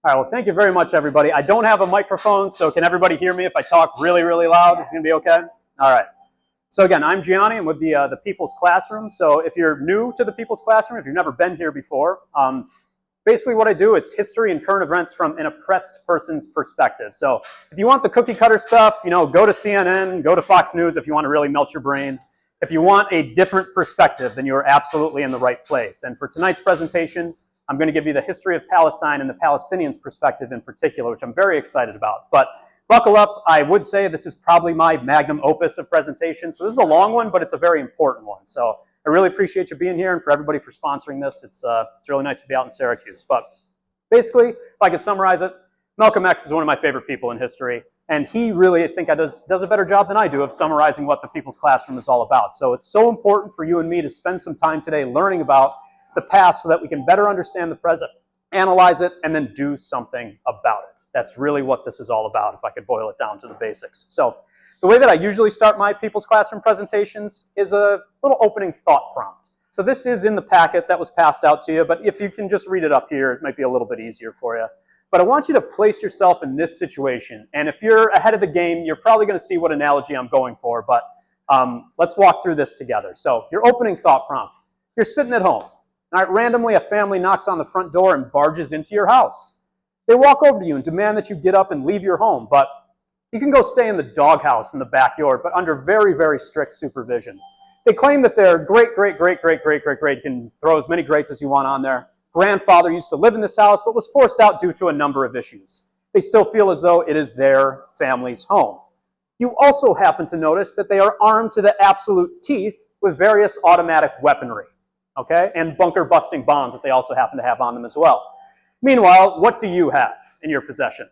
All right, well, thank you very much, everybody. I don't have a microphone, so can everybody hear me if I talk really, really loud? Is it going to be okay? All right. So again, I'm Gianni. I'm with the People's Classroom. So if you're new to the People's Classroom, if you've never been here before, basically what I do, it's history and current events from an oppressed person's perspective. So if you want the cookie cutter stuff, go to CNN, go to Fox News if you want to really melt your brain. If you want a different perspective, then you're absolutely in the right place. And for tonight's presentation, I'm going to give you the history of Palestine and the Palestinians' perspective in particular, which I'm very excited about. But buckle up. I would say this is probably my magnum opus of presentation. So this is a long one, but it's a very important one. So I really appreciate you being here, and for everybody for sponsoring this. It's really nice to be out in Syracuse. But basically, if I could summarize it, Malcolm X is one of my favorite people in history, and he really, I think, does a better job than I do of summarizing what the People's Classroom is all about. So it's so important for you and me to spend some time today learning about the past so that we can better understand the present, analyze it, and then do something about it. That's really what this is all about, if I could boil it down to the basics. So the way that I usually start my People's Classroom presentations is a little opening thought prompt. So this is in the packet that was passed out to you, but if you can just read it up here, it might be a little bit easier for you. But I want you to place yourself in this situation, and if you're ahead of the game, you're probably going to see what analogy I'm going for, but let's walk through this together. So your opening thought prompt. You're sitting at home. All right, randomly, a family knocks on the front door and barges into your house. They walk over to you and demand that you get up and leave your home, but you can go stay in the doghouse in the backyard, but under very, very strict supervision. They claim that their great, you can throw as many greats as you want on there, grandfather used to live in this house, but was forced out due to a number of issues. They still feel as though it is their family's home. You also happen to notice that they are armed to the absolute teeth with various automatic weaponry. Okay, and bunker-busting bombs that they also happen to have on them as well. Meanwhile, what do you have in your possession?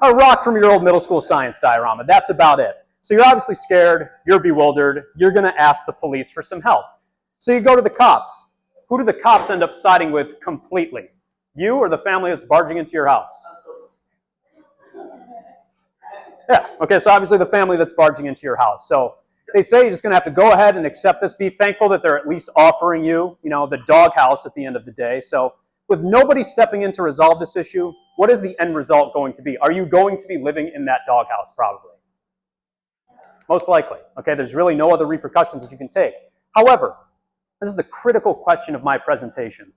A rock from your old middle school science diorama. That's about it. So you're obviously scared, you're bewildered, you're going to ask the police for some help. So you go to the cops. Who do the cops end up siding with completely? You or the family that's barging into your house? Yeah, okay, so obviously the family that's barging into your house. So they say you're just going to have to go ahead and accept this. Be thankful that they're at least offering you, the doghouse at the end of the day. So with nobody stepping in to resolve this issue, what is the end result going to be? Are you going to be living in that doghouse? Probably. Most likely. Okay, there's really no other repercussions that you can take. However, this is the critical question of my presentation.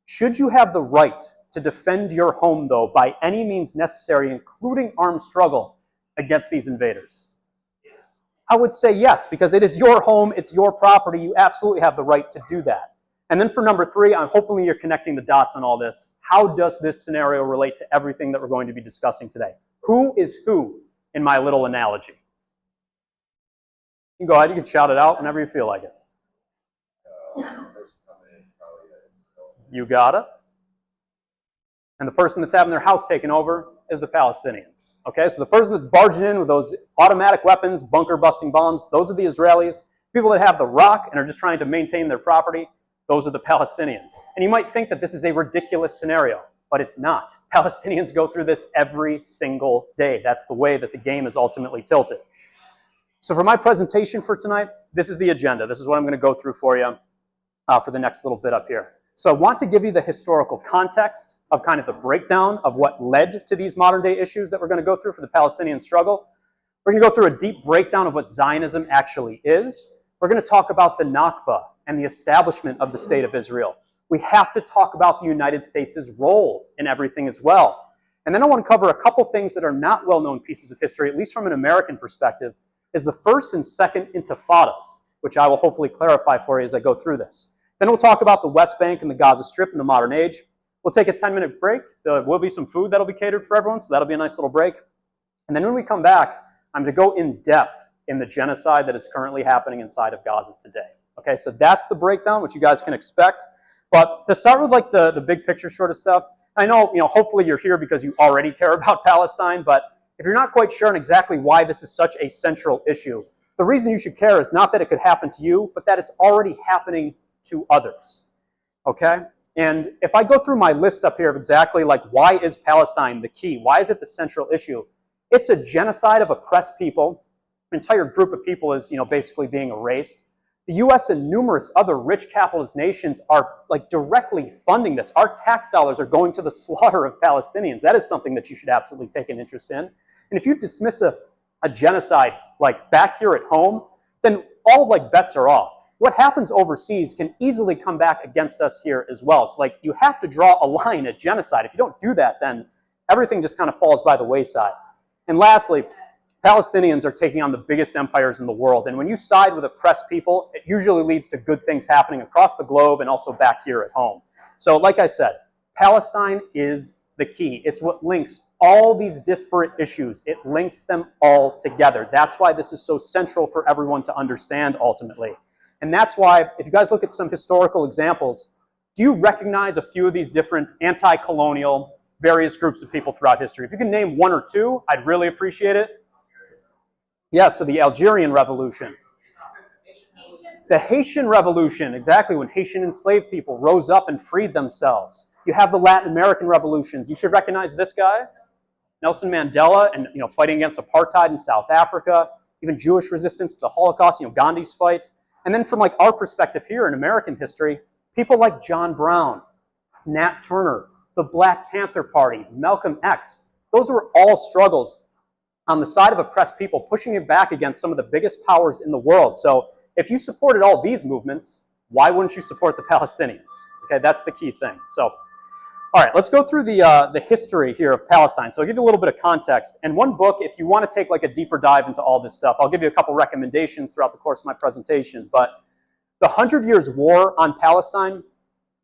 Should you have the right to defend your home, though, by any means necessary, including armed struggle, against these invaders? I would say yes, because it is your home, it's your property, you absolutely have the right to do that. And then for number 3, I'm hoping you're connecting the dots on all this. How does this scenario relate to everything that we're going to be discussing today? Who is who in my little analogy? You can go ahead, you can shout it out whenever you feel like it. You got it. And the person that's having their house taken over is the Palestinians. Okay, so the person that's barging in with those automatic weapons, bunker-busting bombs, those are the Israelis. People that have the rock and are just trying to maintain their property, those are the Palestinians. And you might think that this is a ridiculous scenario, but it's not. Palestinians go through this every single day. That's the way that the game is ultimately tilted. So for my presentation for tonight, this is the agenda. This is what I'm going to go through for you for the next little bit up here. So I want to give you the historical context of kind of the breakdown of what led to these modern day issues that we're going to go through for the Palestinian struggle. We're going to go through a deep breakdown of what Zionism actually is. We're going to talk about the Nakba and the establishment of the State of Israel. We have to talk about the United States' role in everything as well. And then I want to cover a couple things that are not well-known pieces of history, at least from an American perspective, is the first and second intifadas, which I will hopefully clarify for you as I go through this. Then we'll talk about the West Bank and the Gaza Strip in the modern age. We'll take a 10-minute break. There will be some food that'll be catered for everyone, so that'll be a nice little break. And then when we come back, I'm going to go in depth in the genocide that is currently happening inside of Gaza today. Okay, so that's the breakdown, which you guys can expect. But to start with like the big picture sort of stuff, I know, hopefully you're here because you already care about Palestine, but if you're not quite sure on exactly why this is such a central issue, the reason you should care is not that it could happen to you, but that it's already happening to others. Okay? And if I go through my list up here of exactly like why is Palestine the key, why is it the central issue, it's a genocide of oppressed people. An entire group of people is basically being erased. The US and numerous other rich capitalist nations are like directly funding this. Our tax dollars are going to the slaughter of Palestinians. That is something that you should absolutely take an interest in. And if you dismiss a genocide like back here at home, then all like bets are off. What happens overseas can easily come back against us here as well. So like you have to draw a line at genocide. If you don't do that, then everything just kind of falls by the wayside. And lastly, Palestinians are taking on the biggest empires in the world. And when you side with oppressed people, it usually leads to good things happening across the globe and also back here at home. So like I said, Palestine is the key. It's what links all these disparate issues. It links them all together. That's why this is so central for everyone to understand ultimately. And that's why, if you guys look at some historical examples, do you recognize a few of these different anti-colonial various groups of people throughout history? If you can name one or two, I'd really appreciate it. Yes, so the Algerian Revolution. The Haitian Revolution, exactly, when Haitian enslaved people rose up and freed themselves. You have the Latin American revolutions. You should recognize this guy, Nelson Mandela, and fighting against apartheid in South Africa, even Jewish resistance to the Holocaust, Gandhi's fight. And then from like our perspective here in American history, people like John Brown, Nat Turner, the Black Panther Party, Malcolm X, those were all struggles on the side of oppressed people, pushing it back against some of the biggest powers in the world. So if you supported all these movements, why wouldn't you support the Palestinians? Okay, that's the key thing. So, all right, let's go through the history here of Palestine. So I'll give you a little bit of context. And one book, if you want to take like a deeper dive into all this stuff, I'll give you a couple recommendations throughout the course of my presentation. But The 100 Years' War on Palestine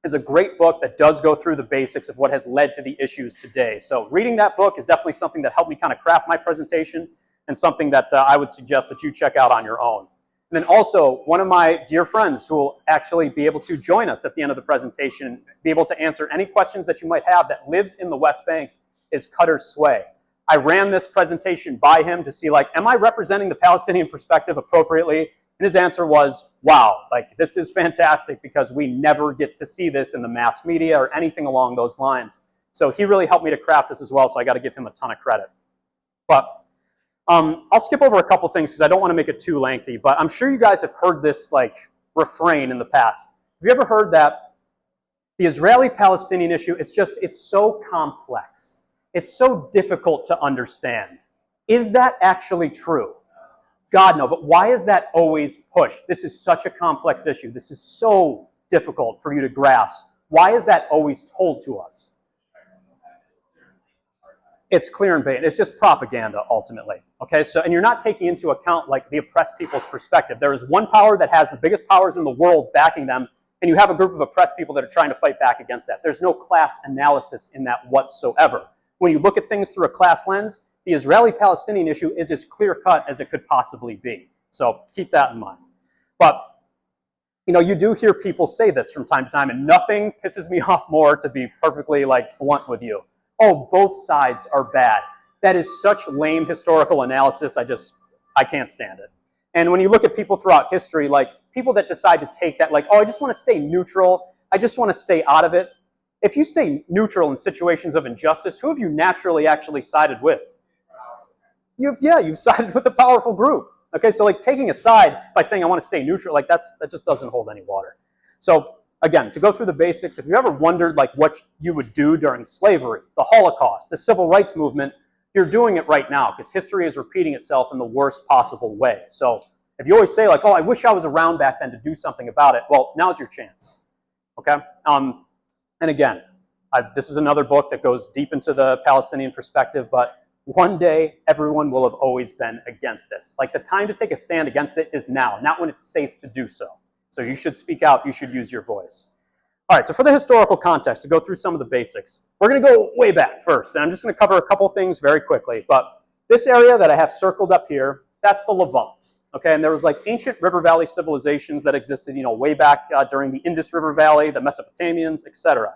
is a great book that does go through the basics of what has led to the issues today. So reading that book is definitely something that helped me kind of craft my presentation and something that I would suggest that you check out on your own. And then also, one of my dear friends who will actually be able to join us at the end of the presentation, be able to answer any questions that you might have, that lives in the West Bank, is Cutter Sway. I ran this presentation by him to see, like, am I representing the Palestinian perspective appropriately? And his answer was, wow, like, this is fantastic because we never get to see this in the mass media or anything along those lines. So he really helped me to craft this as well, so I got to give him a ton of credit. But I'll skip over a couple things because I don't want to make it too lengthy, but I'm sure you guys have heard this like refrain in the past. Have you ever heard that the Israeli-Palestinian issue, it's so complex. It's so difficult to understand. Is that actually true? God, no, but why is that always pushed? This is such a complex issue. This is so difficult for you to grasp. Why is that always told to us? It's clear and bait. It's just propaganda, ultimately. Okay, so, and you're not taking into account like the oppressed people's perspective. There is one power that has the biggest powers in the world backing them, and you have a group of oppressed people that are trying to fight back against that. There's no class analysis in that whatsoever. When you look at things through a class lens, the Israeli-Palestinian issue is as clear-cut as it could possibly be. So keep that in mind. But, you do hear people say this from time to time, and nothing pisses me off more, to be perfectly like blunt with you. Oh, both sides are bad. That is such lame historical analysis, I can't stand it. And when you look at people throughout history, like people that decide to take that, like, oh, I just want to stay neutral, I just want to stay out of it. If you stay neutral in situations of injustice, who have you naturally actually sided with? You've sided with a powerful group. Okay, so like taking a side by saying I want to stay neutral, like that just doesn't hold any water. So again, to go through the basics, if you ever wondered like what you would do during slavery, the Holocaust, the civil rights movement, you're doing it right now because history is repeating itself in the worst possible way. So if you always say like, oh, I wish I was around back then to do something about it, well, now's your chance. Okay? And again, this is another book that goes deep into the Palestinian perspective, but one day, everyone will have always been against this. Like, the time to take a stand against it is now, not when it's safe to do so. So you should speak out, you should use your voice. All right, so for the historical context, to go through some of the basics, we're going to go way back first, and I'm just going to cover a couple things very quickly. But this area that I have circled up here, that's the Levant. Okay, and there was like ancient river valley civilizations that existed, way back during the Indus River Valley, the Mesopotamians, etc.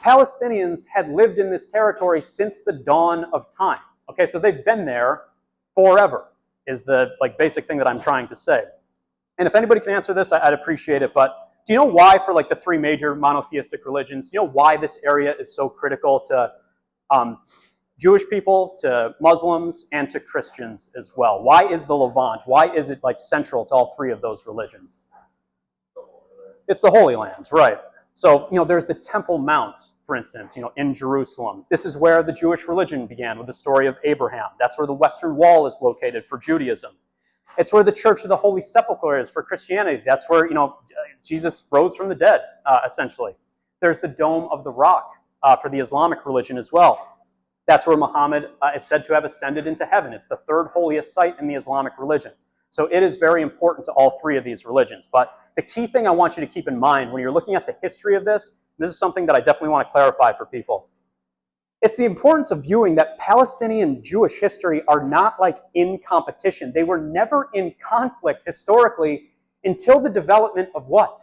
Palestinians had lived in this territory since the dawn of time. Okay, so they've been there forever, is the like basic thing that I'm trying to say. And if anybody can answer this, I'd appreciate it. But do you know why, for like the three major monotheistic religions, do you know why this area is so critical to Jewish people, to Muslims, and to Christians as well? Why is the Levant? Why is it like central to all three of those religions? It's the Holy Land, right. So, there's the Temple Mount, for instance, in Jerusalem. This is where the Jewish religion began with the story of Abraham. That's where the Western Wall is located for Judaism. It's where the Church of the Holy Sepulchre is for Christianity. That's where, Jesus rose from the dead, essentially. There's the Dome of the Rock for the Islamic religion as well. That's where Muhammad is said to have ascended into heaven. It's the third holiest site in the Islamic religion. So it is very important to all three of these religions. But the key thing I want you to keep in mind when you're looking at the history of this is something that I definitely want to clarify for people. It's the importance of viewing that Palestinian Jewish history are not like in competition. They were never in conflict historically until the development of what?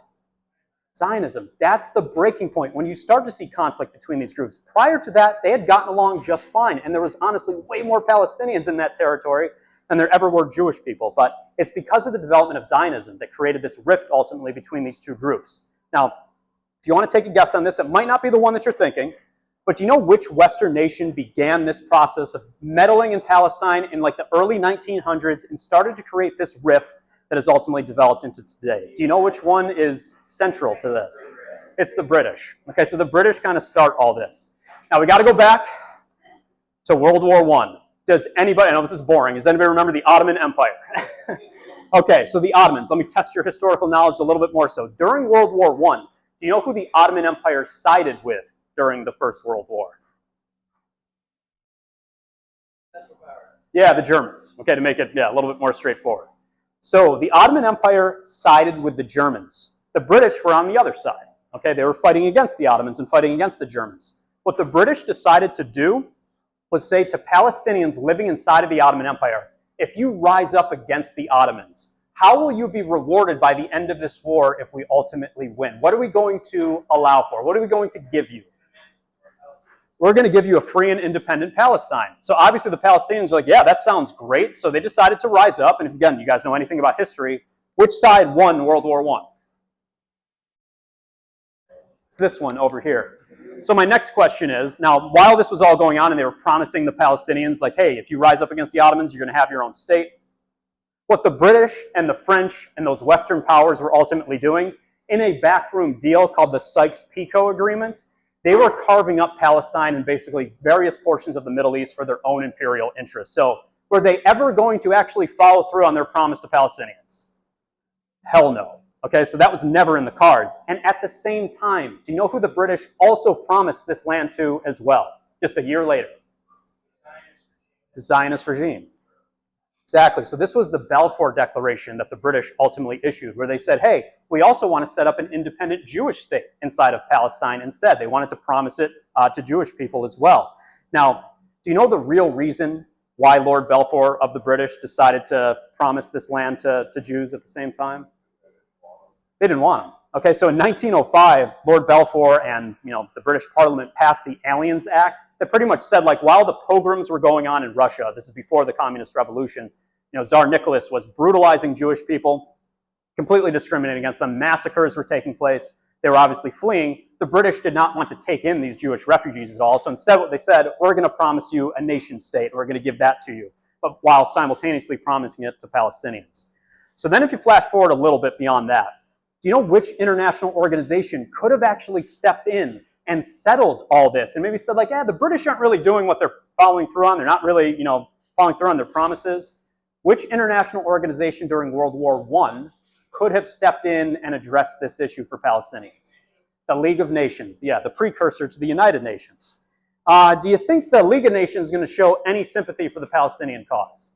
Zionism. That's the breaking point. When you start to see conflict between these groups. Prior to that, they had gotten along just fine. And there was honestly way more Palestinians in that territory than there ever were Jewish people. But it's because of the development of Zionism that created this rift ultimately between these two groups. Now, if you want to take a guess on this, it might not be the one that you're thinking, but do you know which Western nation began this process of meddling in Palestine in like the early 1900s and started to create this rift that has ultimately developed into today? Do you know which one is central to this? It's the British. Okay, so the British kind of start all this. Now we got to go back to World War I. Does anybody, I know this is boring, does anybody remember the Ottoman Empire? Okay, so the Ottomans, let me test your historical knowledge a little bit more so. During World War I, do you know who the Ottoman Empire sided with during the First World War? Yeah, the Germans. Okay, to make it a little bit more straightforward. So the Ottoman Empire sided with the Germans. The British were on the other side. Okay, they were fighting against the Ottomans and fighting against the Germans. What the British decided to do was say to Palestinians living inside of the Ottoman Empire, if you rise up against the Ottomans, how will you be rewarded by the end of this war if we ultimately win? What are we going to allow for? What are we going to give you? We're going to give you a free and independent Palestine. So obviously the Palestinians are like, yeah, that sounds great. So they decided to rise up. And if, again, you guys know anything about history, which side won World War I? It's this one over here. So my next question is, now, while this was all going on and they were promising the Palestinians, like, hey, if you rise up against the Ottomans, you're going to have your own state. What the British and the French and those Western powers were ultimately doing, in a backroom deal called the Sykes-Picot Agreement, they were carving up Palestine and basically various portions of the Middle East for their own imperial interests. So were they ever going to actually follow through on their promise to Palestinians? Hell no. Okay, so that was never in the cards. And at the same time, do you know who the British also promised this land to as well, just a year later? The Zionist regime. Exactly. So this was the Balfour Declaration that the British ultimately issued, where they said, hey, we also want to set up an independent Jewish state inside of Palestine instead. They wanted to promise it to Jewish people as well. Now, do you know the real reason why Lord Balfour of the British decided to promise this land to Jews at the same time? They didn't want them. Okay, so in 1905, Lord Balfour and the British Parliament passed the Aliens Act that pretty much said, like, while the pogroms were going on in Russia, this is before the Communist Revolution, Tsar Nicholas was brutalizing Jewish people, completely discriminating against them. Massacres were taking place. They were obviously fleeing. The British did not want to take in these Jewish refugees at all. So instead what they said, we're going to promise you a nation state. We're going to give that to you, but while simultaneously promising it to Palestinians. So then if you flash forward a little bit beyond that, do you know which international organization could have actually stepped in and settled all this and maybe said, like, the British aren't really doing what they're following through on. They're not really, following through on their promises. Which international organization during World War I could have stepped in and addressed this issue for Palestinians? The League of Nations, the precursor to the United Nations. Do you think the League of Nations is going to show any sympathy for the Palestinian cause?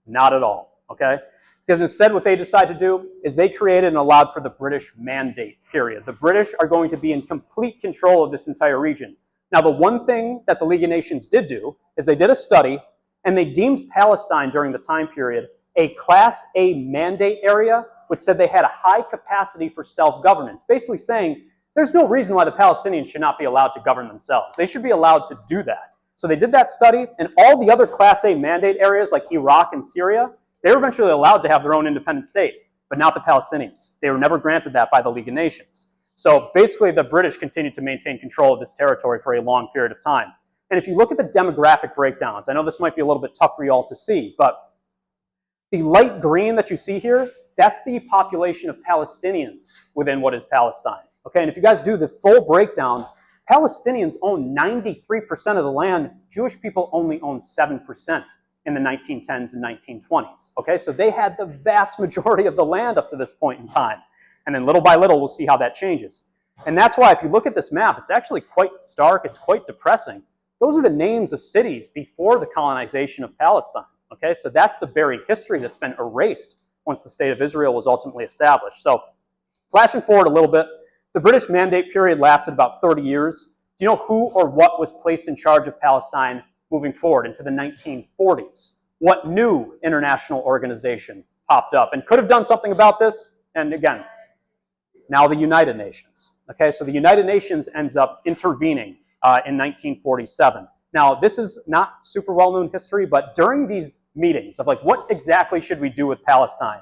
Not at all, okay? Because instead what they decide to do is they created and allowed for the British Mandate period. The British are going to be in complete control of this entire region. Now, the one thing that the League of Nations did do is they did a study and they deemed Palestine during the time period a Class A mandate area, which said they had a high capacity for self-governance, basically saying there's no reason why the Palestinians should not be allowed to govern themselves. They should be allowed to do that. So they did that study, and all the other Class A mandate areas like Iraq and Syria, they were eventually allowed to have their own independent state, but not the Palestinians. They were never granted that by the League of Nations. So basically the British continued to maintain control of this territory for a long period of time. And if you look at the demographic breakdowns, I know this might be a little bit tough for you all to see, but the light green that you see here, that's the population of Palestinians within what is Palestine. Okay, and if you guys do the full breakdown, Palestinians own 93% of the land. Jewish people only own 7% in the 1910s and 1920s. Okay, so they had the vast majority of the land up to this point in time. And then little by little, we'll see how that changes. And that's why if you look at this map, it's actually quite stark, it's quite depressing. Those are the names of cities before the colonization of Palestine. Okay, so that's the buried history that's been erased once the state of Israel was ultimately established. So flashing forward a little bit, the British Mandate period lasted about 30 years. Do you know who or what was placed in charge of Palestine moving forward into the 1940s? What new international organization popped up and could have done something about this? And again, now the United Nations. Okay, so the United Nations ends up intervening in 1947. Now, this is not super well-known history, but during these meetings of like, what exactly should we do with Palestine?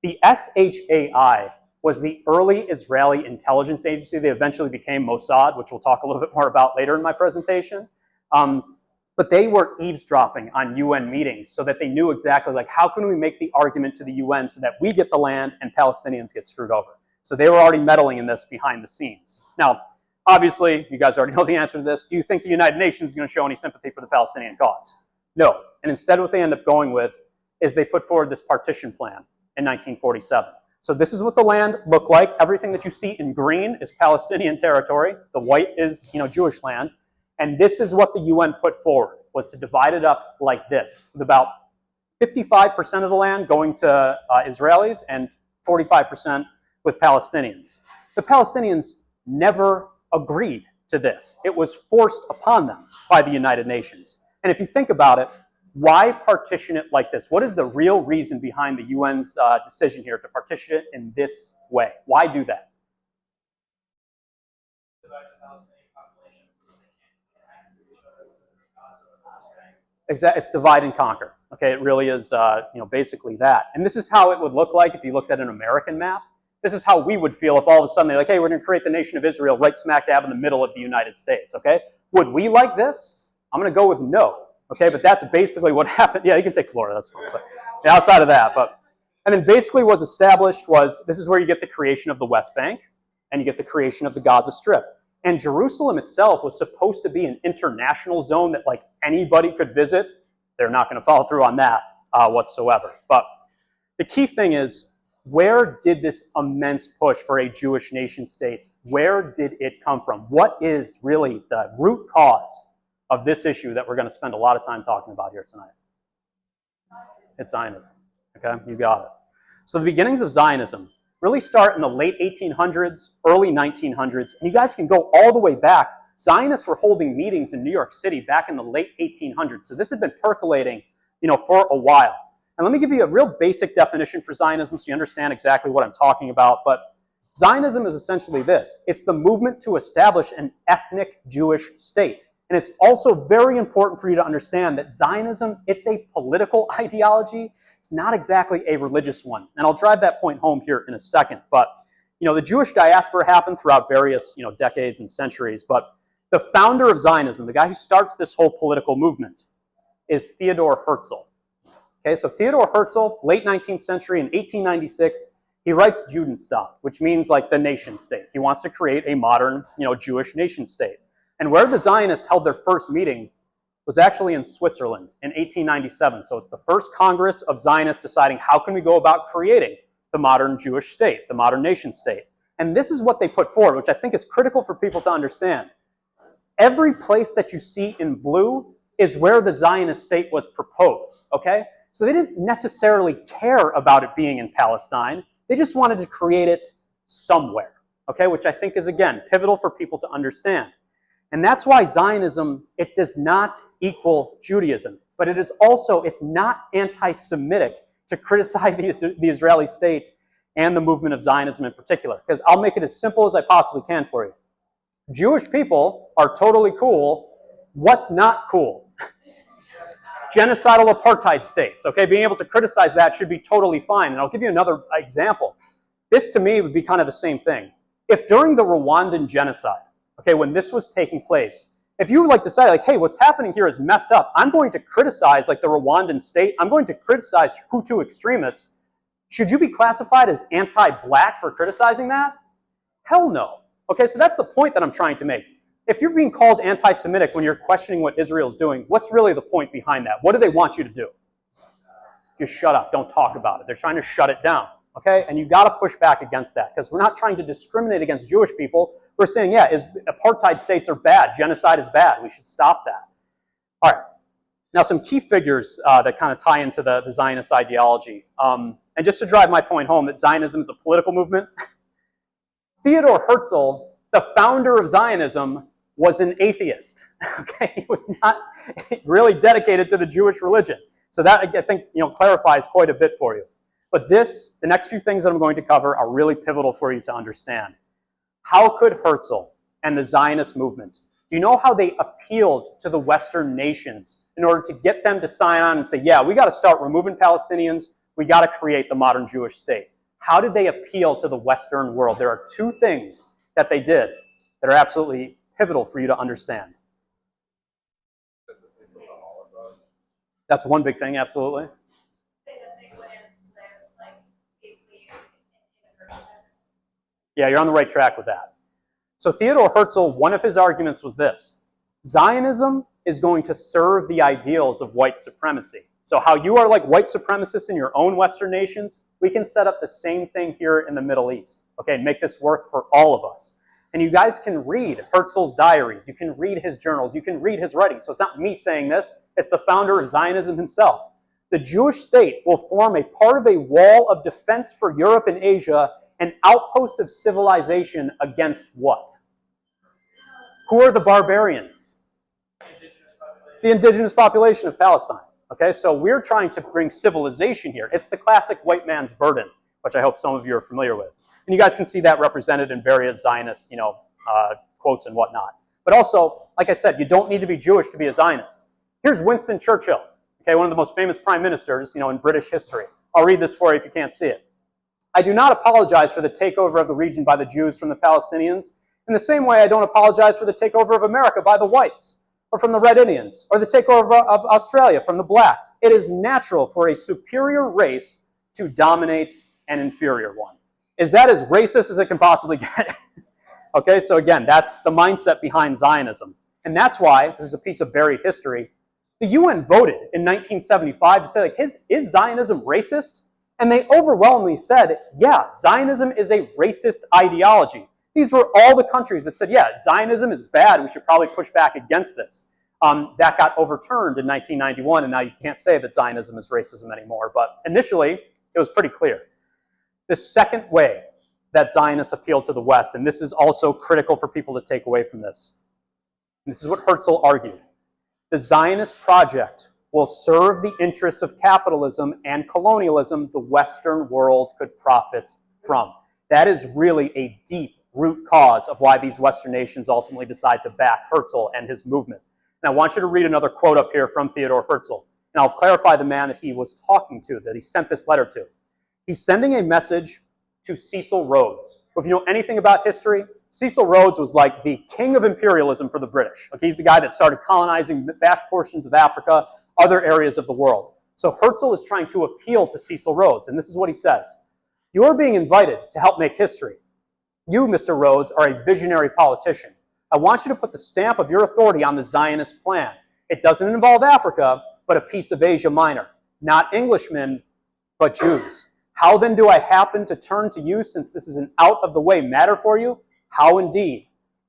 The SHAI was the early Israeli intelligence agency. They eventually became Mossad, which we'll talk a little bit more about later in my presentation. But they were eavesdropping on UN meetings so that they knew exactly like, how can we make the argument to the UN so that we get the land and Palestinians get screwed over? So they were already meddling in this behind the scenes. Now, obviously, you guys already know the answer to this. Do you think the United Nations is going to show any sympathy for the Palestinian cause? No. And instead what they end up going with is they put forward this partition plan in 1947. So this is what the land looked like. Everything that you see in green is Palestinian territory. The white is, Jewish land. And this is what the UN put forward, was to divide it up like this, with about 55% of the land going to Israelis and 45% with Palestinians. The Palestinians never agreed to this. It was forced upon them by the United Nations. And if you think about it, why partition it like this? What is the real reason behind the UN's decision here to partition it in this way? Why do that? Exactly, it's divide and conquer. Okay, it really is, basically that. And this is how it would look like if you looked at an American map. This is how we would feel if all of a sudden they're like, hey, we're going to create the nation of Israel right smack dab in the middle of the United States. Okay, would we like this? I'm going to go with no. Okay, but that's basically what happened. Yeah, you can take Florida, that's fine. But outside of that, and then basically what's established was, this is where you get the creation of the West Bank, and you get the creation of the Gaza Strip. And Jerusalem itself was supposed to be an international zone that like anybody could visit. They're not going to follow through on that whatsoever. But the key thing is, where did this immense push for a Jewish nation state, where did it come from? What is really the root cause of this issue that we're going to spend a lot of time talking about here tonight? It's Zionism. Okay, you got it. So the beginnings of Zionism really start in the late 1800s, early 1900s, and you guys can go all the way back. Zionists were holding meetings in New York City back in the late 1800s. So this had been percolating, for a while. And let me give you a real basic definition for Zionism so you understand exactly what I'm talking about. But Zionism is essentially this. It's the movement to establish an ethnic Jewish state. And it's also very important for you to understand that Zionism, it's a political ideology. It's not exactly a religious one. And I'll drive that point home here in a second. But, the Jewish diaspora happened throughout various, decades and centuries. But the founder of Zionism, the guy who starts this whole political movement, is Theodor Herzl. Okay, so Theodor Herzl, late 19th century, in 1896, he writes Judenstaat, which means like the nation state. He wants to create a modern, Jewish nation state. And where the Zionists held their first meeting was actually in Switzerland in 1897. So it's the first Congress of Zionists deciding how can we go about creating the modern Jewish state, the modern nation state. And this is what they put forward, which I think is critical for people to understand. Every place that you see in blue is where the Zionist state was proposed, okay? So they didn't necessarily care about it being in Palestine. They just wanted to create it somewhere, okay? Which I think is, again, pivotal for people to understand. And that's why Zionism, it does not equal Judaism, but it is also, it's not anti-Semitic to criticize the Israeli state and the movement of Zionism in particular, because I'll make it as simple as I possibly can for you. Jewish people are totally cool. What's not cool? Genocidal apartheid states, okay? Being able to criticize that should be totally fine. And I'll give you another example. This, to me, would be kind of the same thing. If during the Rwandan genocide, okay, when this was taking place, if you would decide, hey, what's happening here is messed up, I'm going to criticize, the Rwandan state, I'm going to criticize Hutu extremists, Should you be classified as anti-black for criticizing that? Hell no. Okay, so that's the point that I'm trying to make. If you're being called anti-Semitic when you're questioning what Israel's doing, what's really the point behind that? What do they want you to do? Just shut up. Don't talk about it. They're trying to shut it down. Okay? And you got to push back against that, because we're not trying to discriminate against Jewish people. We're saying, yeah, apartheid states are bad. Genocide is bad. We should stop that. All right. Now, some key figures that kind of tie into the Zionist ideology. And just to drive my point home that Zionism is a political movement, Theodor Herzl, the founder of Zionism, was an atheist. Okay? He was not really dedicated to the Jewish religion. So that, I think, clarifies quite a bit for you. But the next few things that I'm going to cover are really pivotal for you to understand. How could Herzl and the Zionist movement, do you know how they appealed to the Western nations in order to get them to sign on and say, yeah, we got to start removing Palestinians, we got to create the modern Jewish state? How did they appeal to the Western world? There are two things that they did that are absolutely pivotal for you to understand. That's one big thing, absolutely. Yeah, you're on the right track with that. So Theodor Herzl, one of his arguments was this: Zionism is going to serve the ideals of white supremacy. So how you are like white supremacists in your own Western nations, we can set up the same thing here in the Middle East, okay, and make this work for all of us. And you guys can read Herzl's diaries, you can read his journals, you can read his writings. So it's not me saying this, it's the founder of Zionism himself. The Jewish state will form a part of a wall of defense for Europe and Asia, an outpost of civilization against what? Who are the barbarians? The indigenous population of Palestine. Okay, so we're trying to bring civilization here. It's the classic white man's burden, which I hope some of you are familiar with. And you guys can see that represented in various Zionist, quotes and whatnot. But also, like I said, you don't need to be Jewish to be a Zionist. Here's Winston Churchill, okay, one of the most famous prime ministers, in British history. I'll read this for you if you can't see it. I do not apologize for the takeover of the region by the Jews from the Palestinians, in the same way I don't apologize for the takeover of America by the whites, or from the Red Indians, or the takeover of Australia from the blacks. It is natural for a superior race to dominate an inferior one. Is that as racist as it can possibly get? Okay, so again, that's the mindset behind Zionism. And that's why, this is a piece of buried history, the UN voted in 1975 to say, like, is Zionism racist? And they overwhelmingly said, yeah, Zionism is a racist ideology. These were all the countries that said, yeah, Zionism is bad, we should probably push back against this. That got overturned in 1991, and now you can't say that Zionism is racism anymore. But initially, it was pretty clear. The second way that Zionists appealed to the West, and this is also critical for people to take away from this, and this is what Herzl argued: the Zionist project will serve the interests of capitalism and colonialism the Western world could profit from. That is really a deep root cause of why these Western nations ultimately decide to back Herzl and his movement. And I want you to read another quote up here from Theodor Herzl. And I'll clarify the man that he was talking to, that he sent this letter to. He's sending a message to Cecil Rhodes. If you know anything about history, Cecil Rhodes was like the king of imperialism for the British. Okay, he's the guy that started colonizing vast portions of Africa, other areas of the world. So Herzl is trying to appeal to Cecil Rhodes, and this is what he says: "You are being invited to help make history. You, Mr. Rhodes, are a visionary politician. I want you to put the stamp of your authority on the Zionist plan. It doesn't involve Africa, but a piece of Asia Minor. Not Englishmen, but Jews. How then do I happen to turn to you, since this is an out-of-the-way matter for you? How indeed?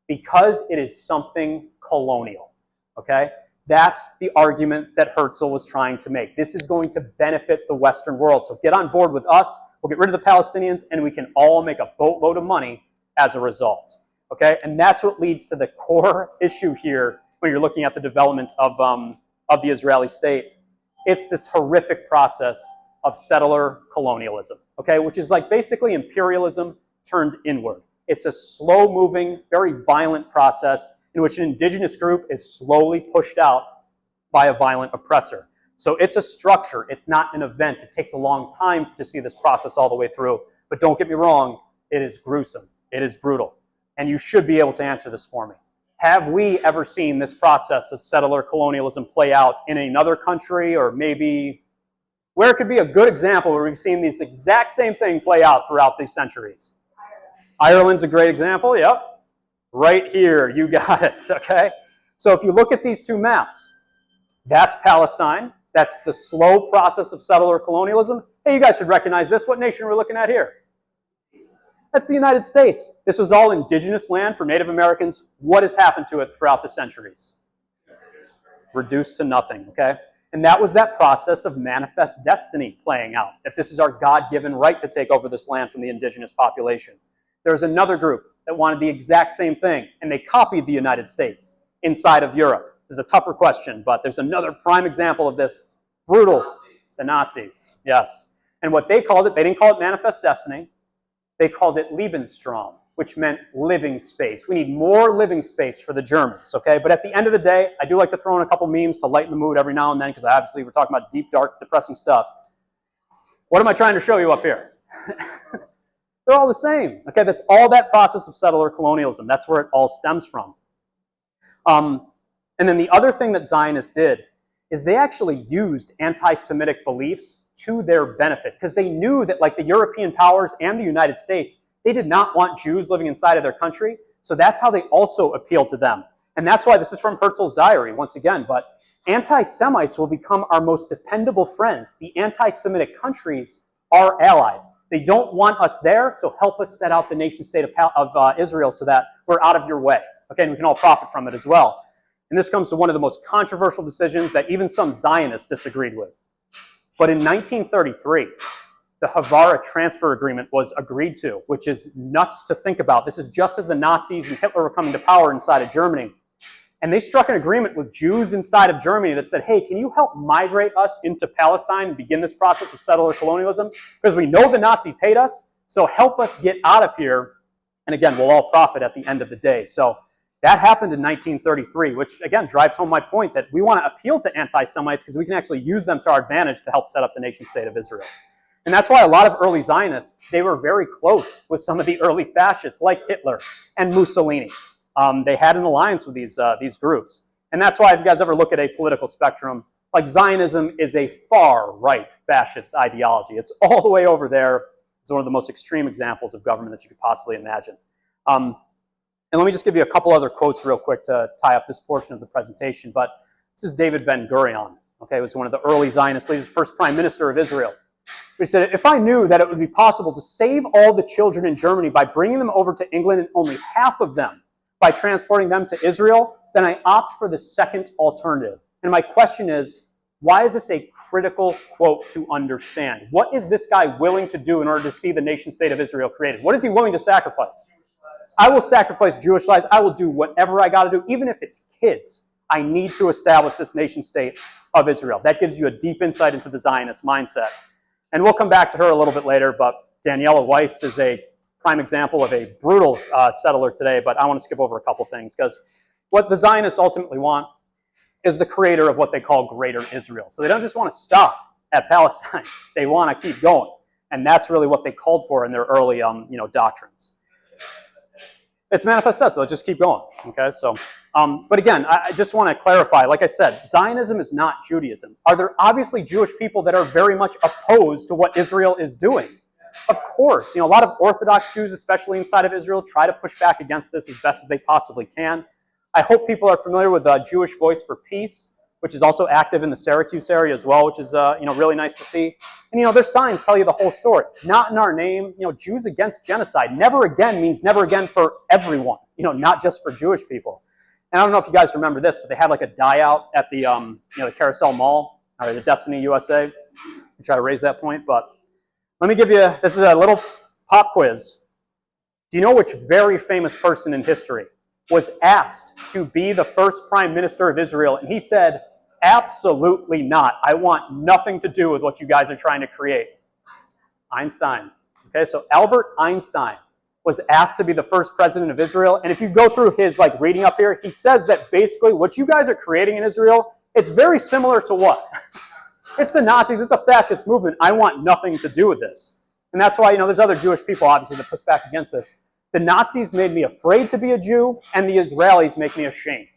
Because it is something colonial." Okay? That's the argument that Herzl was trying to make. This is going to benefit the Western world. So get on board with us. We'll get rid of the Palestinians, and we can all make a boatload of money as a result. Okay? And that's what leads to the core issue here when you're looking at the development of the Israeli state. It's this horrific process of settler colonialism, okay, which is like basically imperialism turned inward. It's a slow-moving, very violent process in which an indigenous group is slowly pushed out by a violent oppressor. So it's a structure, it's not an event. It takes a long time to see this process all the way through. But don't get me wrong, it is gruesome, it is brutal. And you should be able to answer this for me. Have we ever seen this process of settler colonialism play out in another country, or maybe Where could be a good example where we've seen this exact same thing play out throughout these centuries? Ireland's a great example, yep. Right here, you got it, okay? So if you look at these two maps, that's Palestine. That's the slow process of settler colonialism. Hey, you guys should recognize this. What nation are we looking at here? That's the United States. This was all indigenous land for Native Americans. What has happened to it throughout the centuries? Reduced to nothing, okay? And that was that process of manifest destiny playing out, that this is our God-given right to take over this land from the indigenous population. There's another group that wanted the exact same thing, and they copied the United States inside of Europe. This is a tougher question, but there's another prime example of this. Brutal. The Nazis, yes. And what they called it, they didn't call it manifest destiny. They called it Lebensraum, which meant living space. We need more living space for the Germans, okay? But at the end of the day, I do like to throw in a couple memes to lighten the mood every now and then, because obviously we're talking about deep, dark, depressing stuff. What am I trying to show you up here? They're all the same, okay? That's all that process of settler colonialism. That's where it all stems from. And then the other thing that Zionists did is they actually used anti-Semitic beliefs to their benefit, because they knew that, like the European powers and the United States, they did not want Jews living inside of their country, so that's how they also appealed to them. And that's why this is from Herzl's diary, once again, but anti-Semites will become our most dependable friends. The anti-Semitic countries are allies. They don't want us there, so help us set out the nation-state of Israel so that we're out of your way. Okay, and we can all profit from it as well. And this comes to one of the most controversial decisions that even some Zionists disagreed with. But in 1933, the Havara Transfer Agreement was agreed to, which is nuts to think about. This is just as the Nazis and Hitler were coming to power inside of Germany. And they struck an agreement with Jews inside of Germany that said, hey, can you help migrate us into Palestine and begin this process of settler colonialism? Because we know the Nazis hate us, so help us get out of here. And again, we'll all profit at the end of the day. So that happened in 1933, which again drives home my point that we want to appeal to anti-Semites because we can actually use them to our advantage to help set up the nation-state of Israel. And that's why a lot of early Zionists, they were very close with some of the early fascists like Hitler and Mussolini. They had an alliance with these groups. And that's why if you guys ever look at a political spectrum, like Zionism is a far-right fascist ideology. It's all the way over there. It's one of the most extreme examples of government that you could possibly imagine. And let me just give you a couple other quotes real quick to tie up this portion of the presentation. But this is David Ben-Gurion. Okay, he was one of the early Zionist leaders, first prime minister of Israel. He said, if I knew that it would be possible to save all the children in Germany by bringing them over to England and only half of them by transporting them to Israel, then I opt for the second alternative. And my question is, why is this a critical quote to understand? What is this guy willing to do in order to see the nation-state of Israel created? What is he willing to sacrifice? I will sacrifice Jewish lives. I will do whatever I got to do, even if it's kids. I need to establish this nation-state of Israel. That gives you a deep insight into the Zionist mindset. And we'll come back to her a little bit later, but Daniela Weiss is a prime example of a brutal settler today, but I want to skip over a couple things, because what the Zionists ultimately want is the creator of what they call Greater Israel. So they don't just want to stop at Palestine. They want to keep going. And that's really what they called for in their early doctrines. It's manifest destiny, so let's just keep going. Okay, so, but again, I just want to clarify, like I said, Zionism is not Judaism. Are there obviously Jewish people that are very much opposed to what Israel is doing? Of course, a lot of Orthodox Jews, especially inside of Israel, try to push back against this as best as they possibly can. I hope people are familiar with Jewish Voice for Peace, which is also active in the Syracuse area as well, which is really nice to see. And their signs tell you the whole story. Not in our name. Jews against genocide. Never again means never again for everyone. Not just for Jewish people. And I don't know if you guys remember this, but they had like a die out at the the Carousel Mall or the Destiny USA. I try to raise that point, but let me give you. This is a little pop quiz. Do you know which very famous person in history was asked to be the first prime minister of Israel, and he said, absolutely not. I want nothing to do with what you guys are trying to create. Einstein. Okay, so Albert Einstein was asked to be the first president of Israel, and if you go through his reading up here, he says that basically what you guys are creating in Israel, it's very similar to what? It's the Nazis, it's a fascist movement. I want nothing to do with this. And that's why, there's other Jewish people, obviously, that push back against this. The Nazis made me afraid to be a Jew, and the Israelis make me ashamed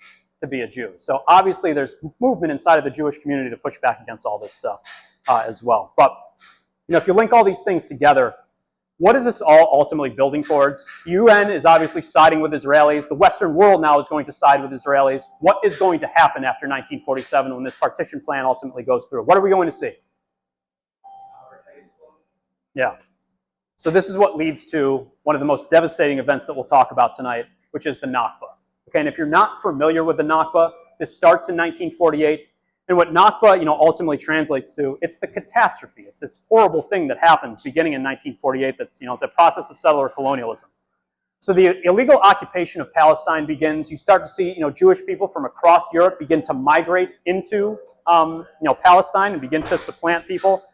to be a Jew. So obviously there's movement inside of the Jewish community to push back against all this stuff. as well. But if you link all these things together, what is this all ultimately building towards? The UN is obviously siding with Israelis. The Western world now is going to side with Israelis. What is going to happen after 1947 when this partition plan ultimately goes through? What are we going to see? Yeah. So this is what leads to one of the most devastating events that we'll talk about tonight, which is the Nakba. Okay, and if you're not familiar with the Nakba, this starts in 1948. And what Nakba, ultimately translates to, it's the catastrophe. It's this horrible thing that happens beginning in 1948 that's, the process of settler colonialism. So the illegal occupation of Palestine begins. You start to see, Jewish people from across Europe begin to migrate into, Palestine and begin to supplant people.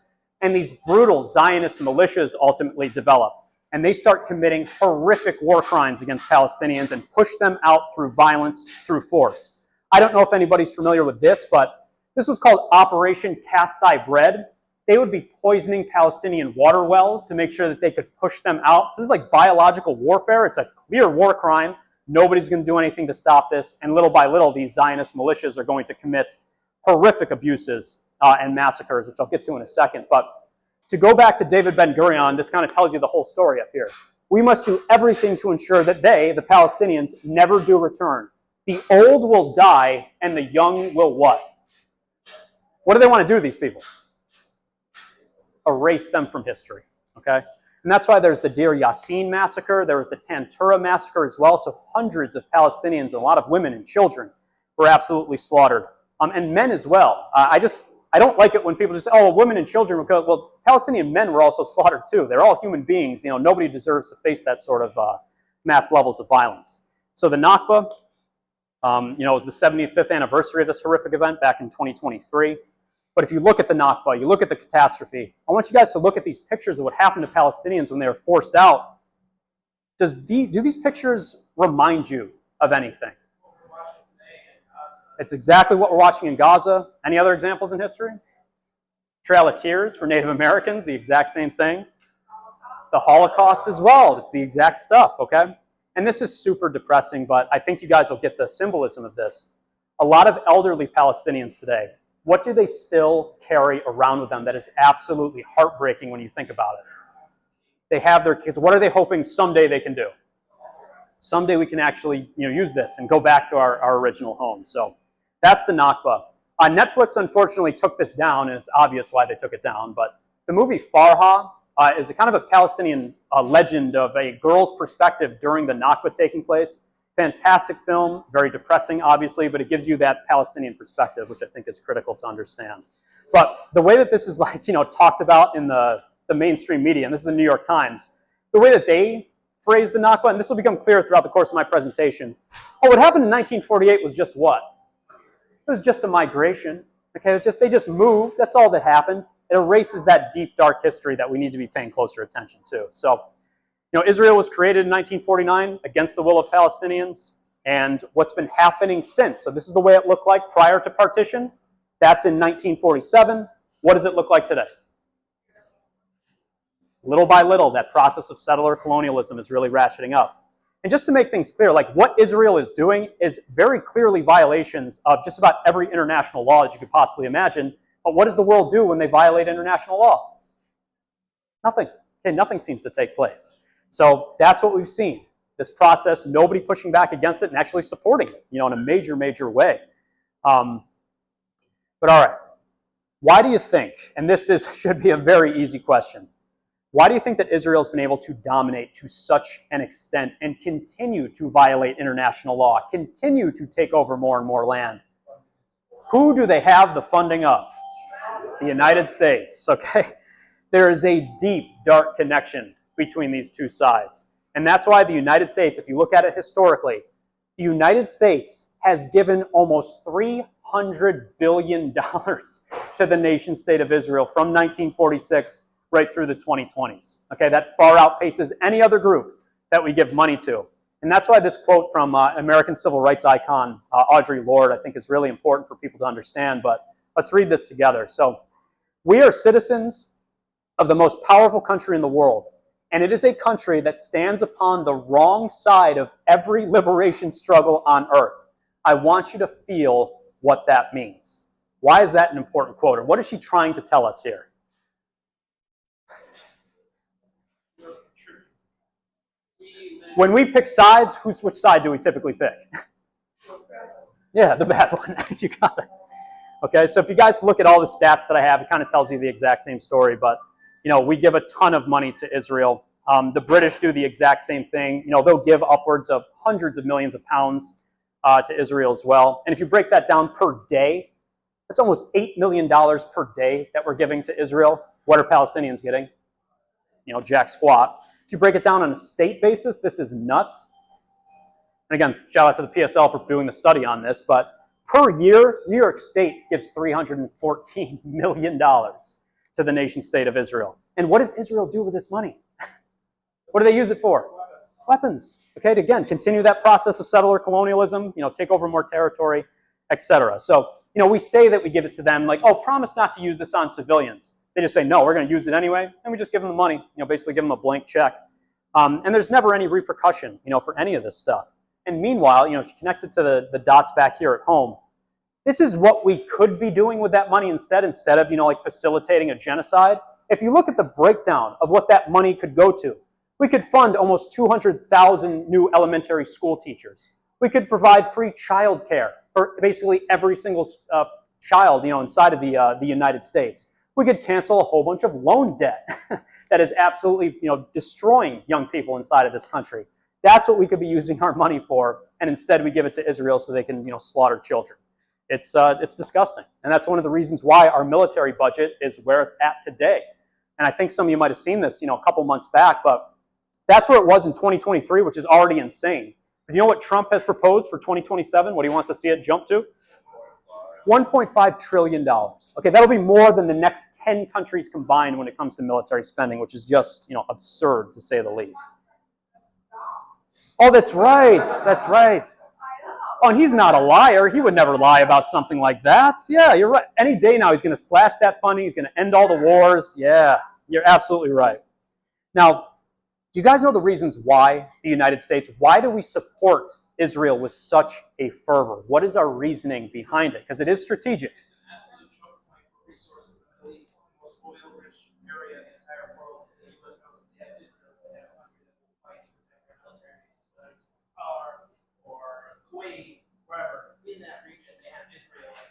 And these brutal Zionist militias ultimately develop. And they start committing horrific war crimes against Palestinians and push them out through violence, through force. I don't know if anybody's familiar with this, but this was called Operation Cast Thy Bread. They would be poisoning Palestinian water wells to make sure that they could push them out. So this is like biological warfare. It's a clear war crime. Nobody's going to do anything to stop this. And little by little, these Zionist militias are going to commit horrific abuses and massacres, which I'll get to in a second. But to go back to David Ben-Gurion, this kind of tells you the whole story up here. We must do everything to ensure that they, the Palestinians, never do return. The old will die and the young will what? What do they want to do to these people? Erase them from history, okay? And that's why there's the Deir Yassin massacre. There was the Tantura massacre as well. So hundreds of Palestinians, a lot of women and children were absolutely slaughtered. And men as well. I don't like it when people just say, oh, women and children were killed. Well, Palestinian men were also slaughtered too. They're all human beings. Nobody deserves to face that sort of mass levels of violence. So the Nakba, it was the 75th anniversary of this horrific event back in 2023. But if you look at the Nakba, you look at the catastrophe, I want you guys to look at these pictures of what happened to Palestinians when they were forced out. Do these pictures remind you of anything? It's exactly what we're watching in Gaza. Any other examples in history? Trail of Tears for Native Americans, the exact same thing. The Holocaust as well, it's the exact stuff, okay? And this is super depressing, but I think you guys will get the symbolism of this. A lot of elderly Palestinians today, what do they still carry around with them that is absolutely heartbreaking when you think about it? They have their kids. What are they hoping someday they can do? Someday we can actually use this and go back to our original home. So that's the Nakba. Netflix unfortunately took this down, and it's obvious why they took it down. But the movie Farha is a kind of a Palestinian legend of a girl's perspective during the Nakba taking place. Fantastic film, very depressing, obviously, but it gives you that Palestinian perspective, which I think is critical to understand. But the way that this is talked about in the mainstream media, and this is the New York Times, the way that they phrase the Nakba, and this will become clear throughout the course of my presentation. Oh, what happened in 1948 was just what? It was just a migration. Okay, they just moved. That's all that happened. It erases that deep, dark history that we need to be paying closer attention to. So, Israel was created in 1949 against the will of Palestinians, and what's been happening since. So this is the way it looked like prior to partition. That's in 1947. What does it look like today? Little by little, that process of settler colonialism is really ratcheting up. And just to make things clear, what Israel is doing is very clearly violations of just about every international law that you could possibly imagine. But what does the world do when they violate international law? Nothing. Okay, nothing seems to take place. So that's what we've seen. This process, nobody pushing back against it and actually supporting it, in a major, major way. But all right, why do you think, and this should be a very easy question, why do you think that Israel's been able to dominate to such an extent and continue to violate international law, continue to take over more and more land? Who do they have the funding of? The United States, okay? There is a deep, dark connection between these two sides. And that's why the United States, if you look at it historically, the United States has given almost $300 billion to the nation state of Israel from 1946 right through the 2020s. Okay, that far outpaces any other group that we give money to. And that's why this quote from American civil rights icon Audre Lorde, I think, is really important for people to understand. But let's read this together. So, we are citizens of the most powerful country in the world. And it is a country that stands upon the wrong side of every liberation struggle on earth. I want you to feel what that means. Why is that an important quote? Or what is she trying to tell us here? When we pick sides, which side do we typically pick? Yeah, the bad one. You got it. Okay, so if you guys look at all the stats that I have, it kind of tells you the exact same story. But we give a ton of money to Israel. The British do the exact same thing. They'll give upwards of hundreds of millions of pounds to Israel as well. And if you break that down per day, that's almost $8 million per day that we're giving to Israel. What are Palestinians getting? Jack squat. If you break it down on a state basis, this is nuts. And again, shout out to the PSL for doing the study on this, but per year, New York State gives $314 million to the nation state of Israel. And what does Israel do with this money? What do they use it for? Weapons. Okay, to again, continue that process of settler colonialism, take over more territory, etc. So, we say that we give it to them like, oh, promise not to use this on civilians. They just say, no, we're going to use it anyway, and we just give them the money, basically give them a blank check. And there's never any repercussion, for any of this stuff. And meanwhile, if you connect it to the dots back here at home, this is what we could be doing with that money instead of, like facilitating a genocide. If you look at the breakdown of what that money could go to, we could fund almost 200,000 new elementary school teachers. We could provide free child care for basically every single child, inside of the United States. We could cancel a whole bunch of loan debt that is absolutely, destroying young people inside of this country. That's what we could be using our money for, and instead we give it to Israel so they can, slaughter children. It's disgusting, and that's one of the reasons why our military budget is where it's at today. And I think some of you might have seen this, a couple months back, but that's where it was in 2023, which is already insane. But you know what Trump has proposed for 2027? What he wants to see it jump to? $1.5 trillion. Okay, that'll be more than the next 10 countries combined when it comes to military spending, which is just, absurd to say the least. Oh, that's right. That's right. Oh, and he's not a liar. He would never lie about something like that. Yeah, you're right. Any day now, he's going to slash that funding. He's going to end all the wars. Yeah, you're absolutely right. Now, do you guys know the reasons why the United States, why do we support Israel with such a fervor? What is our reasoning behind it? Because it is strategic.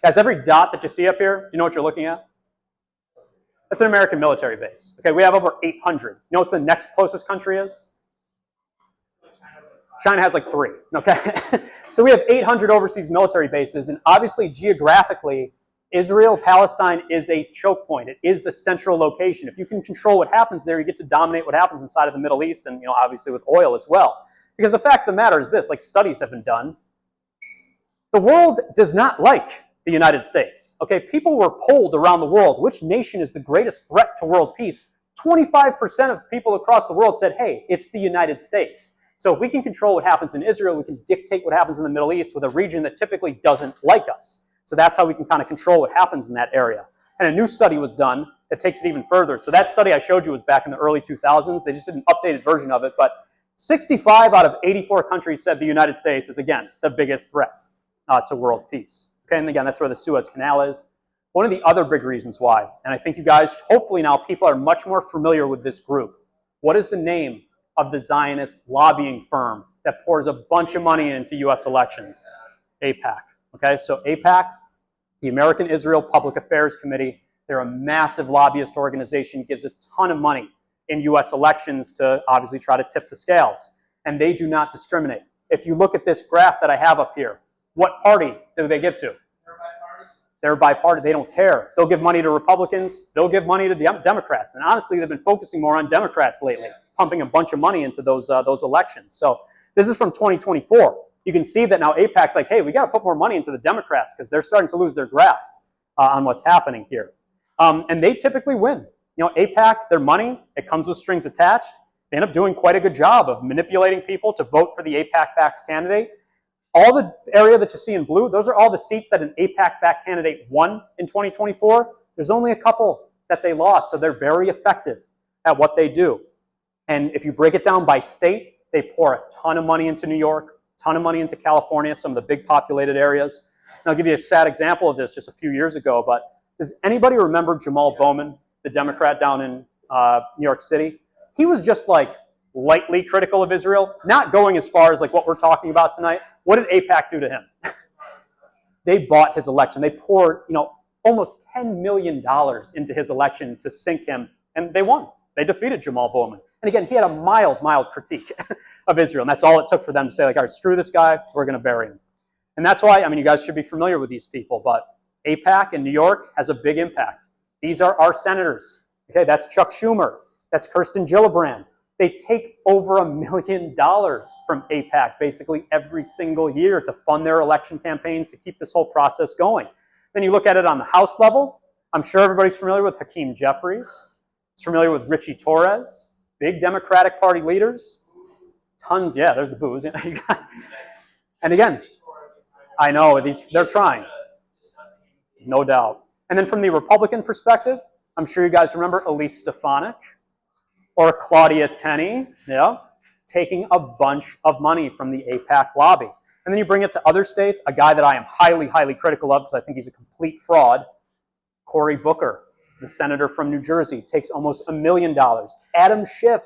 Guys, every dot that you see up here, do you know what you're looking at? That's an American military base. Okay, we have over 800. You know what the next closest country is? China has like 3. Okay, so we have 800 overseas military bases, and obviously geographically, Israel, Palestine is a choke point. It is the central location. If you can control what happens there, you get to dominate what happens inside of the Middle East, and obviously with oil as well. Because the fact of the matter is this: like studies have been done, the world does not like the United States. Okay, people were polled around the world. Which nation is the greatest threat to world peace? 25% of people across the world said, hey, it's the United States. So if we can control what happens in Israel, we can dictate what happens in the Middle East with a region that typically doesn't like us. So that's how we can kind of control what happens in that area. And a new study was done that takes it even further. So that study I showed you was back in the early 2000s. They just did an updated version of it. But 65 out of 84 countries said the United States is, again, the biggest threat to world peace. Okay, and again, that's where the Suez Canal is. One of the other big reasons why, and I think you guys, hopefully now people are much more familiar with this group. What is the name of the Zionist lobbying firm that pours a bunch of money into U.S. elections? AIPAC. Okay, so AIPAC, the American Israel Public Affairs Committee, they're a massive lobbyist organization, gives a ton of money in U.S. elections to obviously try to tip the scales. And they do not discriminate. If you look at this graph that I have up here, what party do they give to? They're bipartisan. They don't care. They'll give money to Republicans. They'll give money to Democrats. And honestly, they've been focusing more on Democrats lately, pumping a bunch of money into those elections. So this is from 2024. You can see that now AIPAC's like, hey, we got to put more money into the Democrats because they're starting to lose their grasp on what's happening here. And they typically win. AIPAC, their money, it comes with strings attached. They end up doing quite a good job of manipulating people to vote for the AIPAC-backed candidate. All the area that you see in blue, those are all the seats that an AIPAC-backed candidate won in 2024. There's only a couple that they lost, so they're very effective at what they do. And if you break it down by state, they pour a ton of money into New York, a ton of money into California, some of the big populated areas. And I'll give you a sad example of this just a few years ago, but does anybody remember Jamal Bowman, the Democrat down in New York City? He was just like lightly critical of Israel, not going as far as like what we're talking about tonight. What did AIPAC do to him? They bought his election. They poured, almost $10 million into his election to sink him, and they won. They defeated Jamal Bowman. And again, he had a mild critique of Israel, and that's all it took for them to say, like, all right, screw this guy, we're going to bury him. And that's why, you guys should be familiar with these people, but AIPAC in New York has a big impact. These are our senators. Okay, that's Chuck Schumer. That's Kirsten Gillibrand. They take over $1 million from AIPAC basically every single year to fund their election campaigns to keep this whole process going. Then you look at it on the House level. I'm sure everybody's familiar with Hakeem Jeffries. Is familiar with Richie Torres. Big Democratic Party leaders. Tons, yeah, there's the booze. And again, I know, they're trying. No doubt. And then from the Republican perspective, I'm sure you guys remember Elise Stefanik or Claudia Tenney, taking a bunch of money from the AIPAC lobby. And then you bring it to other states, a guy that I am highly, highly critical of because I think he's a complete fraud, Cory Booker, the senator from New Jersey, takes almost $1 million. Adam Schiff,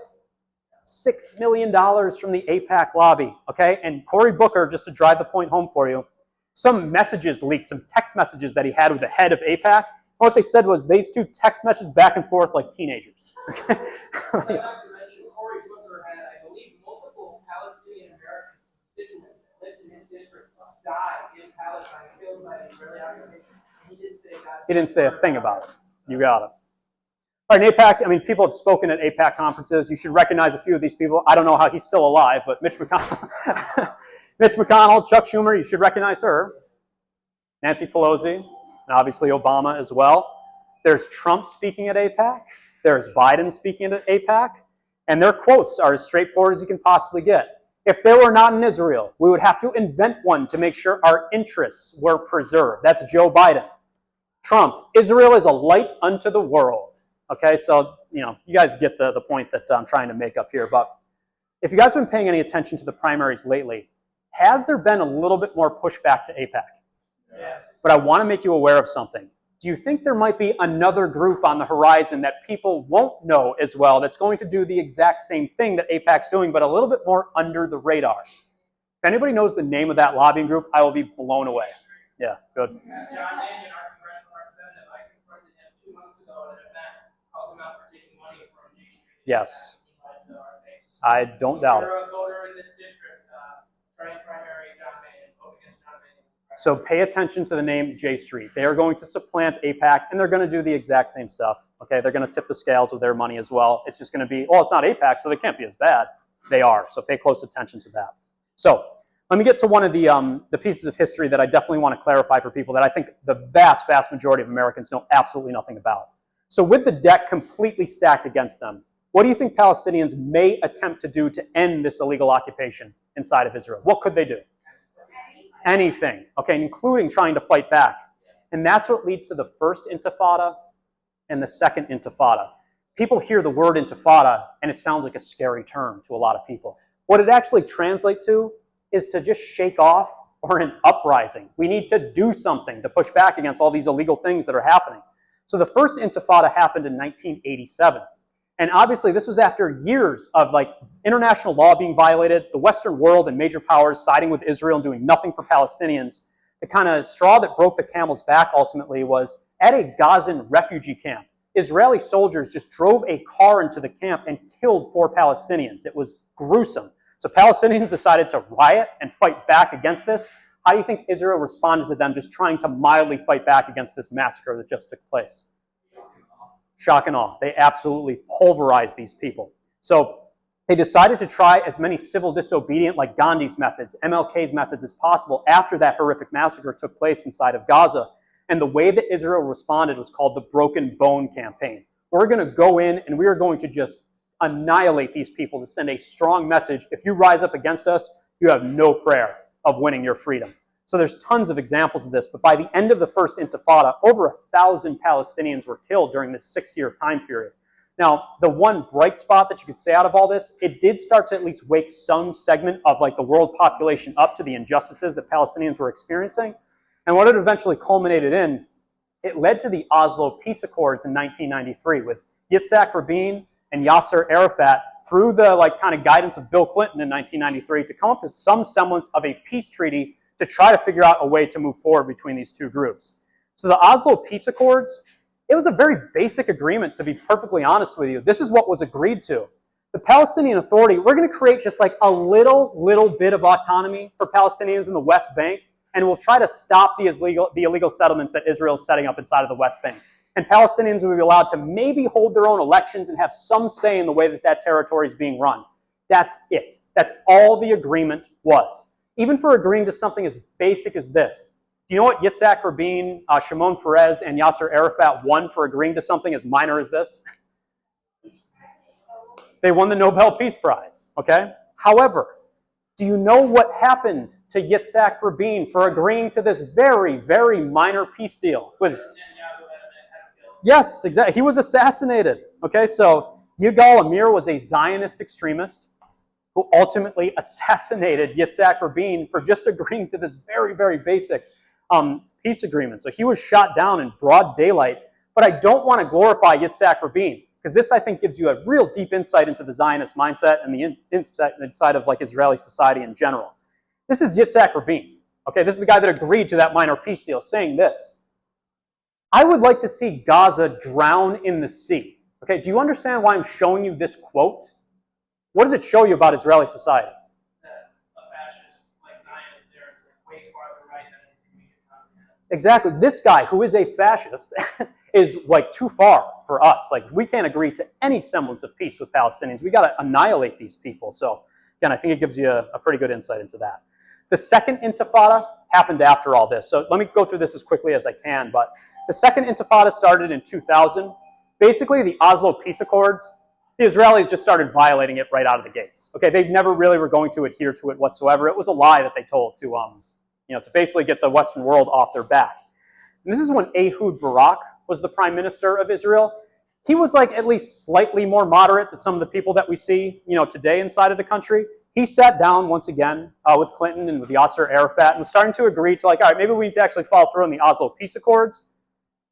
$6 million from the AIPAC lobby, okay? And Cory Booker, just to drive the point home for you, some messages leaked, some text messages that he had with the head of AIPAC. And what they said was these two text messages back and forth like teenagers. Okay? Not to mention, Cory Booker had, I believe, multiple Palestinian American constituents that lived in his district died in Palestine, killed by the Israeli occupation. He didn't say a thing about it. You got it. All right, AIPAC, people have spoken at AIPAC conferences. You should recognize a few of these people. I don't know how he's still alive, but Mitch McConnell, Chuck Schumer, you should recognize her. Nancy Pelosi, and obviously Obama as well. There's Trump speaking at AIPAC. There's Biden speaking at AIPAC. And their quotes are as straightforward as you can possibly get. If there were not an Israel, we would have to invent one to make sure our interests were preserved. That's Joe Biden. Trump, Israel is a light unto the world. Okay, so, you guys get the point that I'm trying to make up here. But if you guys have been paying any attention to the primaries lately, has there been a little bit more pushback to AIPAC? Yes. But I want to make you aware of something. Do you think there might be another group on the horizon that people won't know as well that's going to do the exact same thing that AIPAC's doing, but a little bit more under the radar? If anybody knows the name of that lobbying group, I will be blown away. Yeah, good. John Mannion, our congressional representative, I confronted him 2 months ago at an event, called him out for taking money from J Street. Yes. Our face. I don't doubt it. You're a voter in this district, primary John Mannion, vote against John Mannion. So pay attention to the name J Street. They are going to supplant AIPAC, and they're going to do the exact same stuff. Okay, they're going to tip the scales with their money as well. It's just going to be, well, it's not AIPAC, so they can't be as bad. They are, so pay close attention to that. So let me get to one of the pieces of history that I definitely want to clarify for people that I think the vast, vast majority of Americans know absolutely nothing about. So with the deck completely stacked against them, what do you think Palestinians may attempt to do to end this illegal occupation inside of Israel? What could they do? Anything, okay, including trying to fight back. And that's what leads to the first intifada and the second intifada. People hear the word intifada, and it sounds like a scary term to a lot of people. What it actually translates to is to just shake off or an uprising. We need to do something to push back against all these illegal things that are happening. So the first intifada happened in 1987. And obviously this was after years of international law being violated, the Western world and major powers siding with Israel and doing nothing for Palestinians. The kind of straw that broke the camel's back ultimately was at a Gazan refugee camp. Israeli soldiers just drove a car into the camp and killed 4 Palestinians. It was gruesome. So Palestinians decided to riot and fight back against this. How do you think Israel responded to them just trying to mildly fight back against this massacre that just took place? Shock and awe. They absolutely pulverized these people. So they decided to try as many civil disobedient, like Gandhi's methods, MLK's methods as possible after that horrific massacre took place inside of Gaza. And the way that Israel responded was called the Broken Bone Campaign. We're going to go in and we are going to just annihilate these people to send a strong message. If you rise up against us, you have no prayer of winning your freedom. So there's tons of examples of this, but by the end of the first intifada, over 1,000 Palestinians were killed during this 6-year time period. Now, the one bright spot that you could say out of all this, it did start to at least wake some segment of the world population up to the injustices that Palestinians were experiencing. And what it eventually culminated in, it led to the Oslo Peace Accords in 1993 with Yitzhak Rabin and Yasser Arafat through the kind of guidance of Bill Clinton in 1993, to come up with some semblance of a peace treaty to try to figure out a way to move forward between these two groups. So the Oslo Peace Accords, it was a very basic agreement, to be perfectly honest with you. This is what was agreed to. The Palestinian Authority, we're going to create just like a little bit of autonomy for Palestinians in the West Bank, and we'll try to stop the illegal settlements that Israel is setting up inside of the West Bank. And Palestinians will be allowed to maybe hold their own elections and have some say in the way that that territory is being run. That's it. That's all the agreement was. Even for agreeing to something as basic as this. Do you know what Yitzhak Rabin, Shimon Peres, and Yasser Arafat won for agreeing to something as minor as this? They won the Nobel Peace Prize, okay? However, do you know what happened to Yitzhak Rabin for agreeing to this very, very minor peace deal? Yes, exactly. He was assassinated, okay? So Yigal Amir was a Zionist extremist who ultimately assassinated Yitzhak Rabin for just agreeing to this very, very basic peace agreement. So he was shot down in broad daylight, but I don't want to glorify Yitzhak Rabin, because this, I think, gives you a real deep insight into the Zionist mindset and the inside of Israeli society in general. This is Yitzhak Rabin. Okay, this is the guy that agreed to that minor peace deal, saying this: I would like to see Gaza drown in the sea. Okay, do you understand why I'm showing you this quote? What does it show you about Israeli society? That a fascist like Zionist there is way farther right than anything we can comprehend. Exactly. This guy, who is a fascist, is too far for us. We can't agree to any semblance of peace with Palestinians. We got to annihilate these people. So again, I think it gives you a pretty good insight into that. The second Intifada happened after all this. So let me go through this as quickly as I can. But the second Intifada started in 2000. Basically, the Oslo Peace Accords, the Israelis just started violating it right out of the gates. Okay, they never really were going to adhere to it whatsoever. It was a lie that they told to basically get the Western world off their back. And this is when Ehud Barak was the prime minister of Israel. He was at least slightly more moderate than some of the people that we see, today inside of the country. He sat down once again with Clinton and with Yasser Arafat and was starting to agree to all right, maybe we need to actually follow through on the Oslo Peace Accords.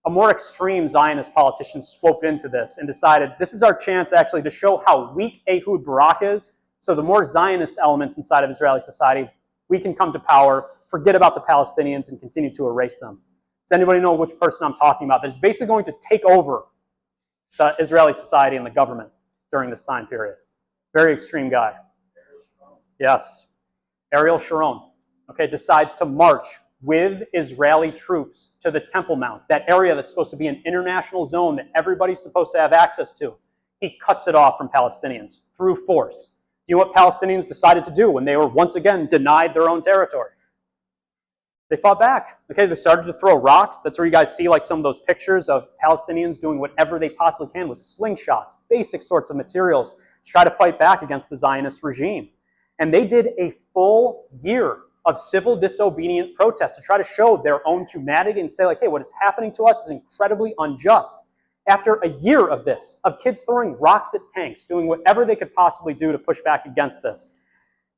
A more extreme Zionist politician swooped into this and decided this is our chance actually to show how weak Ehud Barak is. So the more Zionist elements inside of Israeli society, we can come to power, forget about the Palestinians, and continue to erase them. Does anybody know which person I'm talking about? That is basically going to take over the Israeli society and the government during this time period. Very extreme guy. Yes. Ariel Sharon, decides to march with Israeli troops to the Temple Mount, that area that's supposed to be an international zone that everybody's supposed to have access to. He cuts it off from Palestinians through force. Do you know what Palestinians decided to do when they were once again denied their own territory? They fought back. They started to throw rocks. That's where you guys see some of those pictures of Palestinians doing whatever they possibly can with slingshots, basic sorts of materials, to try to fight back against the Zionist regime. And they did a full year of civil disobedient protest to try to show their own humanity and say hey, what is happening to us is incredibly unjust. After a year of this, of kids throwing rocks at tanks, doing whatever they could possibly do to push back against this,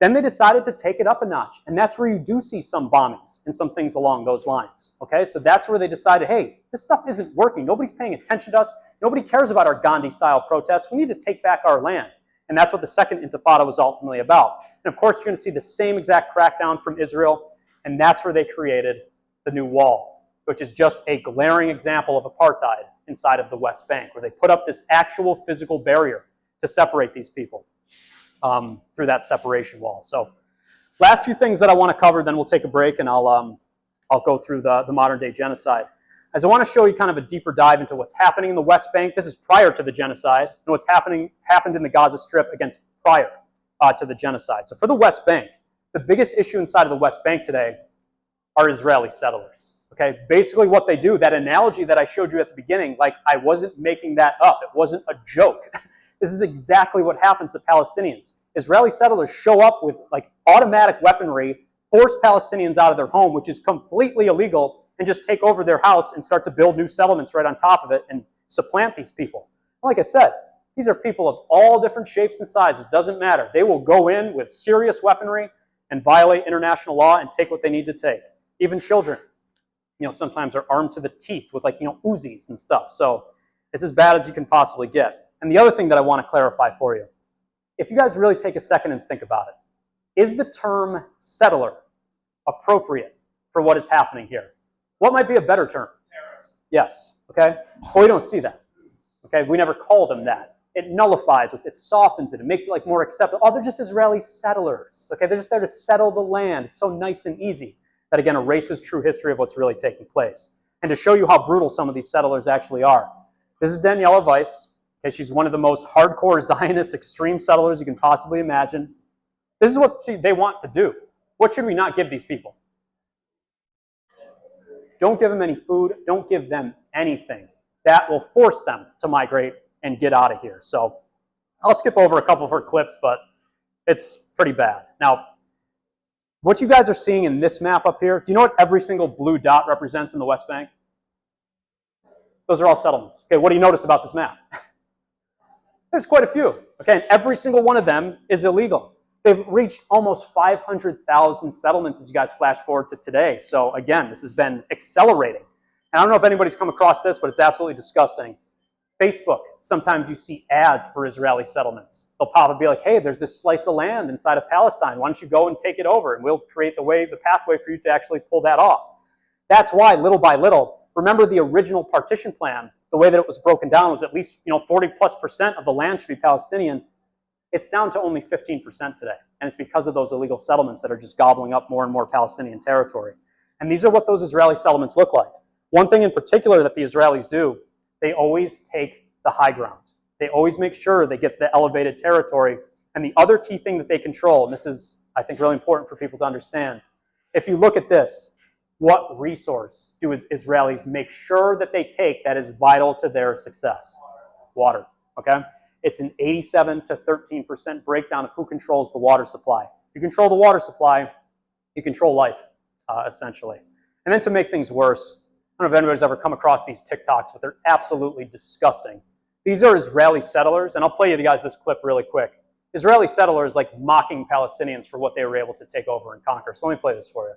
then they decided to take it up a notch. And that's where you do see some bombings and some things along those lines. So that's where they decided, hey, this stuff isn't working. Nobody's paying attention to us. Nobody cares about our Gandhi-style protests. We need to take back our land. And that's what the second Intifada was ultimately about. And of course, you're going to see the same exact crackdown from Israel. And that's where they created the new wall, which is just a glaring example of apartheid inside of the West Bank, where they put up this actual physical barrier to separate these people through that separation wall. So last few things that I want to cover, then we'll take a break and I'll go through the modern day genocide. As I want to show you kind of a deeper dive into what's happening in the West Bank. This is prior to the genocide, and what's happened in the Gaza Strip against prior to the genocide. So for the West Bank, the biggest issue inside of the West Bank today are Israeli settlers. Basically what they do, that analogy that I showed you at the beginning, I wasn't making that up. It wasn't a joke. This is exactly what happens to Palestinians. Israeli settlers show up with automatic weaponry, force Palestinians out of their home, which is completely illegal, and just take over their house and start to build new settlements right on top of it and supplant these people. Like I said, these are people of all different shapes and sizes. Doesn't matter. They will go in with serious weaponry and violate international law and take what they need to take. Even children, sometimes are armed to the teeth with Uzis and stuff. So it's as bad as you can possibly get. And the other thing that I want to clarify for you, if you guys really take a second and think about it, is the term settler appropriate for what is happening here? What might be a better term? Terrorist. Yes, okay? But we don't see that, okay? We never call them that. It nullifies it, it softens it, it makes it like more acceptable. Oh, they're just Israeli settlers, okay? They're just there to settle the land. It's so nice and easy. That again erases true history of what's really taking place. And to show you how brutal some of these settlers actually are. This is Daniela Weiss. Okay, she's one of the most hardcore Zionist extreme settlers you can possibly imagine. This is what they want to do. What should we not give these people? Don't give them any food. Don't give them anything. That will force them to migrate and get out of here. So I'll skip over a couple of her clips, but it's pretty bad. Now, what you guys are seeing in this map up here, do you know what every single blue dot represents in the West Bank? Those are all settlements. Okay, what do you notice about this map? There's quite a few. Okay, and every single one of them is illegal. They've reached almost 500,000 settlements as you guys flash forward to today. So again, this has been accelerating. And I don't know if anybody's come across this, but it's absolutely disgusting. Facebook, sometimes you see ads for Israeli settlements. They'll pop up and be like, hey, there's this slice of land inside of Palestine. Why don't you go and take it over? And we'll create the pathway for you to actually pull that off. That's why, little by little, remember the original partition plan, the way that it was broken down was at least 40+% of the land should be Palestinian. It's down to only 15% today. And it's because of those illegal settlements that are just gobbling up more and more Palestinian territory. And these are what those Israeli settlements look like. One thing in particular that the Israelis do, they always take the high ground. They always make sure they get the elevated territory. And the other key thing that they control, and this is, I think, really important for people to understand, if you look at this, what resource do Israelis make sure that they take that is vital to their success? Water, okay? It's an 87 to 13% breakdown of who controls the water supply. If you control the water supply, you control life, essentially. And then to make things worse, I don't know if anybody's ever come across these TikToks, but they're absolutely disgusting. These are Israeli settlers, and I'll play you guys this clip really quick. Israeli settlers like mocking Palestinians for what they were able to take over and conquer. So let me play this for you.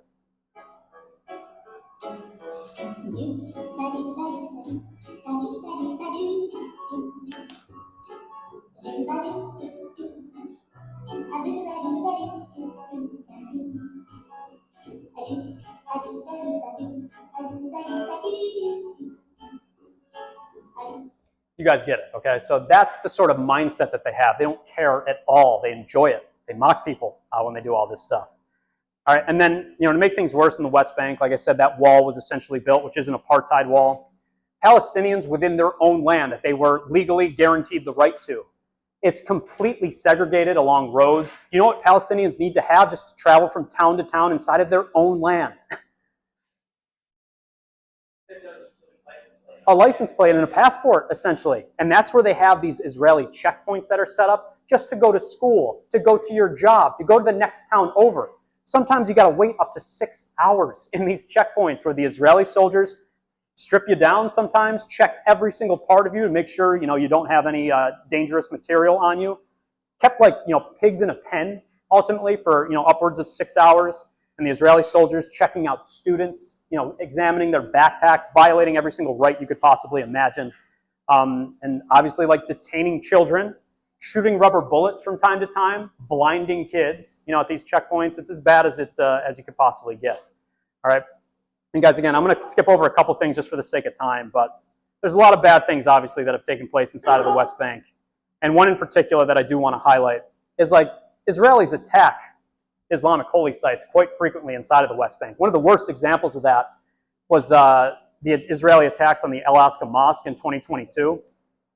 You guys get it, okay? So that's the sort of mindset that they have. They don't care at all. They enjoy it. They mock people when they do all this stuff. All right, and then, to make things worse in the West Bank, like I said, that wall was essentially built, which is an apartheid wall. Palestinians within their own land that they were legally guaranteed the right to. It's completely segregated along roads. Do you know what Palestinians need to have just to travel from town to town inside of their own land? A license plate and a passport, essentially. And that's where they have these Israeli checkpoints that are set up just to go to school, to go to your job, to go to the next town over. Sometimes you got to wait up to 6 hours in these checkpoints where the Israeli soldiers strip you down sometimes, check every single part of you to make sure, you don't have any dangerous material on you. Kept like, pigs in a pen, ultimately, for, upwards of 6 hours. And the Israeli soldiers checking out students, examining their backpacks, violating every single right you could possibly imagine. And obviously, like detaining children, shooting rubber bullets from time to time, blinding kids, at these checkpoints. It's as bad as you could possibly get. All right. And guys, again, I'm going to skip over a couple things just for the sake of time, but there's a lot of bad things, obviously, that have taken place inside of the West Bank. And one in particular that I do want to highlight is like Israelis attack Islamic holy sites quite frequently inside of the West Bank. One of the worst examples of that was the Israeli attacks on the El Aqsa Mosque in 2022.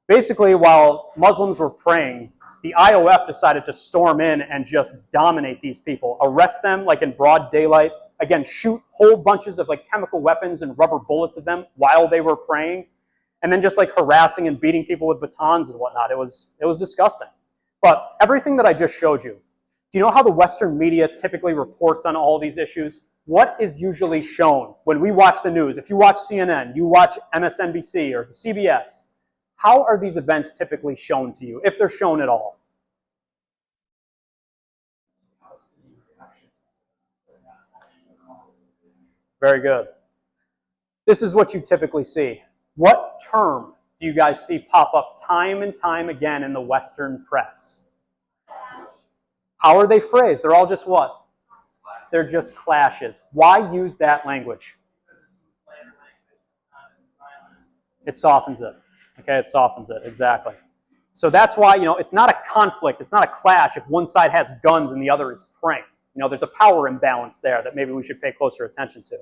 Basically, while Muslims were praying, the IOF decided to storm in and just dominate these people, arrest them like in broad daylight, again, shoot whole bunches of like chemical weapons and rubber bullets at them while they were praying, and then just like harassing and beating people with batons and whatnot. It was disgusting. But everything that I just showed you, do you know how the Western media typically reports on all these issues? What is usually shown when we watch the news? If you watch CNN, you watch MSNBC or CBS, how are these events typically shown to you, if they're shown at all? Very good. This is what you typically see. What term do you guys see pop up time and time again in the Western press? How are they phrased? They're all just what? They're just clashes. Why use that language? It softens it. Okay, it softens it, exactly. So that's why, it's not a conflict, it's not a clash if one side has guns and the other is praying. There's a power imbalance there that maybe we should pay closer attention to.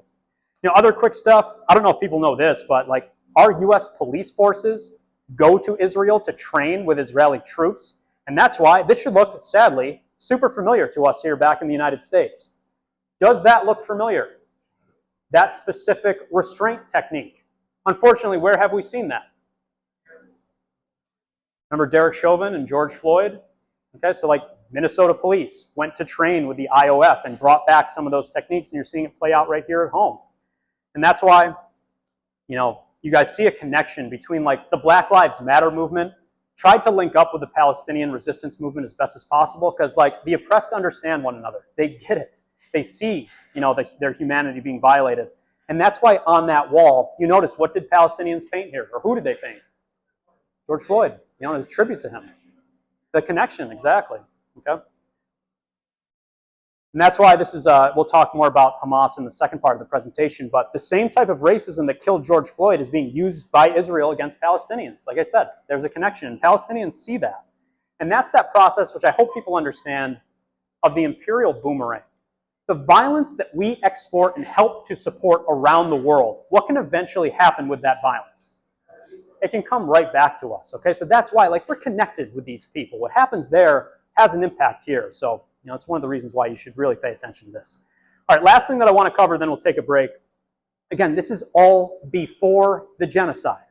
Other quick stuff, I don't know if people know this, but like our US police forces go to Israel to train with Israeli troops. And that's why this should look, sadly, super familiar to us here back in the United States. Does that look familiar? That specific restraint technique. Unfortunately, where have we seen that? Remember Derek Chauvin and George Floyd? Okay, so like Minnesota police went to train with the IOF and brought back some of those techniques, and you're seeing it play out right here at home. And that's why, you guys see a connection between like the Black Lives Matter movement tried to link up with the Palestinian resistance movement as best as possible, because like the oppressed understand one another. They get it. They see, their humanity being violated. And that's why on that wall, you notice, what did Palestinians paint here? Or who did they paint? George Floyd, as a tribute to him. The connection, exactly. Okay. And that's why this is, we'll talk more about Hamas in the second part of the presentation, but the same type of racism that killed George Floyd is being used by Israel against Palestinians. Like I said, there's a connection, and Palestinians see that. And that's that process, which I hope people understand, of the imperial boomerang. The violence that we export and help to support around the world, what can eventually happen with that violence? It can come right back to us, okay? So that's why, we're connected with these people. What happens there has an impact here. So, it's one of the reasons why you should really pay attention to this. All right, last thing that I want to cover, then we'll take a break. Again, this is all before the genocide.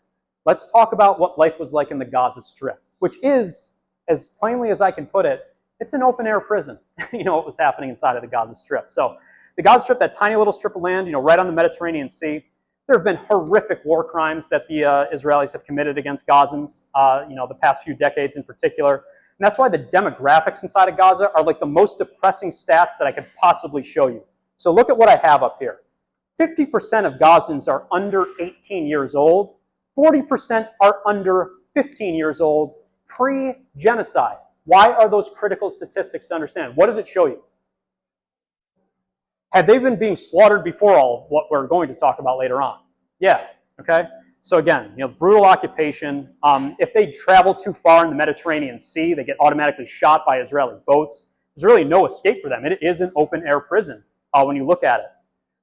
Let's talk about what life was like in the Gaza Strip, which is, as plainly as I can put it, it's an open-air prison. What was happening inside of the Gaza Strip. So the Gaza Strip, that tiny little strip of land, right on the Mediterranean Sea, there have been horrific war crimes that the Israelis have committed against Gazans, the past few decades in particular. And that's why the demographics inside of Gaza are like the most depressing stats that I could possibly show you. So look at what I have up here. 50% of Gazans are under 18 years old. 40% are under 15 years old pre-genocide. Why are those critical statistics to understand? What does it show you? Have they been being slaughtered before all what we're going to talk about later on? Yeah, okay? So again, brutal occupation. If they travel too far in the Mediterranean Sea, they get automatically shot by Israeli boats. There's really no escape for them. It is an open-air prison when you look at it.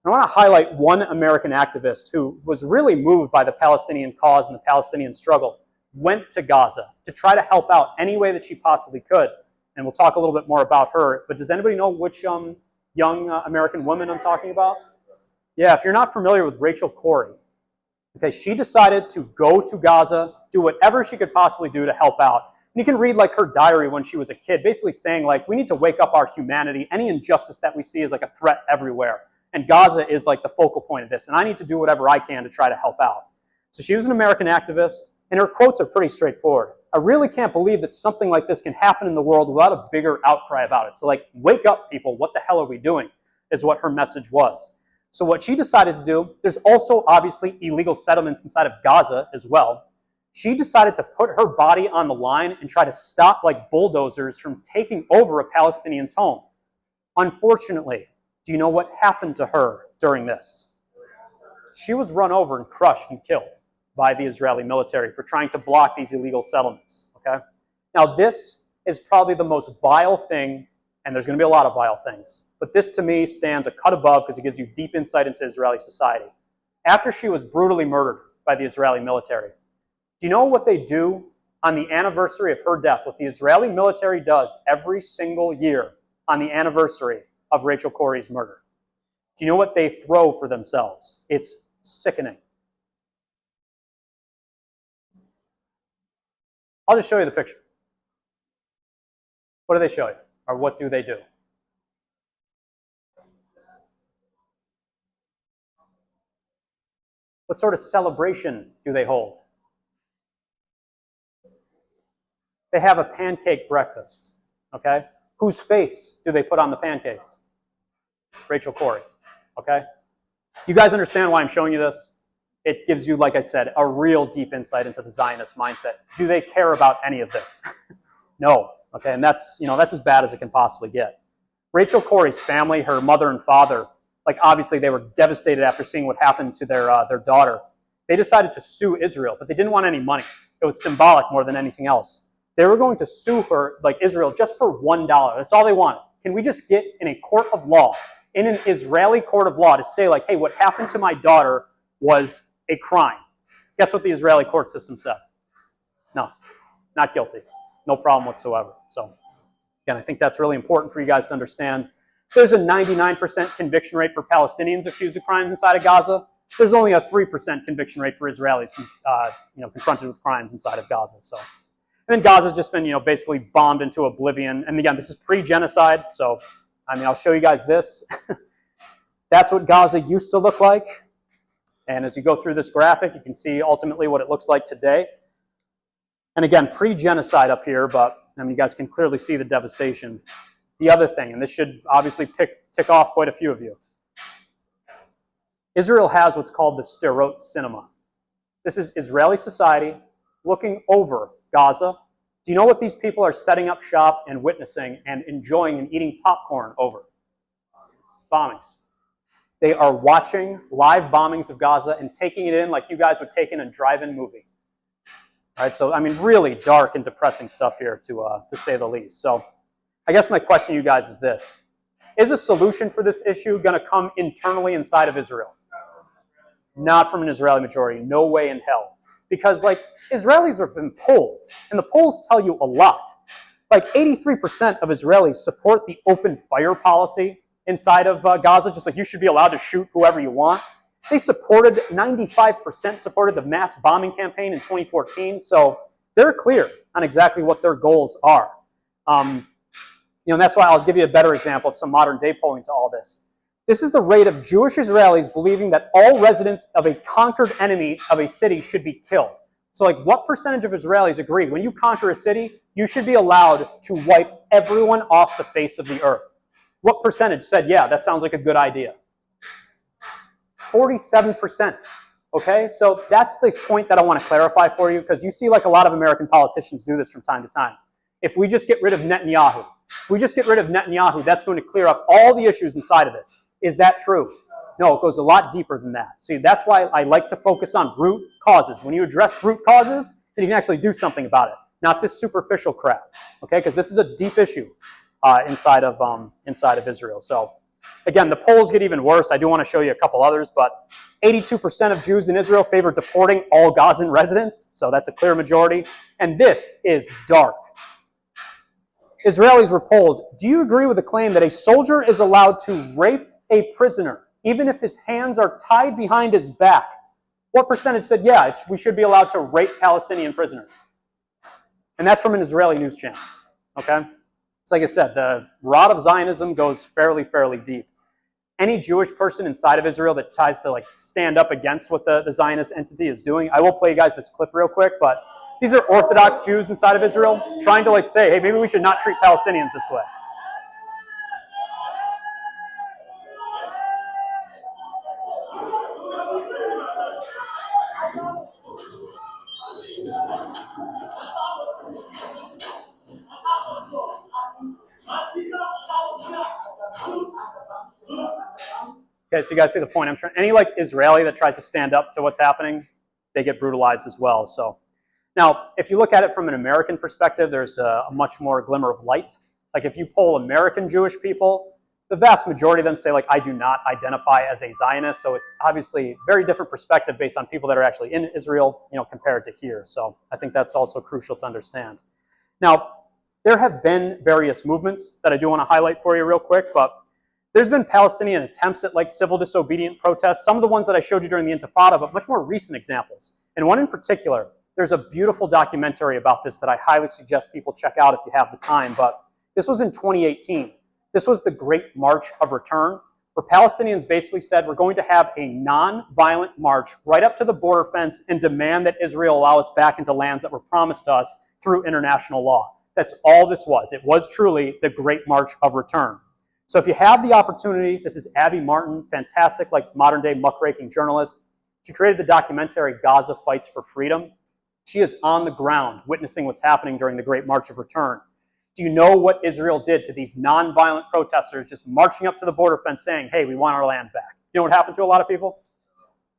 I want to highlight one American activist who was really moved by the Palestinian cause and the Palestinian struggle, went to Gaza to try to help out any way that she possibly could. And we'll talk a little bit more about her. But does anybody know which young American woman I'm talking about? Yeah, if you're not familiar with Rachel Corrie, okay, she decided to go to Gaza, do whatever she could possibly do to help out. And you can read her diary when she was a kid, basically saying we need to wake up our humanity. Any injustice that we see is a threat everywhere. And Gaza is the focal point of this. And I need to do whatever I can to try to help out. So she was an American activist, and her quotes are pretty straightforward. I really can't believe that something like this can happen in the world without a bigger outcry about it. So wake up, people. What the hell are we doing? Is what her message was. So what she decided to do, there's also obviously illegal settlements inside of Gaza as well. She decided to put her body on the line and try to stop bulldozers from taking over a Palestinian's home. Unfortunately, do you know what happened to her during this? She was run over and crushed and killed by the Israeli military for trying to block these illegal settlements. Okay? Now this is probably the most vile thing, and there's going to be a lot of vile things, but this to me stands a cut above because it gives you deep insight into Israeli society. After she was brutally murdered by the Israeli military, do you know what they do on the anniversary of her death? What the Israeli military does every single year on the anniversary of Rachel Corrie's murder? Do you know what they throw for themselves? It's sickening. I'll just show you the picture. What do they show you? Or what do they do? What sort of celebration do they hold? They have a pancake breakfast. Okay? Whose face do they put on the pancakes? Rachel Corrie. Okay? You guys understand why I'm showing you this? It gives you, like I said, a real deep insight into the Zionist mindset. Do they care about any of this? No. Okay, and that's as bad as it can possibly get. Rachel Corrie's family, her mother and father, like obviously they were devastated after seeing what happened to their daughter. They decided to sue Israel, but they didn't want any money. It was symbolic more than anything else. They were going to sue her, like Israel, just for $1. That's all they wanted. Can we just get in a court of law, in an Israeli court of law, to say like, hey, what happened to my daughter was a crime? Guess what the Israeli court system said? No, not guilty. No problem whatsoever. So again, I think that's really important for you guys to understand. There's a 99% conviction rate for Palestinians accused of crimes inside of Gaza. There's only a 3% conviction rate for Israelis, confronted with crimes inside of Gaza. So, and then Gaza's just been, basically bombed into oblivion. And again, this is pre-genocide. So, I'll show you guys this. That's what Gaza used to look like. And as you go through this graphic, you can see ultimately what it looks like today. And again, pre-genocide up here, but you guys can clearly see the devastation. The other thing, and this should obviously tick off quite a few of you. Israel has what's called the Sderot Cinema. This is Israeli society looking over Gaza. Do you know what these people are setting up shop and witnessing and enjoying and eating popcorn over? Bombings. They are watching live bombings of Gaza and taking it in like you guys would take in a drive-in movie. All right, so really dark and depressing stuff here, to say the least. So I guess my question to you guys is this. Is a solution for this issue going to come internally inside of Israel? Not from an Israeli majority. No way in hell. Because, Israelis have been polled, and the polls tell you a lot. 83% of Israelis support the open fire policy inside of Gaza, just like you should be allowed to shoot whoever you want. They 95% supported the mass bombing campaign in 2014, so they're clear on exactly what their goals are. And that's why I'll give you a better example of some modern day polling to all this. This is the rate of Jewish Israelis believing that all residents of a conquered enemy of a city should be killed. So what percentage of Israelis agree when you conquer a city, you should be allowed to wipe everyone off the face of the earth? What percentage said, yeah, that sounds like a good idea? 47%. Okay, so that's the point that I want to clarify for you, because you see a lot of American politicians do this from time to time. If we just get rid of Netanyahu, that's going to clear up all the issues inside of this. Is that true? No, it goes a lot deeper than that. See, that's why I like to focus on root causes. When you address root causes, then you can actually do something about it, not this superficial crap. Okay, because this is a deep issue inside of Israel. So again, the polls get even worse. I do want to show you a couple others, but 82% of Jews in Israel favor deporting all Gazan residents, so that's a clear majority. And this is dark. Israelis were polled, do you agree with the claim that a soldier is allowed to rape a prisoner, even if his hands are tied behind his back? What percentage said, yeah, we should be allowed to rape Palestinian prisoners? And that's from an Israeli news channel, okay? It's like I said, the rot of Zionism goes fairly deep. Any Jewish person inside of Israel that tries to stand up against what the Zionist entity is doing, I will play you guys this clip real quick, but these are Orthodox Jews inside of Israel trying to say, hey, maybe we should not treat Palestinians this way. Okay, so you guys see the point. Any Israeli that tries to stand up to what's happening, they get brutalized as well. So now, if you look at it from an American perspective, there's a much more glimmer of light. If you poll American Jewish people, the vast majority of them say I do not identify as a Zionist. So it's obviously a very different perspective based on people that are actually in Israel, compared to here. So I think that's also crucial to understand. Now, there have been various movements that I do want to highlight for you real quick, but there's been Palestinian attempts at civil disobedient protests, some of the ones that I showed you during the Intifada, but much more recent examples. And one in particular, there's a beautiful documentary about this that I highly suggest people check out if you have the time, but this was in 2018. This was the Great March of Return, where Palestinians basically said, we're going to have a non-violent march right up to the border fence and demand that Israel allow us back into lands that were promised to us through international law. That's all this was. It was truly the Great March of Return. So if you have the opportunity, this is Abby Martin, fantastic modern-day muckraking journalist. She created the documentary Gaza Fights for Freedom. She is on the ground witnessing what's happening during the Great March of Return. Do you know what Israel did to these nonviolent protesters just marching up to the border fence saying, hey, we want our land back? You know what happened to a lot of people?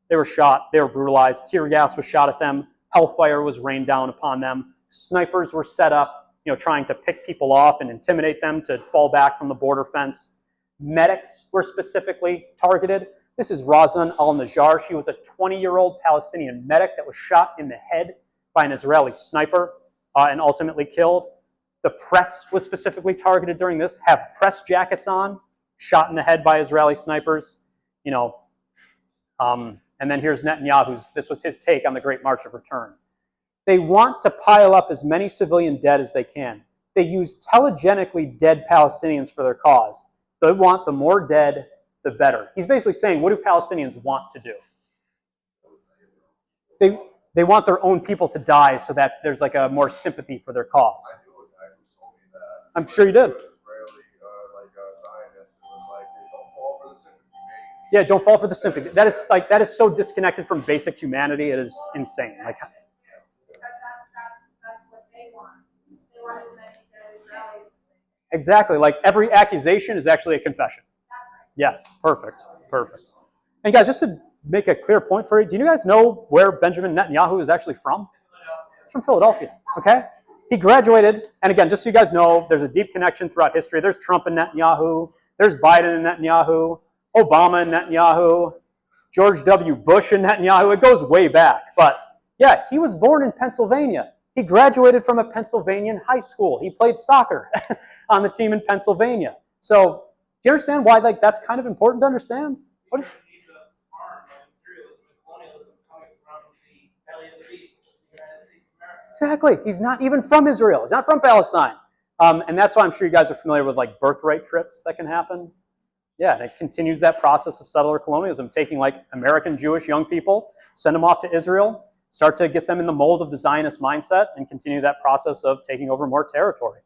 They were shot, they were brutalized, tear gas was shot at them, hellfire was rained down upon them, snipers were set up, trying to pick people off and intimidate them to fall back from the border fence. Medics were specifically targeted. This is Razan al-Najjar. She was a 20-year-old Palestinian medic that was shot in the head by an Israeli sniper and ultimately killed. The press was specifically targeted during this, have press jackets on, shot in the head by Israeli snipers. And then here's Netanyahu's, this was his take on the Great March of Return. They want to pile up as many civilian dead as they can. They use telegenically dead Palestinians for their cause. They want the more dead, the better. He's basically saying, what do Palestinians want to do? They want their own people to die so that there's like a more sympathy for their cause. I'm sure you did. Yeah, don't fall for the sympathy. That is so disconnected from basic humanity. It is insane. Like, because that's what they want. They want as many Israelis as they can. Exactly. Like every accusation is actually a confession. That's right. Yes, perfect. And guys, just to make a clear point for you, do you guys know where Benjamin Netanyahu is actually from? He's from Philadelphia. Okay. He graduated, and again, just so you guys know, there's a deep connection throughout history. There's Trump and Netanyahu. There's Biden and Netanyahu. Obama and Netanyahu, George W. Bush and Netanyahu. It goes way back. But yeah, he was born in Pennsylvania. He graduated from a Pennsylvanian high school. He played soccer on the team in Pennsylvania. So do you understand why that's kind of important to understand? What is, He's a arm of imperialism and colonialism coming from the belly of the beast, which is the United States of America. exactly. He's not even from Israel. He's not from Palestine. And that's why I'm sure you guys are familiar with like birthright trips that can happen. Yeah, and it continues that process of settler colonialism, taking like American Jewish young people, send them off to Israel, start to get them in the mold of the Zionist mindset, and continue that process of taking over more territory.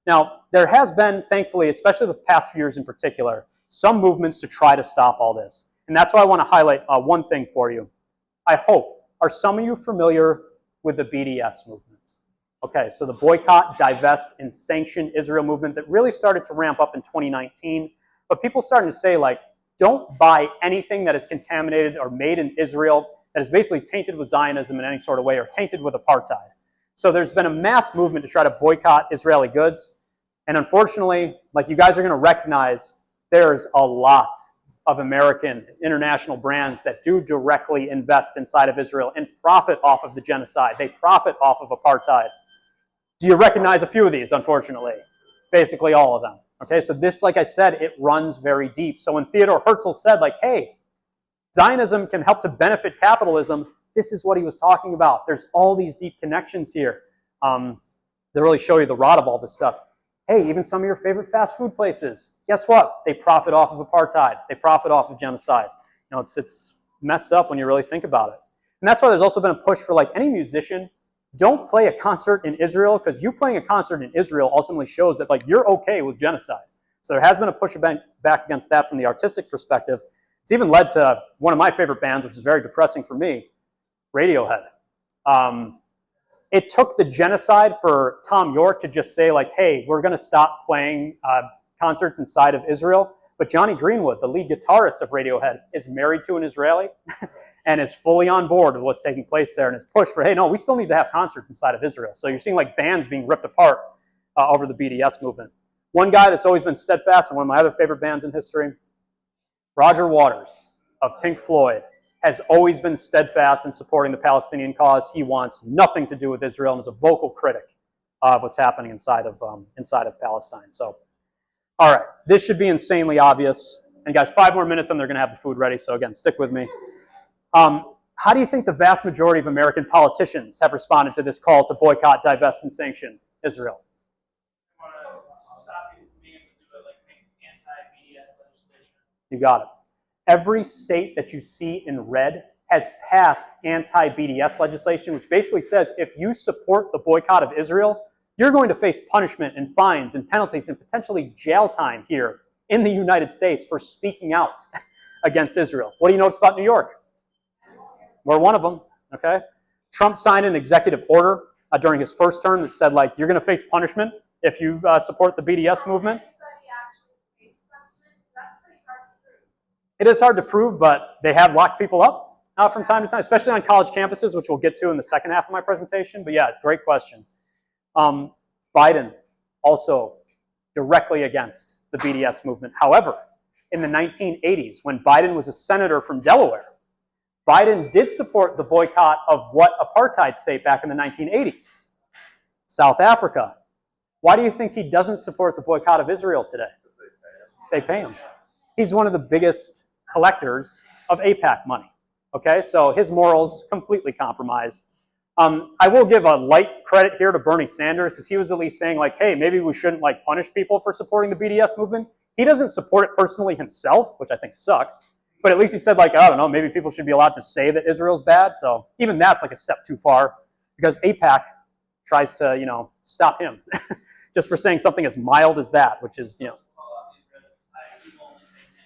Now, there has been, thankfully, especially the past few years in particular, some movements to try to stop all this. And that's why I want to highlight one thing for you. I hope. Are some of you familiar with the BDS movement? Okay, so the boycott, divest, and sanction Israel movement that really started to ramp up in 2019. But people starting to say, like, don't buy anything that is contaminated or made in Israel that is basically tainted with Zionism in any sort of way or tainted with apartheid. So there's been a mass movement to try to boycott Israeli goods. And unfortunately, like you guys are going to recognize, there's a lot of American international brands that do directly invest inside of Israel and profit off of the genocide. They profit off of apartheid. Do you recognize a few of these, unfortunately? Basically all of them. Okay, so this, like I said, it runs very deep. So when Theodore Herzl said, like, hey, Zionism can help to benefit capitalism, this is what he was talking about. There's all these deep connections here that really show you the rot of all this stuff. Hey, even some of your favorite fast food places, guess what? They profit off of apartheid. They profit off of genocide. It's messed up when you really think about it. And that's why there's also been a push for like any musician, don't play a concert in Israel, because you playing a concert in Israel ultimately shows that like you're okay with genocide. So there has been a push back against that from the artistic perspective. It's even led to one of my favorite bands, which is very depressing for me, Radiohead. It took the genocide for Tom York to just say like, hey, we're going to stop playing concerts inside of Israel. But Johnny Greenwood, the lead guitarist of Radiohead, is married to an Israeli and is fully on board with what's taking place there and is pushed for, hey, no, we still need to have concerts inside of Israel. So you're seeing like bands being ripped apart over the BDS movement. One guy that's always been steadfast, and one of my other favorite bands in history, Roger Waters of Pink Floyd, has always been steadfast in supporting the Palestinian cause. He wants nothing to do with Israel and is a vocal critic of what's happening inside of Palestine. So, all right, this should be insanely obvious. And guys, 5 more minutes and they're going to have the food ready. So again, stick with me. How do you think the vast majority of American politicians have responded to this call to boycott, divest, and sanction Israel? They want to stop people from being able to do it, like make anti-BDS legislation. You got it. Every state that you see in red has passed anti-BDS legislation, which basically says if you support the boycott of Israel, you're going to face punishment and fines and penalties and potentially jail time here in the United States for speaking out against Israel. What do you notice about New York? We're one of them, okay? Trump signed an executive order during his first term that said, like, you're going to face punishment if you support the BDS movement. Anybody actually face punishment? That's pretty hard to prove. It is hard to prove, but they have locked people up from time to time, especially on college campuses, which we'll get to in the second half of my presentation. But yeah, great question. Biden also directly against the BDS movement. However, in the 1980s, when Biden was a senator from Delaware, Biden did support the boycott of what apartheid state back in the 1980s? South Africa. Why do you think he doesn't support the boycott of Israel today? They pay him. He's one of the biggest collectors of AIPAC money. Okay, so his morals completely compromised. I will give a light credit here to Bernie Sanders because he was at least saying like, hey, maybe we shouldn't like punish people for supporting the BDS movement. He doesn't support it personally himself, which I think sucks. But at least he said like, I don't know, maybe people should be allowed to say that Israel's bad. So even that's like a step too far because AIPAC tries to, stop him just for saying something as mild as that, which is,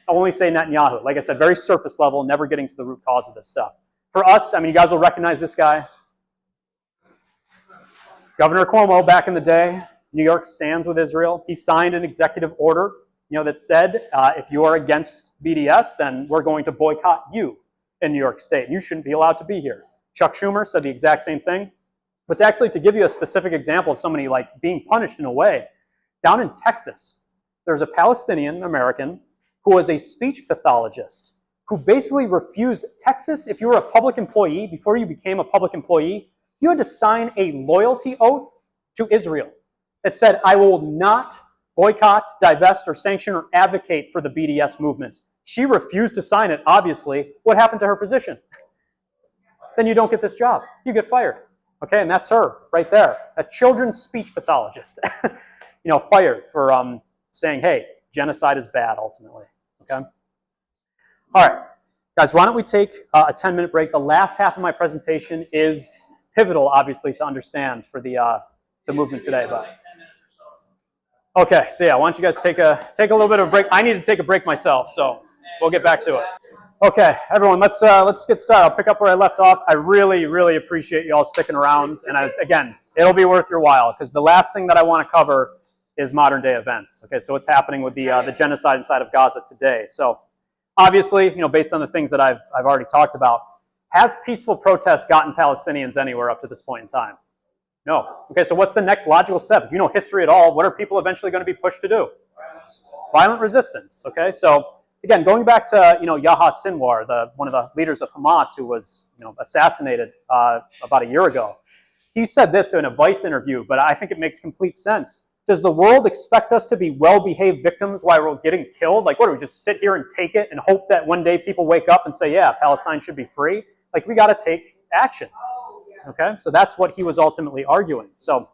only say Netanyahu. Like I said, very surface level, never getting to the root cause of this stuff. For us, I mean, you guys will recognize this guy. Governor Cuomo, back in the day, New York stands with Israel. He signed an executive order, that said, if you are against BDS, then we're going to boycott you in New York State. You shouldn't be allowed to be here. Chuck Schumer said the exact same thing. But to give you a specific example of somebody like being punished in a way, down in Texas, there's a Palestinian American who was a speech pathologist who basically refused Texas. If you were a public employee, before you became a public employee, you had to sign a loyalty oath to Israel that said, I will not boycott, divest, or sanction or advocate for the BDS movement. She refused to sign it, obviously. What happened to her position? Then you don't get this job. You get fired. Okay, and that's her right there. A children's speech pathologist, fired for saying, hey, genocide is bad, ultimately. Okay? All right, guys, why don't we take a 10-minute break? The last half of my presentation is pivotal, obviously, to understand for the movement today. But okay, so yeah, why don't you guys take a little bit of a break? I need to take a break myself, so we'll get back to it. Okay, everyone, let's get started. I'll pick up where I left off. I really, really appreciate you all sticking around, and again, it'll be worth your while because the last thing that I want to cover is modern day events. Okay, so what's happening with the genocide inside of Gaza today? So obviously, based on the things that I've already talked about, has peaceful protest gotten Palestinians anywhere up to this point in time? No. Okay, so what's the next logical step? If you know history at all, what are people eventually going to be pushed to do? Violent resistance. Okay, so again, going back to Yahya Sinwar, one of the leaders of Hamas who was assassinated about a year ago, he said this in a Vice interview, but I think it makes complete sense. Does the world expect us to be well-behaved victims while we're getting killed? Like, what do we just sit here and take it and hope that one day people wake up and say, yeah, Palestine should be free? Like, we got to take action. Okay, so that's what he was ultimately arguing. So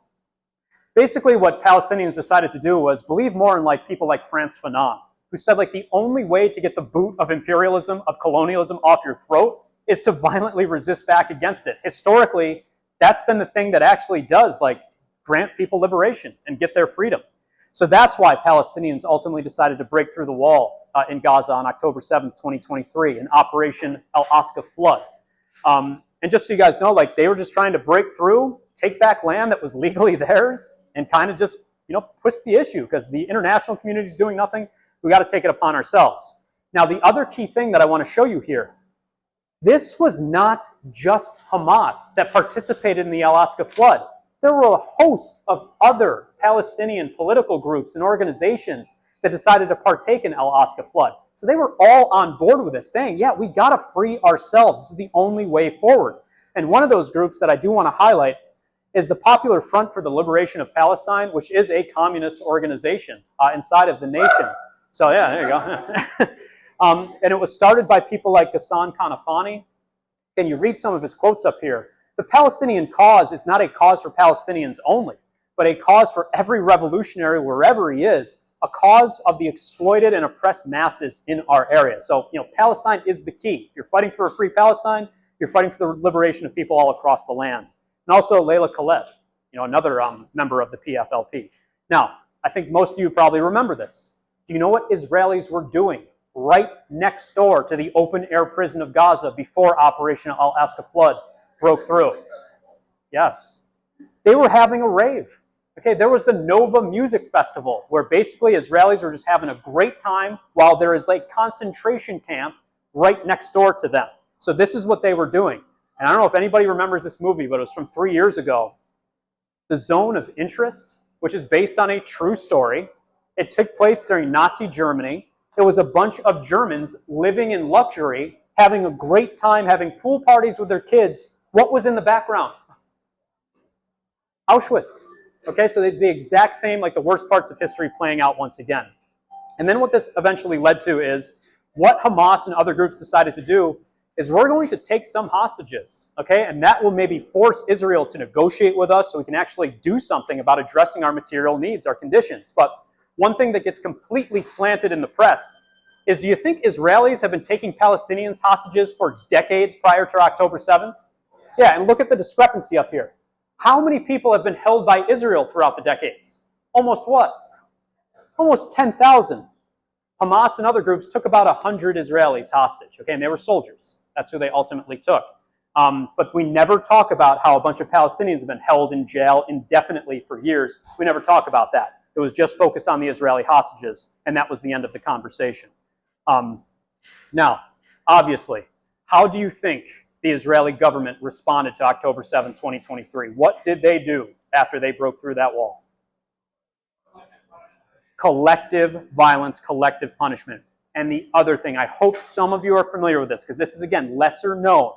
basically what Palestinians decided to do was believe more in like people like Frantz Fanon, who said like the only way to get the boot of imperialism, of colonialism off your throat is to violently resist back against it. Historically, that's been the thing that actually does like grant people liberation and get their freedom. So that's why Palestinians ultimately decided to break through the wall in Gaza on October 7th, 2023, in Operation Al-Aqsa Flood. And just so you guys know, like they were just trying to break through, take back land that was legally theirs, and kind of just push the issue because the international community is doing nothing. We got to take it upon ourselves. Now, the other key thing that I want to show you here, this was not just Hamas that participated in the Al-Aqsa flood. There were a host of other Palestinian political groups and organizations that decided to partake in Al-Aqsa flood. So they were all on board with this, saying, yeah, we got to free ourselves. This is the only way forward. And one of those groups that I do want to highlight is the Popular Front for the Liberation of Palestine, which is a communist organization inside of the nation. So yeah, there you go. And it was started by people like Ghassan Kanafani. And you read some of his quotes up here. The Palestinian cause is not a cause for Palestinians only, but a cause for every revolutionary wherever he is, a cause of the exploited and oppressed masses in our area. So, Palestine is the key. If you're fighting for a free Palestine, you're fighting for the liberation of people all across the land. And also Leila Kalev, another member of the PFLP. Now, I think most of you probably remember this. Do you know what Israelis were doing right next door to the open-air prison of Gaza before Operation Al-Aqsa flood broke through? Yes. They were having a rave. Okay, there was the Nova Music Festival, where basically Israelis are just having a great time while there is a concentration camp right next door to them. So this is what they were doing. And I don't know if anybody remembers this movie, but it was from 3 years ago. The Zone of Interest, which is based on a true story. It took place during Nazi Germany. It was a bunch of Germans living in luxury, having a great time, having pool parties with their kids. What was in the background? Auschwitz. Okay, so it's the exact same, like the worst parts of history playing out once again. And then what this eventually led to is what Hamas and other groups decided to do is we're going to take some hostages, okay? And that will maybe force Israel to negotiate with us so we can actually do something about addressing our material needs, our conditions. But one thing that gets completely slanted in the press is, do you think Israelis have been taking Palestinians hostages for decades prior to October 7th? Yeah, and look at the discrepancy up here. How many people have been held by Israel throughout the decades? Almost what? Almost 10,000. Hamas and other groups took about 100 Israelis hostage, okay, and they were soldiers. That's who they ultimately took. But we never talk about how a bunch of Palestinians have been held in jail indefinitely for years. We never talk about that. It was just focused on the Israeli hostages, and that was the end of the conversation. Now, obviously, how do you think the Israeli government responded to October 7, 2023? What did they do after they broke through that wall? Collective violence, collective punishment. And the other thing, I hope some of you are familiar with this, because this is, again, lesser known,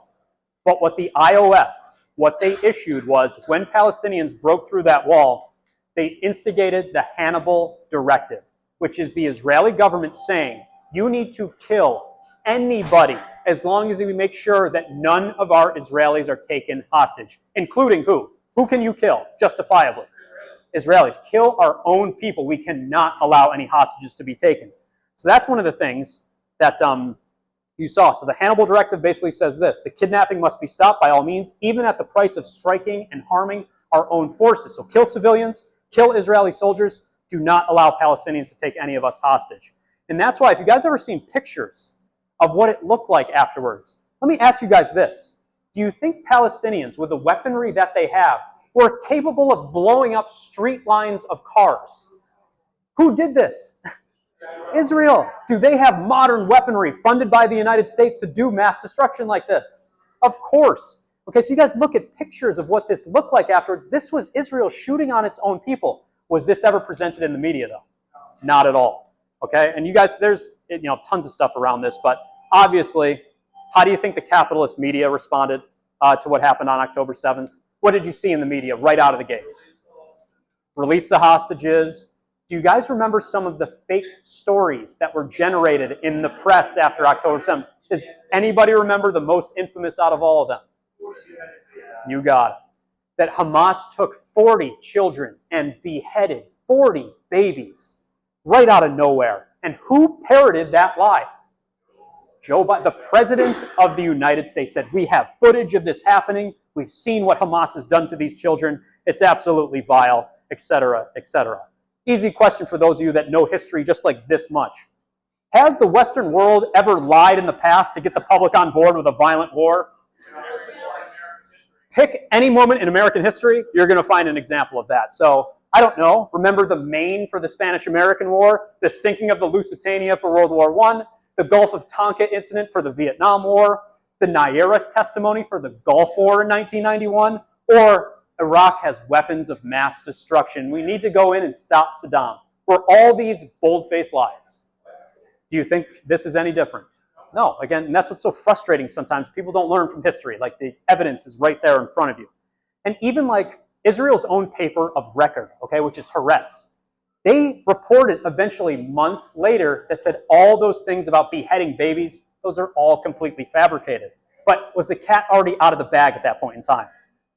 but what the IOF, what they issued was, when Palestinians broke through that wall, they instigated the Hannibal Directive, which is the Israeli government saying, you need to kill anybody as long as we make sure that none of our Israelis are taken hostage, including who? Who can you kill justifiably? Israelis. Kill our own people. We cannot allow any hostages to be taken. So that's one of the things that you saw. So the Hannibal Directive basically says this: the kidnapping must be stopped by all means, even at the price of striking and harming our own forces. So kill civilians, kill Israeli soldiers, do not allow Palestinians to take any of us hostage. And that's why, if you guys ever seen pictures of what it looked like afterwards, let me ask you guys this. Do you think Palestinians, with the weaponry that they have, were capable of blowing up street lines of cars? Who did this? Israel. Do they have modern weaponry funded by the United States to do mass destruction like this? Of course. Okay, so you guys look at pictures of what this looked like afterwards. This was Israel shooting on its own people. Was this ever presented in the media, though? Not at all. Okay, and you guys, there's tons of stuff around this, but obviously, how do you think the capitalist media responded to what happened on October 7th? What did you see in the media right out of the gates? Release the hostages. Do you guys remember some of the fake stories that were generated in the press after October 7th? Does anybody remember the most infamous out of all of them? You got it. That Hamas took 40 children and beheaded 40 babies right out of nowhere. And who parroted that lie? Joe Biden, the President of the United States, said, we have footage of this happening. We've seen what Hamas has done to these children. It's absolutely vile, etc., etc. Easy question for those of you that know history just like this much. Has the Western world ever lied in the past to get the public on board with a violent war? Pick any moment in American history, you're going to find an example of that. So, I don't know. Remember the Maine for the Spanish-American War? The sinking of the Lusitania for World War I? The Gulf of Tonkin incident for the Vietnam War? The Naira testimony for the Gulf War in 1991? Or Iraq has weapons of mass destruction. We need to go in and stop Saddam. Were all these bold-faced lies? Do you think this is any different? No. Again, and that's what's so frustrating sometimes. People don't learn from history. Like, the evidence is right there in front of you. And even like Israel's own paper of record, okay, which is Haaretz, they reported eventually months later that said all those things about beheading babies, those are all completely fabricated. But was the cat already out of the bag at that point in time?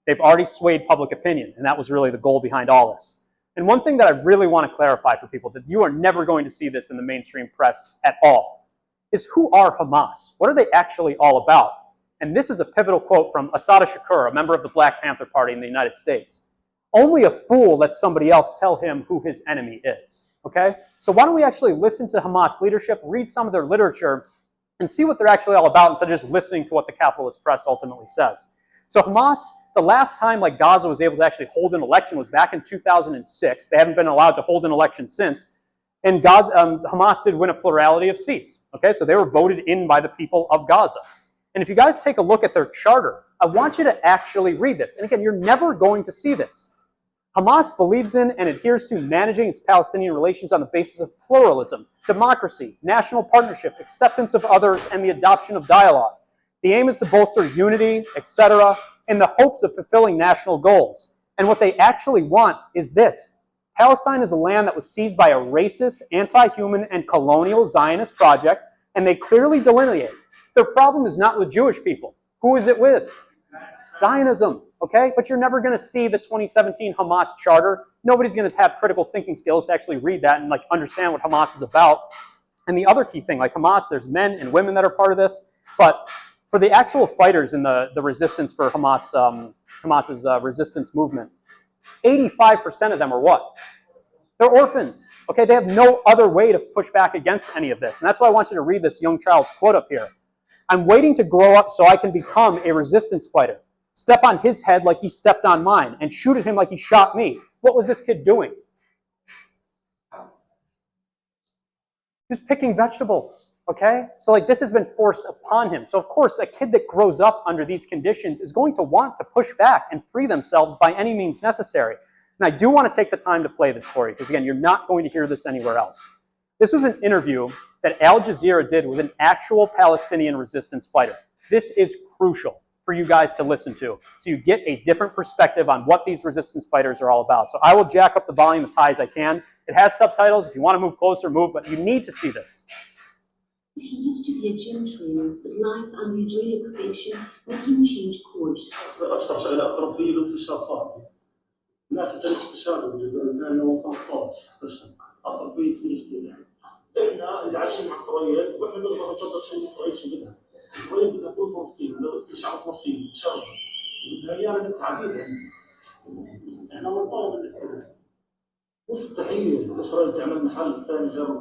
They've already swayed public opinion, and that was really the goal behind all this. And one thing that I really want to clarify for people, that you are never going to see this in the mainstream press at all, is who are Hamas? What are they actually all about? And this is a pivotal quote from Assata Shakur, a member of the Black Panther Party in the United States. Only a fool lets somebody else tell him who his enemy is. Okay? So why don't we actually listen to Hamas leadership, read some of their literature, and see what they're actually all about instead of just listening to what the capitalist press ultimately says. So Hamas, the last time like Gaza was able to actually hold an election was back in 2006. They haven't been allowed to hold an election since. And Gaza, Hamas did win a plurality of seats. Okay, so they were voted in by the people of Gaza. And if you guys take a look at their charter, I want you to actually read this. And again, you're never going to see this. Hamas believes in and adheres to managing its Palestinian relations on the basis of pluralism, democracy, national partnership, acceptance of others, and the adoption of dialogue. The aim is to bolster unity, etc., in the hopes of fulfilling national goals. And what they actually want is this. Palestine is a land that was seized by a racist, anti-human, and colonial Zionist project, and they clearly delineate. Their problem is not with Jewish people. Who is it with? Zionism, okay? But you're never going to see the 2017 Hamas charter. Nobody's going to have critical thinking skills to actually read that and like understand what Hamas is about. And the other key thing, like Hamas, there's men and women that are part of this, but for the actual fighters in the resistance for Hamas's resistance movement, 85% of them are what? They're orphans, okay? They have no other way to push back against any of this. And that's why I want you to read this young child's quote up here. I'm waiting to grow up so I can become a resistance fighter. Step on his head like he stepped on mine, and shoot at him like he shot me. What was this kid doing? He was picking vegetables, okay? So like this has been forced upon him. So of course, a kid that grows up under these conditions is going to want to push back and free themselves by any means necessary. And I do want to take the time to play this for you, because again, you're not going to hear this anywhere else. This was an interview that Al Jazeera did with an actual Palestinian resistance fighter. This is crucial for you guys to listen to, so you get a different perspective on what these resistance fighters are all about. So I will jack up the volume as high as I can. It has subtitles. If you want to move closer, move, but you need to see this. He used to be a gym trainer, but life under Israeli occupation made him change course. أكثر شغلة احترافية بالانتشار صار. الناس بتعرف تشتغل بالجزائر 2013 استشهد. احترافية فلسطين يعني. إحنا اللي عايشين مع إسرائيل وإحنا نقدر نطبق شيء إسرائيل شو بدها. إسرائيل بدها تكون فلسطين، بدها شعب فلسطيني شرط. بدها إيانا بالتعديل يعني. إحنا نطالب الاحترام. مستحيل إسرائيل تعمل محل ثاني غير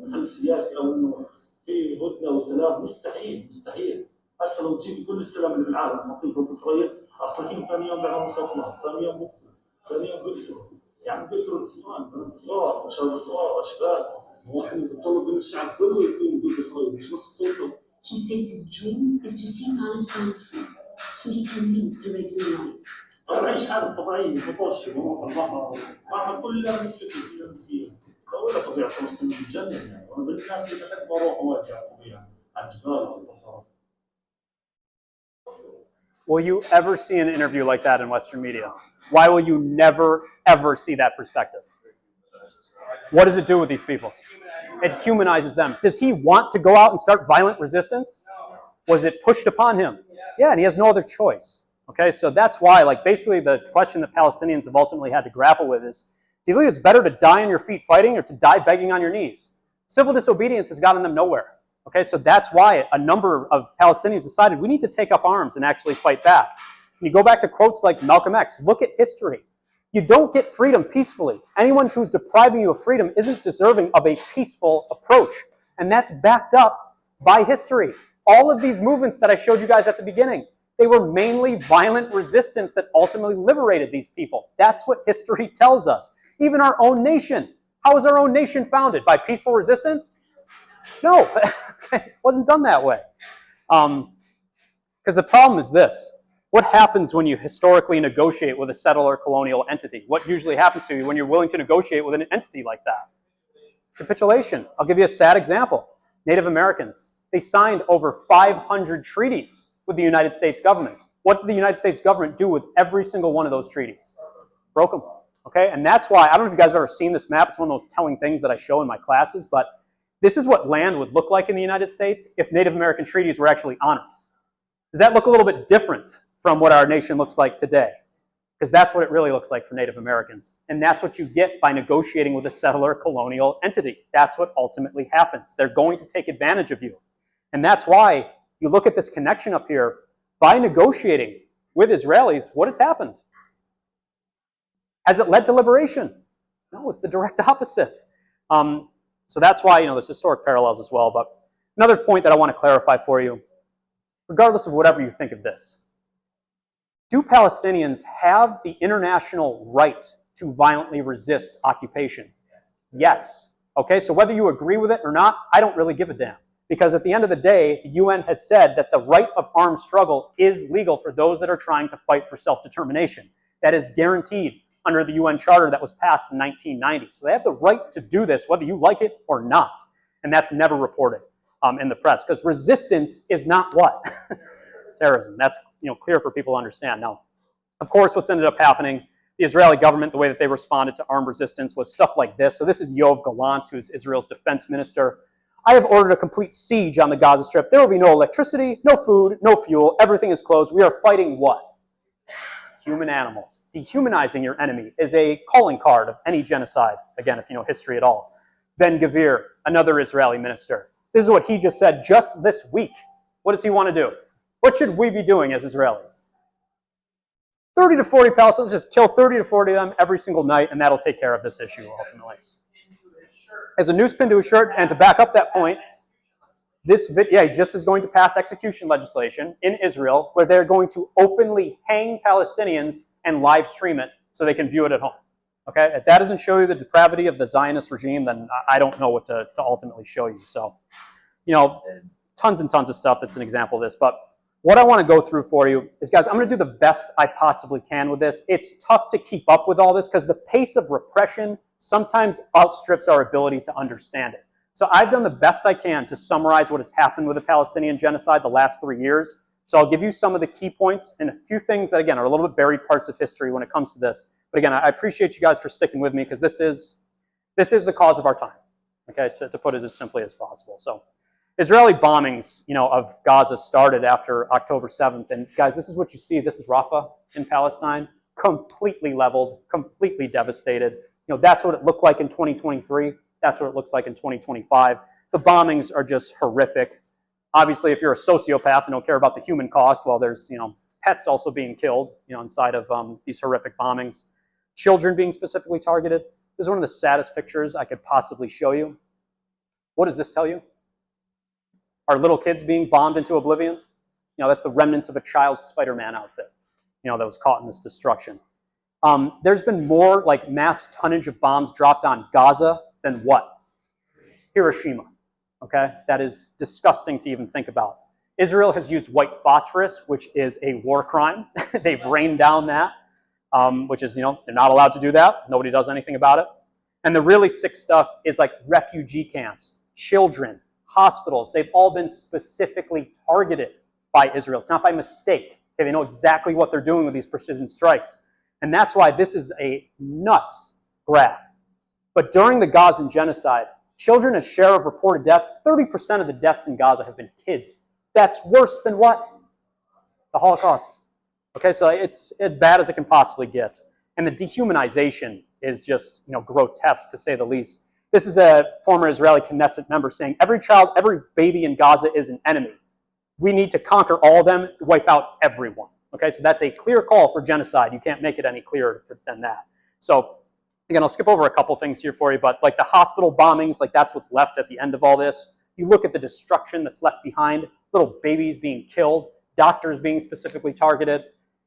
محل سياسي أو إنه في هدنة وسلام. مستحيل. هسه لو تجيب كل السلام اللي بالعالم حقيقة إسرائيل أعطاكين ثاني يوم بيعملوا مستوطنات، ثاني يوم بكرة، ثاني يوم بيكسروا، يعني بيكسروا الإسلام، صغار، شباب صغار، أشبال، واحد بيطلب من الشعب كله يكون ضد إسرائيل، مش نص صوته. He says his dream is to see Palestine free, so he can lead a regular life. أنا أعيش حياة طبيعية متوشة بروح البحر، راح كلنا بنسكت كلنا فيها. ولا طبيعة فلسطين بالجنة يعني، وأنا بالناس اللي بحب أروح أواجه الطبيعة، على الجبال والبحر. Will you ever see an interview like that in Western media? Why will you never, ever see that perspective? What does it do with these people? It humanizes them. Does he want to go out and start violent resistance? Was it pushed upon him? Yeah, and he has no other choice. Okay, so that's why, like, basically the question that Palestinians have ultimately had to grapple with is, do you think it's better to die on your feet fighting or to die begging on your knees? Civil disobedience has gotten them nowhere. Okay, so that's why a number of Palestinians decided we need to take up arms and actually fight back. And you go back to quotes like Malcolm X, look at history. You don't get freedom peacefully. Anyone who's depriving you of freedom isn't deserving of a peaceful approach. And that's backed up by history. All of these movements that I showed you guys at the beginning, they were mainly violent resistance that ultimately liberated these people. That's what history tells us. Even our own nation. How was our own nation founded? By peaceful resistance? No, it wasn't done that way. Because the problem is this. What happens when you historically negotiate with a settler colonial entity? What usually happens to you when you're willing to negotiate with an entity like that? Capitulation. I'll give you a sad example. Native Americans. They signed over 500 treaties with the United States government. What did the United States government do with every single one of those treaties? Broke them. Okay, and that's why, I don't know if you guys have ever seen this map. It's one of those telling things that I show in my classes, but this is what land would look like in the United States if Native American treaties were actually honored. Does that look a little bit different from what our nation looks like today? Because that's what it really looks like for Native Americans. And that's what you get by negotiating with a settler colonial entity. That's what ultimately happens. They're going to take advantage of you. And that's why you look at this connection up here. By negotiating with Israelis, what has happened? Has it led to liberation? No, it's the direct opposite. So that's why, there's historic parallels as well. But another point that I want to clarify for you, regardless of whatever you think of this, Do Palestinians have the international right to violently resist occupation? Yes. Okay, so whether you agree with it or not, I don't really give a damn. Because at the end of the day, the UN has said that the right of armed struggle is legal for those that are trying to fight for self-determination. That is guaranteed under the UN Charter that was passed in 1990. So they have the right to do this, whether you like it or not. And that's never reported in the press. Because resistance is not what? Terrorism. That's clear for people to understand. Now, of course, what's ended up happening, the Israeli government, the way that they responded to armed resistance was stuff like this. So this is Yoav Gallant, who's Israel's defense minister. I have ordered a complete siege on the Gaza Strip. There will be no electricity, no food, no fuel. Everything is closed. We are fighting what? Human animals. Dehumanizing your enemy is a calling card of any genocide, again, if you know history at all. Ben-Gvir, another Israeli minister. This is what he just said just this week. What does he want to do? What should we be doing as Israelis? 30 to 40 Palestinians, just kill 30 to 40 of them every single night, and that'll take care of this issue ultimately. As a noose pin to his shirt, and to back up that point, he just is going to pass execution legislation in Israel where they're going to openly hang Palestinians and live stream it so they can view it at home. Okay? If that doesn't show you the depravity of the Zionist regime, then I don't know what to ultimately show you. So, tons and tons of stuff that's an example of this. But what I want to go through for you is, guys, I'm going to do the best I possibly can with this. It's tough to keep up with all this because the pace of repression sometimes outstrips our ability to understand it. So I've done the best I can to summarize what has happened with the Palestinian genocide the last 3 years. So I'll give you some of the key points and a few things that, again, are a little bit buried parts of history when it comes to this. But again, I appreciate you guys for sticking with me because this is the cause of our time, okay, to put it as simply as possible. So Israeli bombings, of Gaza started after October 7th. And guys, this is what you see. This is Rafah in Palestine, completely leveled, completely devastated. That's what it looked like in 2023. That's what it looks like in 2025. The bombings are just horrific. Obviously, if you're a sociopath and don't care about the human cost, well, there's, pets also being killed, inside of these horrific bombings. Children being specifically targeted. This is one of the saddest pictures I could possibly show you. What does this tell you? Are little kids being bombed into oblivion? That's the remnants of a child's Spider-Man outfit, that was caught in this destruction. There's been more mass tonnage of bombs dropped on Gaza than what? Hiroshima. Okay? That is disgusting to even think about. Israel has used white phosphorus, which is a war crime. They've rained down that, which is, they're not allowed to do that. Nobody does anything about it. And the really sick stuff is refugee camps, children, hospitals. They've all been specifically targeted by Israel. It's not by mistake. Okay? They know exactly what they're doing with these precision strikes. And that's why this is a nuts graph. But during the Gazan genocide, children as share of reported death, 30% of the deaths in Gaza have been kids. That's worse than what? The Holocaust. Okay, so it's as bad as it can possibly get. And the dehumanization is just, grotesque to say the least. This is a former Israeli Knesset member saying, every child, every baby in Gaza is an enemy. We need to conquer all of them, wipe out everyone. Okay, so that's a clear call for genocide. You can't make it any clearer than that. So, again, I'll skip over a couple things here for you, but the hospital bombings, that's what's left at the end of all this. You look at the destruction that's left behind, little babies being killed, doctors being specifically targeted.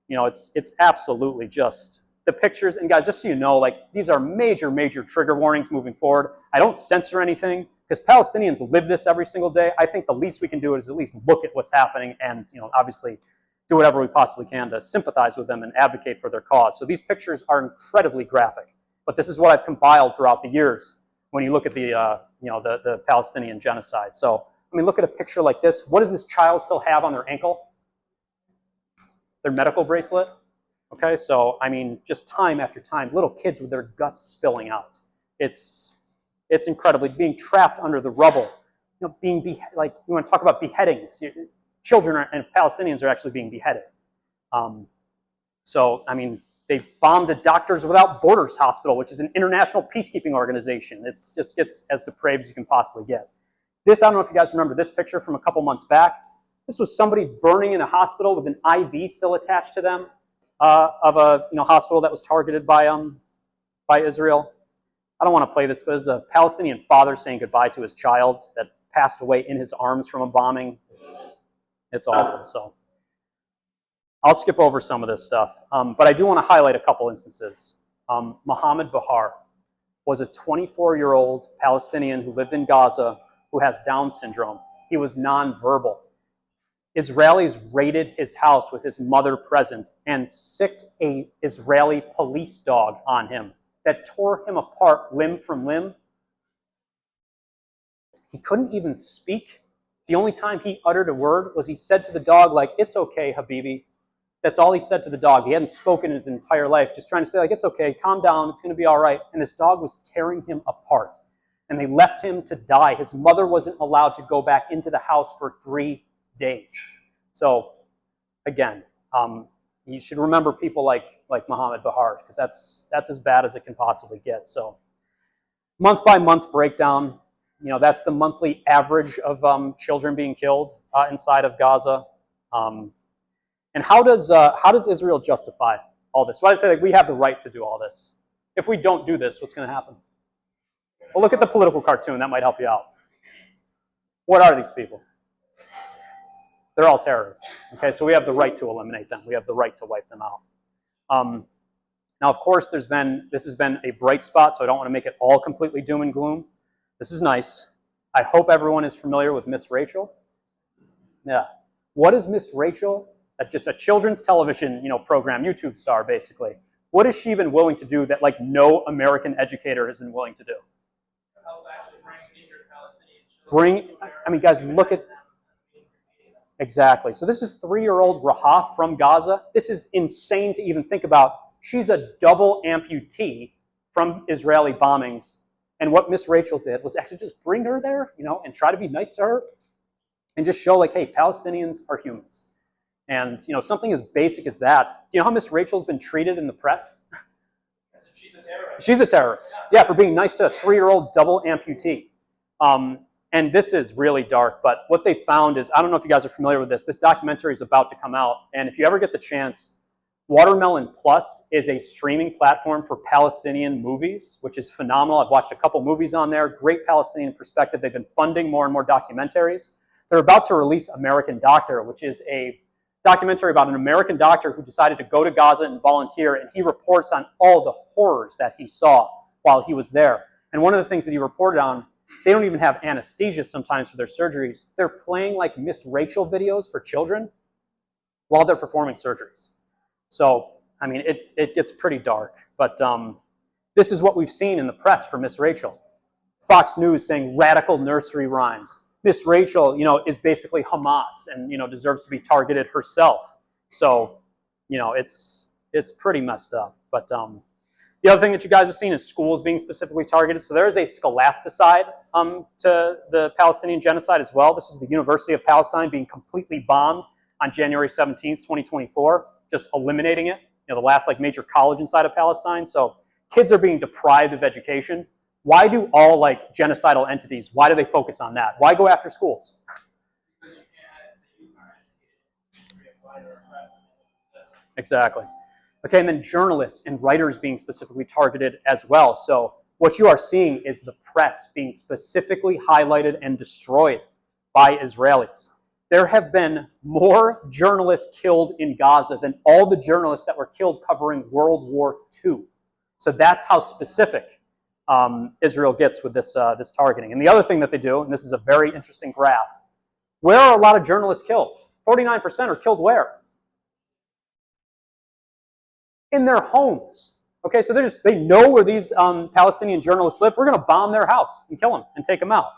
It's absolutely just the pictures. And guys, just so you know, these are major, major trigger warnings moving forward. I don't censor anything because Palestinians live this every single day. I think the least we can do is at least look at what's happening and, obviously do whatever we possibly can to sympathize with them and advocate for their cause. So these pictures are incredibly graphic. But this is what I've compiled throughout the years when you look at the Palestinian genocide. So, look at a picture like this. What does this child still have on their ankle? Their medical bracelet. Okay, so, just time after time, little kids with their guts spilling out. It's incredibly, being trapped under the rubble. You want to talk about beheadings. Children and Palestinians are actually being beheaded. They bombed a Doctors Without Borders hospital, which is an international peacekeeping organization. It just gets as depraved as you can possibly get. This, I don't know if you guys remember this picture from a couple months back. This was somebody burning in a hospital with an IV still attached to them of a hospital that was targeted by Israel. I don't want to play this, but there's a Palestinian father saying goodbye to his child that passed away in his arms from a bombing. It's awful. So I'll skip over some of this stuff, but I do want to highlight a couple instances. Mohammed Bahar was a 24-year-old Palestinian who lived in Gaza who has Down syndrome. He was nonverbal. Israelis raided his house with his mother present and sicked an Israeli police dog on him that tore him apart limb from limb. He couldn't even speak. The only time he uttered a word was he said to the dog, like, "It's okay, Habibi." That's all he said to the dog. He hadn't spoken in his entire life, just trying to say, like, "It's okay, calm down, it's going to be all right." And this dog was tearing him apart. And they left him to die. His mother wasn't allowed to go back into the house for 3 days. So, again, you should remember people like Mohammed Bahar, because that's as bad as it can possibly get. So, month-by-month breakdown. You know, that's the monthly average of children being killed inside of Gaza. And how does Israel justify all this? Why do I say, like, we have the right to do all this? If we don't do this, what's going to happen? Well, look at the political cartoon. That might help you out. What are these people? They're all terrorists. Okay, so we have the right to eliminate them. We have the right to wipe them out. Now, of course, this has been a bright spot, so I don't want to make it all completely doom and gloom. This is nice. I hope everyone is familiar with Miss Rachel. Yeah. What is Miss Rachel? Just a children's television, program, YouTube star, basically. What has she been willing to do that, like, no American educator has been willing to do? Help actually bring injured Palestinian children. Guys, look at, exactly. So this is 3-year-old Rahaf from Gaza. This is insane to even think about. She's a double amputee from Israeli bombings. And what Miss Rachel did was actually just bring her there, and try to be nice to her and just show, like, hey, Palestinians are humans. And, something as basic as that. Do you know how Miss Rachel's been treated in the press? She's a terrorist. She's a terrorist. Yeah, for being nice to a 3-year-old double amputee. And this is really dark, but what they found is, I don't know if you guys are familiar with this documentary is about to come out, and if you ever get the chance, Watermelon Plus is a streaming platform for Palestinian movies, which is phenomenal. I've watched a couple movies on there, great Palestinian perspective. They've been funding more and more documentaries. They're about to release American Doctor, which is a documentary about an American doctor who decided to go to Gaza and volunteer, and he reports on all the horrors that he saw while he was there. And one of the things that he reported on, they don't even have anesthesia sometimes for their surgeries. They're playing, like, Miss Rachel videos for children while they're performing surgeries. So, it gets pretty dark. But this is what we've seen in the press for Miss Rachel. Fox News saying radical nursery rhymes. Miss Rachel, is basically Hamas and, deserves to be targeted herself. So, it's pretty messed up. But the other thing that you guys have seen is schools being specifically targeted. So there is a scholasticide to the Palestinian genocide as well. This is the University of Palestine being completely bombed on January 17th, 2024, just eliminating it. The last, like, major college inside of Palestine. So kids are being deprived of education. Why do all, like, genocidal entities, why do they focus on that? Why go after schools? Because you can't, the youth aren't educated. Why they're oppressed and they exist. Exactly. Okay, and then journalists and writers being specifically targeted as well. So what you are seeing is the press being specifically highlighted and destroyed by Israelis. There have been more journalists killed in Gaza than all the journalists that were killed covering World War II. So that's how specific Israel gets with this targeting. And the other thing that they do, and this is a very interesting graph, where are a lot of journalists killed? 49% are killed where? In their homes. Okay, so they know where these Palestinian journalists live. We're going to bomb their house and kill them and take them out.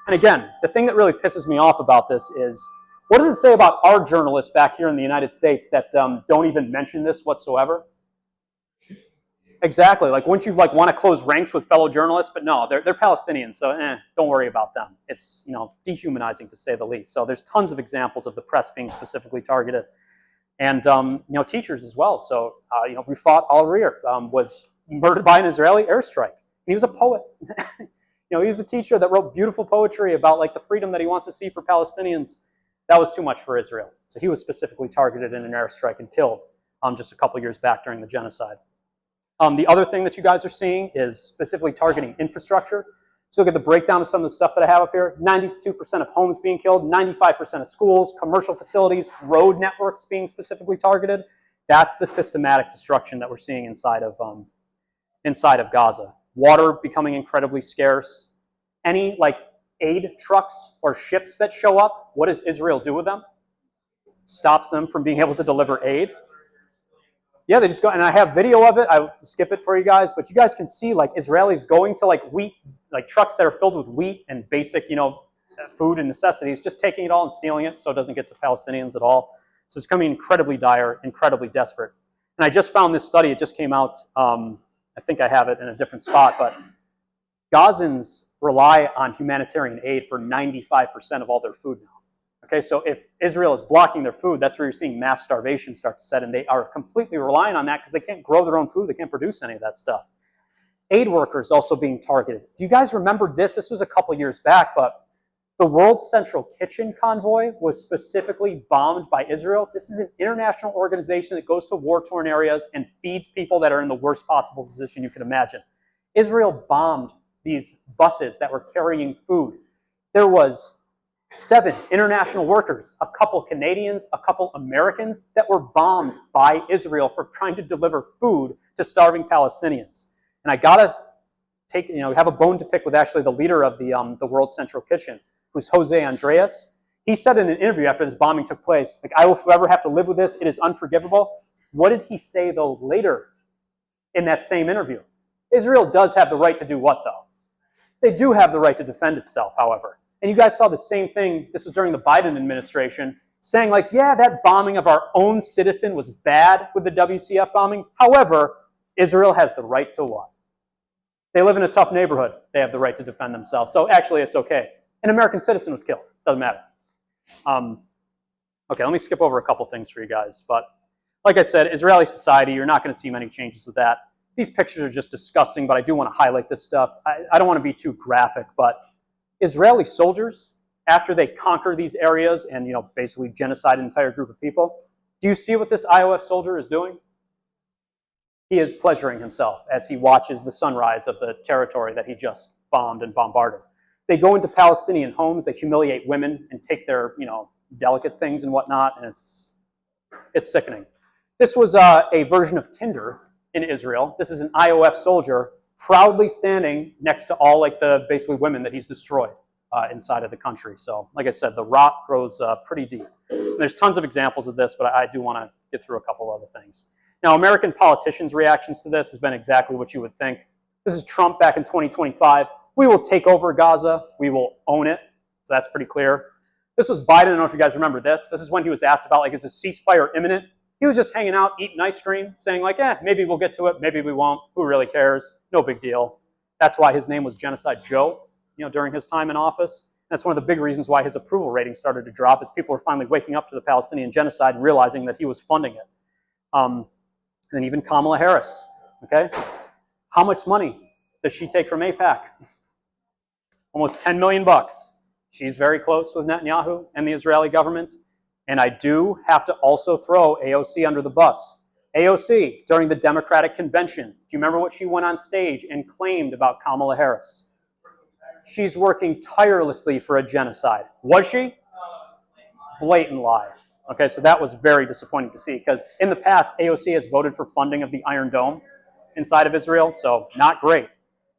And again, the thing that really pisses me off about this is, what does it say about our journalists back here in the United States that don't even mention this whatsoever? Exactly. Like, wouldn't you, like, want to close ranks with fellow journalists? But no, they're Palestinians, so don't worry about them. It's, dehumanizing to say the least. So there's tons of examples of the press being specifically targeted. And, teachers as well. So, Rifat al-Rir was murdered by an Israeli airstrike. He was a poet. He was a teacher that wrote beautiful poetry about, like, the freedom that he wants to see for Palestinians. That was too much for Israel. So he was specifically targeted in an airstrike and killed just a couple years back during the genocide. The other thing that you guys are seeing is specifically targeting infrastructure. So look at the breakdown of some of the stuff that I have up here. 92% of homes being killed, 95% of schools, commercial facilities, road networks being specifically targeted. That's the systematic destruction that we're seeing inside of Gaza. Water becoming incredibly scarce. Any like aid trucks or ships that show up, what does Israel do with them? Stops them from being able to deliver aid. Yeah, they just go, and I have video of it. I'll skip it for you guys, but you guys can see like Israelis going to like wheat, like trucks that are filled with wheat and basic, food and necessities, just taking it all and stealing it so it doesn't get to Palestinians at all. So it's becoming incredibly dire, incredibly desperate. And I just found this study. It just came out. I think I have it in a different spot, but Gazans rely on humanitarian aid for 95% of all their food now. Okay, so if Israel is blocking their food, that's where you're seeing mass starvation start to set in. They are completely relying on that because they can't grow their own food. They can't produce any of that stuff. Aid workers also being targeted. Do you guys remember this? This was a couple years back, but the World Central Kitchen convoy was specifically bombed by Israel. This is an international organization that goes to war-torn areas and feeds people that are in the worst possible position you can imagine. Israel bombed these buses that were carrying food. There was 7 international workers, a couple Canadians, a couple Americans that were bombed by Israel for trying to deliver food to starving Palestinians. And I gotta have a bone to pick with actually the leader of the World Central Kitchen, who's Jose Andreas. He said in an interview after this bombing took place, like, I will forever have to live with this. It is unforgivable. What did he say, though, later in that same interview? Israel does have the right to do what, though? They do have the right to defend itself, however. And you guys saw the same thing, this was during the Biden administration, saying like, yeah, that bombing of our own citizen was bad with the WCF bombing. However, Israel has the right to what? They live in a tough neighborhood. They have the right to defend themselves. So actually, it's okay. An American citizen was killed. Doesn't matter. Okay, let me skip over a couple things for you guys. But like I said, Israeli society, you're not going to see many changes with that. These pictures are just disgusting, but I do want to highlight this stuff. I don't want to be too graphic, but Israeli soldiers, after they conquer these areas and basically genocide an entire group of people, do you see what this IOF soldier is doing? He is pleasuring himself as he watches the sunrise of the territory that he just bombed and bombarded. They go into Palestinian homes, they humiliate women and take their delicate things and whatnot, and it's sickening. This was a version of Tinder in Israel. This is an IOF soldier proudly standing next to all the basically women that he's destroyed inside of the country. So like I said, the rot grows pretty deep. And there's tons of examples of this, but I do want to get through a couple other things. Now, American politicians' reactions to this has been exactly what you would think. This is Trump back in 2025. We will take over Gaza. We will own it. So that's pretty clear. This was Biden. I don't know if you guys remember this. This is when he was asked about, is a ceasefire imminent? He was just hanging out, eating ice cream, saying maybe we'll get to it, maybe we won't. Who really cares? No big deal. That's why his name was Genocide Joe, during his time in office. That's one of the big reasons why his approval rating started to drop, as people were finally waking up to the Palestinian genocide and realizing that he was funding it. And even Kamala Harris, okay? How much money does she take from AIPAC? Almost $10 million. She's very close with Netanyahu and the Israeli government. And I do have to also throw AOC under the bus. AOC, during the Democratic convention, do you remember what she went on stage and claimed about Kamala Harris? She's working tirelessly for a genocide. Was she? Blatant lie. Okay, so that was very disappointing to see, because in the past, AOC has voted for funding of the Iron Dome inside of Israel, so not great.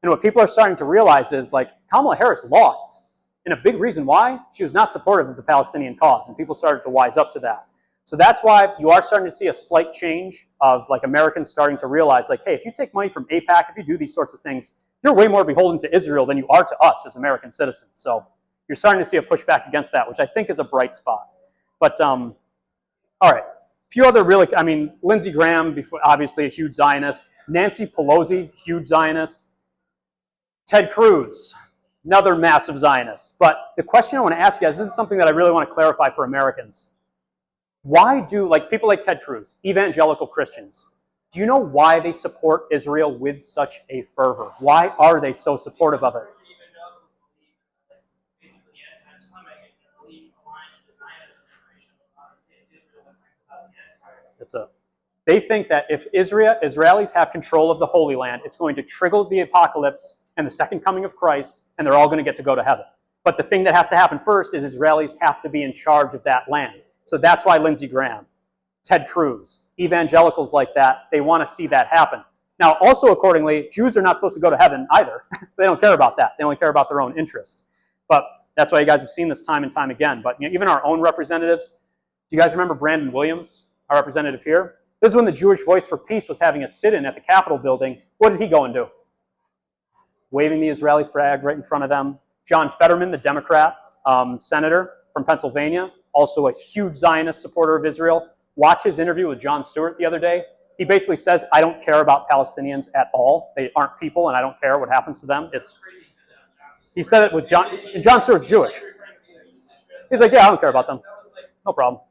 And what people are starting to realize is, Kamala Harris lost. And a big reason why, she was not supportive of the Palestinian cause, and people started to wise up to that. So that's why you are starting to see a slight change of Americans starting to realize, hey, if you take money from AIPAC, if you do these sorts of things, you're way more beholden to Israel than you are to us as American citizens. So you're starting to see a pushback against that, which I think is a bright spot. But, all right, a few other Lindsey Graham, obviously a huge Zionist. Nancy Pelosi, huge Zionist. Ted Cruz, another massive Zionist. But the question I want to ask you guys, this is something that I really want to clarify for Americans. Why do, people like Ted Cruz, evangelical Christians, do you know why they support Israel with such a fervor? Why are they so supportive of it? They think that if Israelis have control of the Holy Land, it's going to trigger the apocalypse, and the second coming of Christ, and they're all going to get to go to heaven. But the thing that has to happen first is Israelis have to be in charge of that land. So that's why Lindsey Graham, Ted Cruz, evangelicals like that, they want to see that happen. Now, also accordingly, Jews are not supposed to go to heaven either. They don't care about that. They only care about their own interest. But that's why you guys have seen this time and time again. But even our own representatives, do you guys remember Brandon Williams, our representative here? This is when the Jewish Voice for Peace was having a sit-in at the Capitol building. What did he go and do? Waving the Israeli flag right in front of them. John Fetterman, the Democrat senator from Pennsylvania, also a huge Zionist supporter of Israel. Watch his interview with Jon Stewart the other day. He basically says, I don't care about Palestinians at all. They aren't people, and I don't care what happens to them. He said it with Jon Stewart's Jewish. He's like, yeah, I don't care about them. No problem.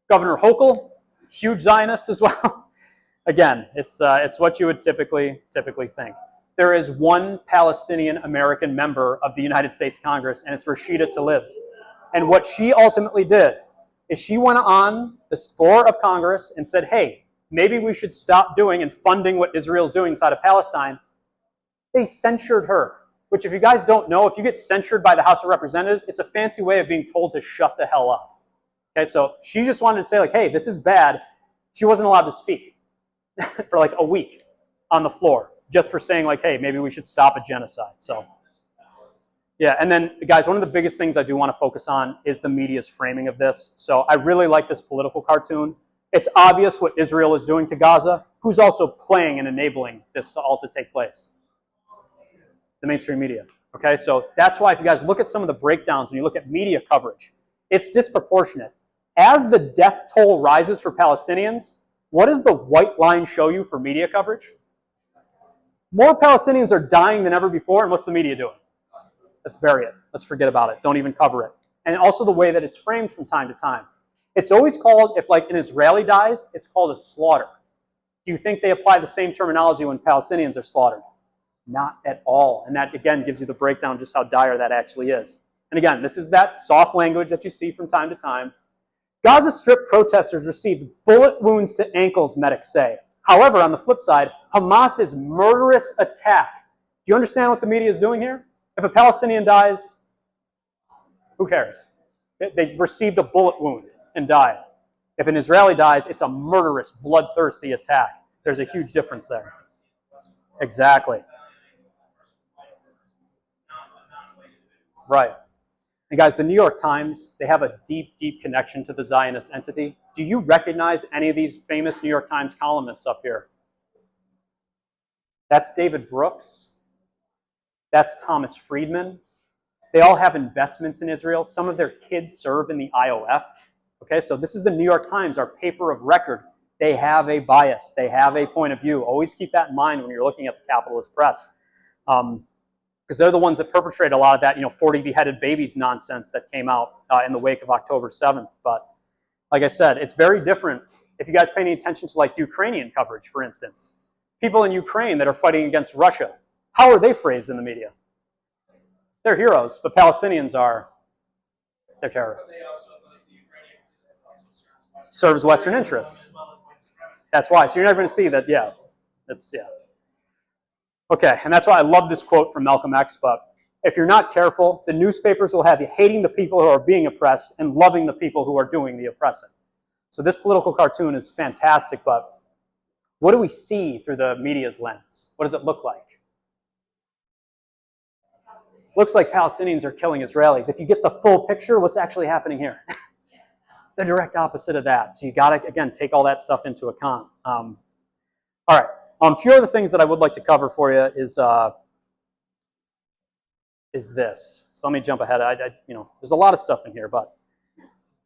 Governor Hochul, huge Zionist as well. Again, it's what you would typically think. There is one Palestinian American member of the United States Congress, and it's Rashida Tlaib. And what she ultimately did is she went on the floor of Congress and said, hey, maybe we should stop doing and funding what Israel's doing inside of Palestine. They censured her, which if you guys don't know, if you get censured by the House of Representatives, it's a fancy way of being told to shut the hell up. Okay, so she just wanted to say like, hey, this is bad. She wasn't allowed to speak for like a week on the floor just for saying like, hey, maybe we should stop a genocide. So yeah, and then guys, one of the biggest things I do want to focus on is the media's framing of this. So I really like this political cartoon. It's obvious what Israel is doing to Gaza. Who's also playing and enabling this all to take place? The mainstream media. Okay, so that's why if you guys look at some of the breakdowns and you look at media coverage, it's disproportionate. As the death toll rises for Palestinians, what does the white line show you for media coverage? More Palestinians are dying than ever before, and what's the media doing? Let's bury it. Let's forget about it. Don't even cover it. And also the way that it's framed from time to time. It's always called, if like an Israeli dies, it's called a slaughter. Do you think they apply the same terminology when Palestinians are slaughtered? Not at all. And that, again, gives you the breakdown of just how dire that actually is. And again, this is that soft language that you see from time to time. Gaza Strip protesters received bullet wounds to ankles, medics say. However, on the flip side, Hamas's murderous attack. Do you understand what the media is doing here? If a Palestinian dies, who cares? They received a bullet wound and died. If an Israeli dies, it's a murderous, bloodthirsty attack. There's a huge difference there. Exactly. Right. And guys, the New York Times, they have a deep, deep connection to the Zionist entity. Do you recognize any of these famous New York Times columnists up here? That's David Brooks. That's Thomas Friedman. They all have investments in Israel. Some of their kids serve in the IOF. Okay, so this is the New York Times, our paper of record. They have a bias. They have a point of view. Always keep that in mind when you're looking at the capitalist press. Because they're the ones that perpetrate a lot of that, 40 beheaded babies nonsense that came out in the wake of October 7th. But like I said, it's very different if you guys pay any attention to like Ukrainian coverage, for instance. People in Ukraine that are fighting against Russia, how are they phrased in the media? They're heroes, but Palestinians they're terrorists. Serves Western interests. That's why. So you're never going to see that, yeah. Okay, and that's why I love this quote from Malcolm X, but if you're not careful, the newspapers will have you hating the people who are being oppressed and loving the people who are doing the oppressing. So this political cartoon is fantastic, but what do we see through the media's lens? What does it look like? Looks like Palestinians are killing Israelis. If you get the full picture, what's actually happening here? The direct opposite of that. So you got to, again, take all that stuff into account. All right. A few other things that I would like to cover for you is this. So let me jump ahead. There's a lot of stuff in here, but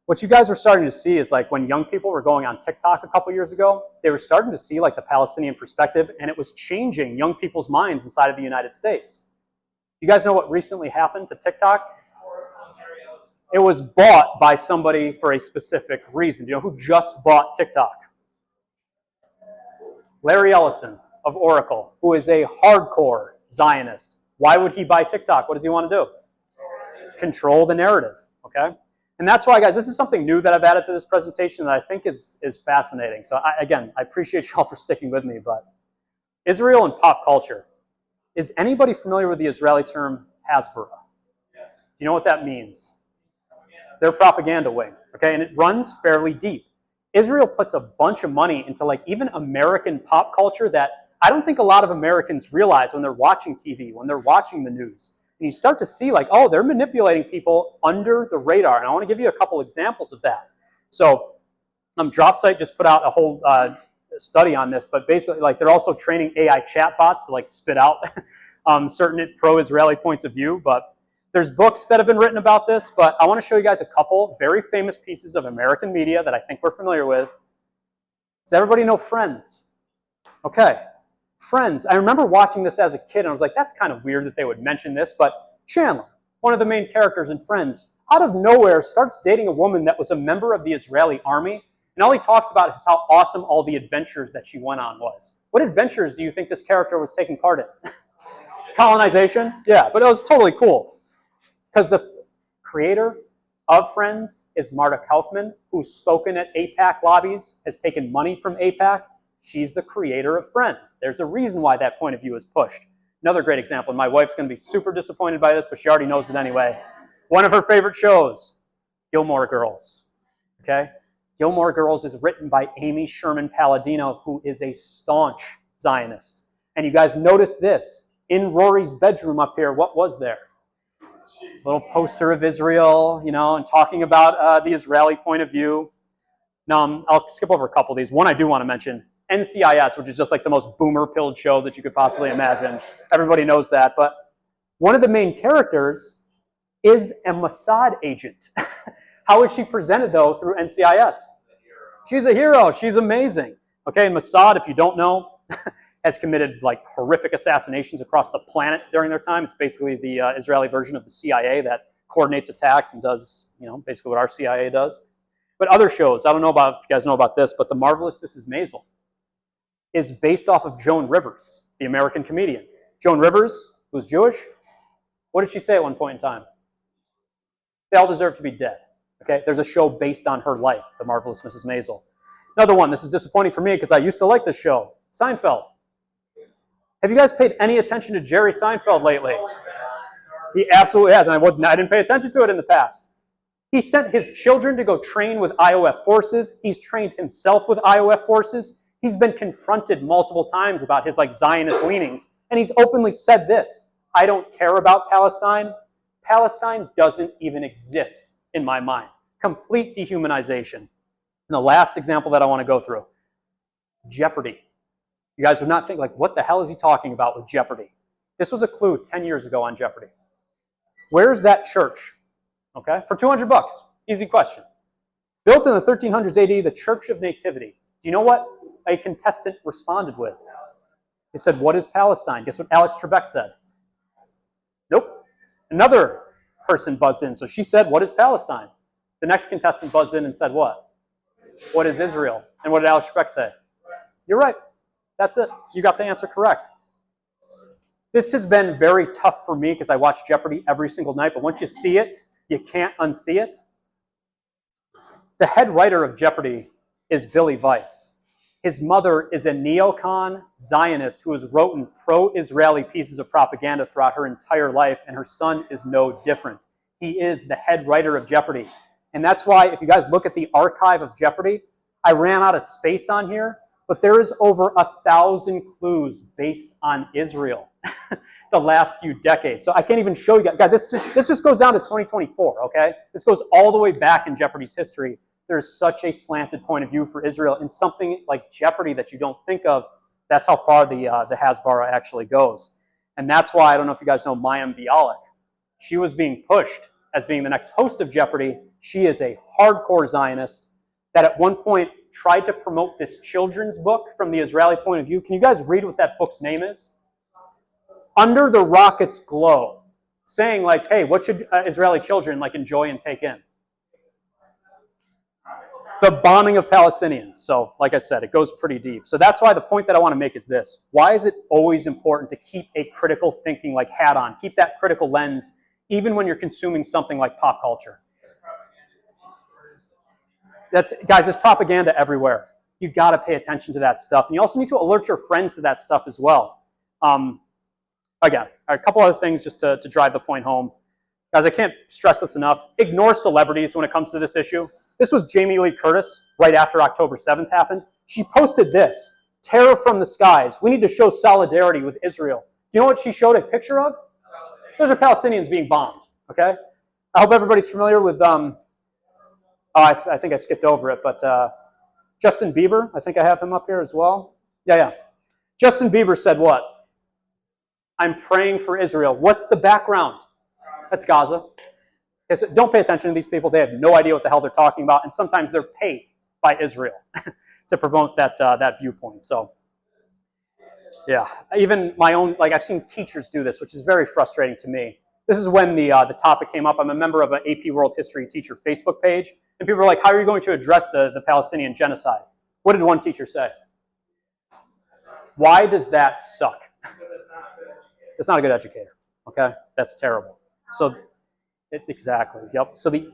what you guys are starting to see is like when young people were going on TikTok a couple years ago, they were starting to see like the Palestinian perspective, and it was changing young people's minds inside of the United States. You guys know what recently happened to TikTok? It was bought by somebody for a specific reason. Do you know who just bought TikTok? Larry Ellison of Oracle, who is a hardcore Zionist. Why would he buy TikTok? What does he want to do? Control the narrative, okay? And that's why, guys, this is something new that I've added to this presentation that I think is fascinating. So, I appreciate you all for sticking with me, but Israel and pop culture. Is anybody familiar with the Israeli term Hasbara? Yes. Do you know what that means? Their propaganda wing, okay? And it runs fairly deep. Israel puts a bunch of money into like even American pop culture that I don't think a lot of Americans realize when they're watching TV, when they're watching the news. And you start to see like, oh, they're manipulating people under the radar. And I want to give you a couple examples of that. So DropSite just put out a whole study on this, but basically like they're also training AI chatbots to like spit out certain pro-Israeli points of view. But there's books that have been written about this, but I want to show you guys a couple very famous pieces of American media that I think we're familiar with. Does everybody know Friends? Okay. Friends. I remember watching this as a kid, and I was like, that's kind of weird that they would mention this, but Chandler, one of the main characters in Friends, out of nowhere starts dating a woman that was a member of the Israeli army, and all he talks about is how awesome all the adventures that she went on was. What adventures do you think this character was taking part in? Colonization? Yeah, but it was totally cool. Because the creator of Friends is Marta Kaufman, who's spoken at AIPAC lobbies, has taken money from AIPAC. She's the creator of Friends. There's a reason why that point of view is pushed. Another great example, and my wife's going to be super disappointed by this, but she already knows it anyway. One of her favorite shows, Gilmore Girls. Okay? Gilmore Girls is written by Amy Sherman Palladino, who is a staunch Zionist. And you guys notice this. In Rory's bedroom up here, what was there? Little poster of Israel, you know, and talking about the Israeli point of view. Now, I'll skip over a couple of these. One I do want to mention, NCIS, which is just like the most boomer-pilled show that you could possibly imagine. Everybody knows that. But one of the main characters is a Mossad agent. How is she presented, though, through NCIS? She's a hero. She's amazing. Okay, Mossad, if you don't know, has committed like horrific assassinations across the planet during their time. It's basically the Israeli version of the CIA that coordinates attacks and does, you know, basically what our CIA does. But other shows, I don't know about if you guys know about this, but The Marvelous Mrs. Maisel is based off of Joan Rivers, the American comedian. Joan Rivers, who's Jewish, what did she say at one point in time? They all deserve to be dead. Okay, there's a show based on her life, The Marvelous Mrs. Maisel. Another one, this is disappointing for me because I used to like this show, Seinfeld. Have you guys paid any attention to Jerry Seinfeld lately? He absolutely has, and I didn't pay attention to it in the past. He sent his children to go train with IOF forces. He's trained himself with IOF forces. He's been confronted multiple times about his like Zionist leanings, and he's openly said this: I don't care about Palestine. Palestine doesn't even exist in my mind. Complete dehumanization. And the last example that I want to go through, Jeopardy. You guys would not think, like, what the hell is he talking about with Jeopardy? This was a clue 10 years ago on Jeopardy. Where's that church? Okay, for 200 bucks. Easy question. Built in the 1300s AD, the Church of Nativity. Do you know what a contestant responded with? He said, what is Palestine? Guess what Alex Trebek said? Nope. Another person buzzed in. So she said, what is Palestine? The next contestant buzzed in and said what? What is Israel? And what did Alex Trebek say? You're right. That's it. You got the answer correct. This has been very tough for me because I watch Jeopardy every single night, but once you see it, you can't unsee it. The head writer of Jeopardy is Billy Weiss. His mother is a neocon Zionist who has written pro-Israeli pieces of propaganda throughout her entire life, and her son is no different. He is the head writer of Jeopardy. And that's why, if you guys look at the archive of Jeopardy, I ran out of space on here, but there is over 1,000 clues based on Israel the last few decades. So I can't even show you guys. God, this just goes down to 2024, okay? This goes all the way back in Jeopardy's history. There's such a slanted point of view for Israel. In something like Jeopardy that you don't think of, that's how far the Hasbara actually goes. And that's why, I don't know if you guys know Mayim Bialik. She was being pushed as being the next host of Jeopardy. She is a hardcore Zionist that at one point tried to promote this children's book from the Israeli point of view. Can you guys read what that book's name is? Under the Rocket's Glow. Saying like, hey, what should Israeli children like enjoy and take in? The bombing of Palestinians. So, like I said, it goes pretty deep. So that's why the point that I want to make is this. Why is it always important to keep a critical thinking like hat on? Keep that critical lens even when you're consuming something like pop culture. Guys, there's propaganda everywhere. You've got to pay attention to that stuff. And you also need to alert your friends to that stuff as well. again, a couple other things just to drive the point home. Guys, I can't stress this enough. Ignore celebrities when it comes to this issue. This was Jamie Lee Curtis right after October 7th happened. She posted this, terror from the skies. We need to show solidarity with Israel. Do you know what she showed a picture of? Those are Palestinians being bombed, okay? I hope everybody's familiar with, I think I skipped over it, but Justin Bieber, I think I have him up here as well. Yeah. Justin Bieber said what? I'm praying for Israel. What's the background? That's Gaza. Okay, so don't pay attention to these people. They have no idea what the hell they're talking about, and sometimes they're paid by Israel to promote that viewpoint. So, yeah, even my own, like I've seen teachers do this, which is very frustrating to me. This is when the topic came up. I'm a member of an AP World History teacher Facebook page, and people were like, how are you going to address the Palestinian genocide? What did one teacher say? Why does that suck? It's not a good educator, okay? That's terrible. So, exactly, yep. So the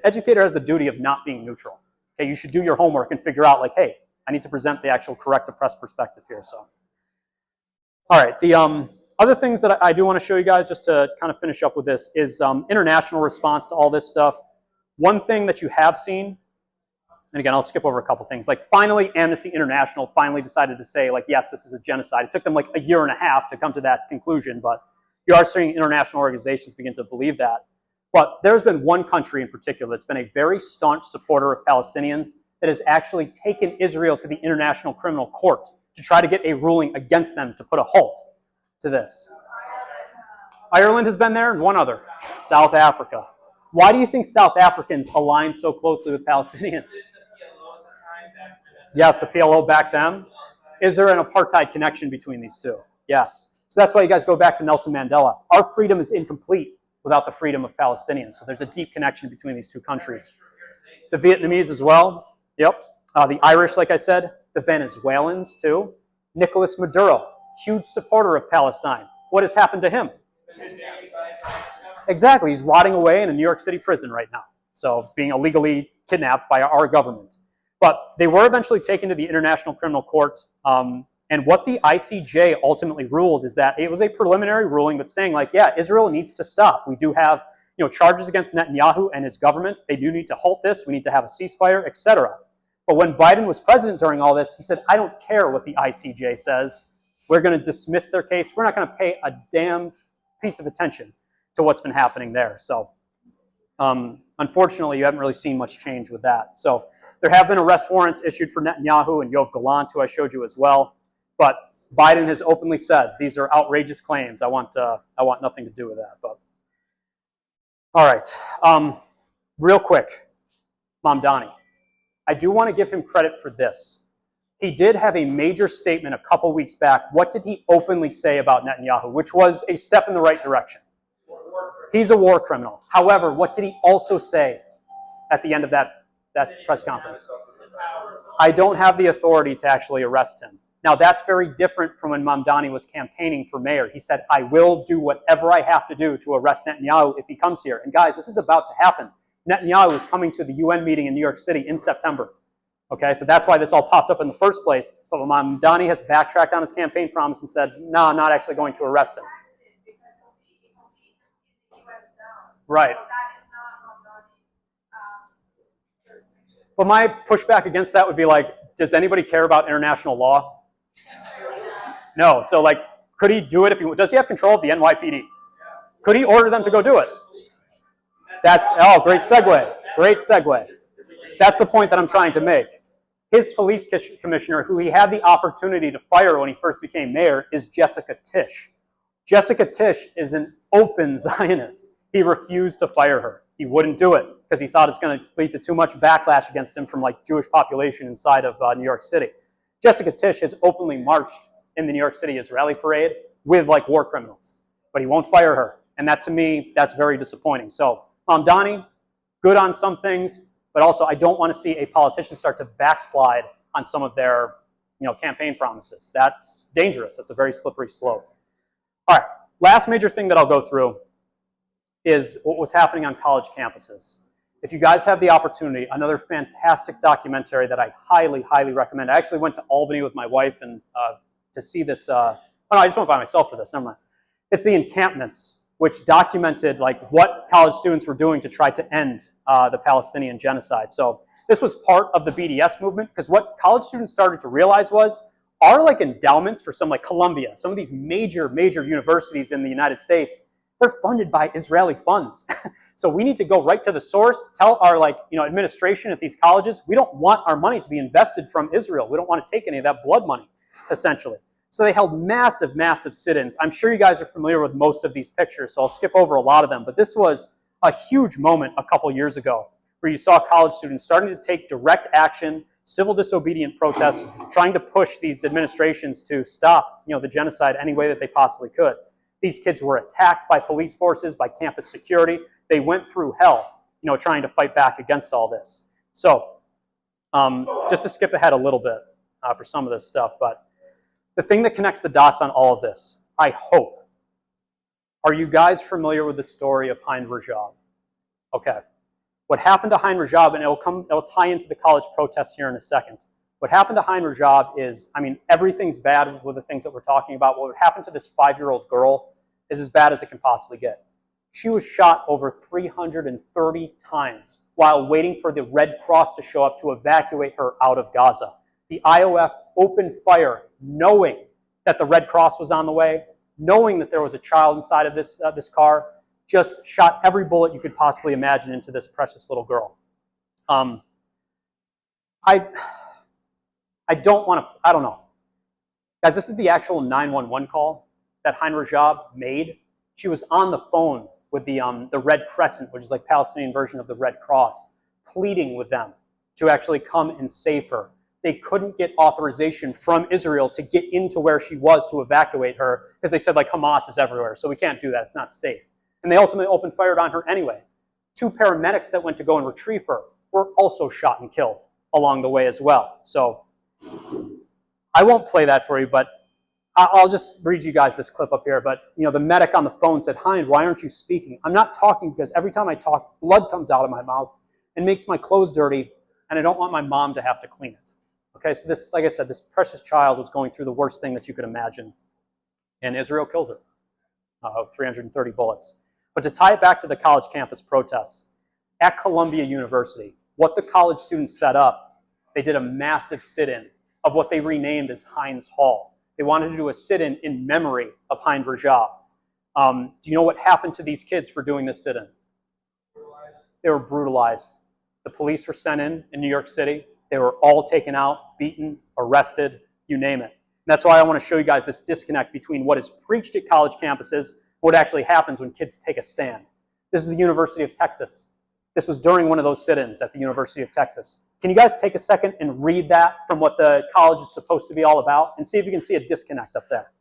educator has the duty of not being neutral. Okay, you should do your homework and figure out, like, hey, I need to present the actual correct oppressed perspective here. So, all right, the other things that I do want to show you guys, just to kind of finish up with this, is international response to all this stuff. One thing that you have seen, and again, I'll skip over a couple things, like finally Amnesty International finally decided to say, like, yes, this is a genocide. It took them like a year and a half to come to that conclusion, but you are seeing international organizations begin to believe that. But there's been one country in particular that's been a very staunch supporter of Palestinians that has actually taken Israel to the International Criminal Court to try to get a ruling against them to put a halt to this. Ireland has been there, and one other, South Africa. Why do you think South Africans align so closely with Palestinians? Yes, the PLO back then. Is there an apartheid connection between these two? Yes. So that's why you guys go back to Nelson Mandela. Our freedom is incomplete without the freedom of Palestinians. So there's a deep connection between these two countries. The Vietnamese as well. Yep. The Irish, like I said. The Venezuelans, too. Nicolas Maduro, huge supporter of Palestine. What has happened to him? Exactly. He's rotting away in a New York City prison right now. So being illegally kidnapped by our government. But they were eventually taken to the International Criminal Court. And what the ICJ ultimately ruled is that it was a preliminary ruling, but saying, like, yeah, Israel needs to stop. We do have, charges against Netanyahu and his government. They do need to halt this. We need to have a ceasefire, etc. But when Biden was president during all this, he said, I don't care what the ICJ says. We're going to dismiss their case. We're not going to pay a damn piece of attention to what's been happening there. So, unfortunately, you haven't really seen much change with that. So, there have been arrest warrants issued for Netanyahu and Yoav Gallant, who I showed you as well. But Biden has openly said these are outrageous claims. I want nothing to do with that. But all right, real quick, Mamdani. I do want to give him credit for this. He did have a major statement a couple weeks back. What did he openly say about Netanyahu, which was a step in the right direction? He's a war criminal. However, what did he also say at the end of that press conference? I don't have the authority to actually arrest him. Now, that's very different from when Mamdani was campaigning for mayor. He said, I will do whatever I have to do to arrest Netanyahu if he comes here. And guys, this is about to happen. Netanyahu is coming to the UN meeting in New York City in September. Okay, so that's why this all popped up in the first place. But Mamdani has backtracked on his campaign promise and said, no, I'm not actually going to arrest him. Right. But my pushback against that would be like, does anybody care about international law? No. So, like, could he do it if he does? He have control of the NYPD? Could he order them to go do it? Great segue. Great segue. That's the point that I'm trying to make. His police commissioner, who he had the opportunity to fire when he first became mayor, is Jessica Tisch. Jessica Tisch is an open Zionist. He refused to fire her. He wouldn't do it because he thought it's going to lead to too much backlash against him from like Jewish population inside of New York City. Jessica Tisch has openly marched in the New York City Israeli parade with like war criminals, but he won't fire her. And that, to me, that's very disappointing. So Mamdani, good on some things, but also I don't want to see a politician start to backslide on some of their campaign promises. That's dangerous. That's a very slippery slope. All right, last major thing that I'll go through is what was happening on college campuses. If you guys have the opportunity, another fantastic documentary that I highly, highly recommend. I actually went to Albany with my wife and to see this Oh, no, I just went by myself for this. Never mind. It's the encampments, which documented like what college students were doing to try to end the Palestinian genocide. So this was part of the BDS movement, because what college students started to realize was our like endowments for some like Columbia, some of these major universities in the United States, they're funded by Israeli funds. So we need to go right to the source, tell our administration at these colleges, we don't want our money to be invested from Israel. We don't want to take any of that blood money, essentially. So they held massive sit-ins. I'm sure you guys are familiar with most of these pictures, so I'll skip over a lot of them. But this was a huge moment a couple years ago where you saw college students starting to take direct action, civil disobedient protests, trying to push these administrations to stop the genocide any way that they possibly could. These kids were attacked by police forces, by campus security. They went through hell, trying to fight back against all this. So just to skip ahead a little bit for some of this stuff, but the thing that connects the dots on all of this, I hope, are you guys familiar with the story of Hein Rajab? Okay. What happened to Hein Rajab, and it'll tie into the college protests here in a second. What happened to Hein Rajab is, I mean, everything's bad with the things that we're talking about. What happened to this 5-year-old girl is as bad as it can possibly get. She was shot over 330 times while waiting for the Red Cross to show up to evacuate her out of Gaza. The IOF opened fire knowing that the Red Cross was on the way, knowing that there was a child inside of this car, just shot every bullet you could possibly imagine into this precious little girl. I don't want to, I don't know. Guys, this is the actual 911 call that Hein Rajab made. She was on the phone with the Red Crescent, which is like Palestinian version of the Red Cross, pleading with them to actually come and save her. They couldn't get authorization from Israel to get into where she was to evacuate her, because they said like Hamas is everywhere, so we can't do that, it's not safe. And they ultimately opened fire on her anyway. 2 paramedics that went to go and retrieve her were also shot and killed along the way as well. So I won't play that for you, but I'll just read you guys this clip up here. But the medic on the phone said, "Hein, why aren't you speaking? I'm not talking because every time I talk, blood comes out of my mouth and makes my clothes dirty, and I don't want my mom to have to clean it." Okay, so this, like I said, this precious child was going through the worst thing that you could imagine. And Israel killed her, 330 bullets. But to tie it back to the college campus protests, at Columbia University, what the college students set up, they did a massive sit-in of what they renamed as Heinz Hall. They wanted to do a sit-in in memory of Hein Rajab. Do you know what happened to these kids for doing this sit-in? They were brutalized. The police were sent in New York City. They were all taken out, beaten, arrested, you name it. And that's why I want to show you guys this disconnect between what is preached at college campuses and what actually happens when kids take a stand. This is the University of Texas. This was during one of those sit-ins at the University of Texas. Can you guys take a second and read that from what the college is supposed to be all about and see if you can see a disconnect up there?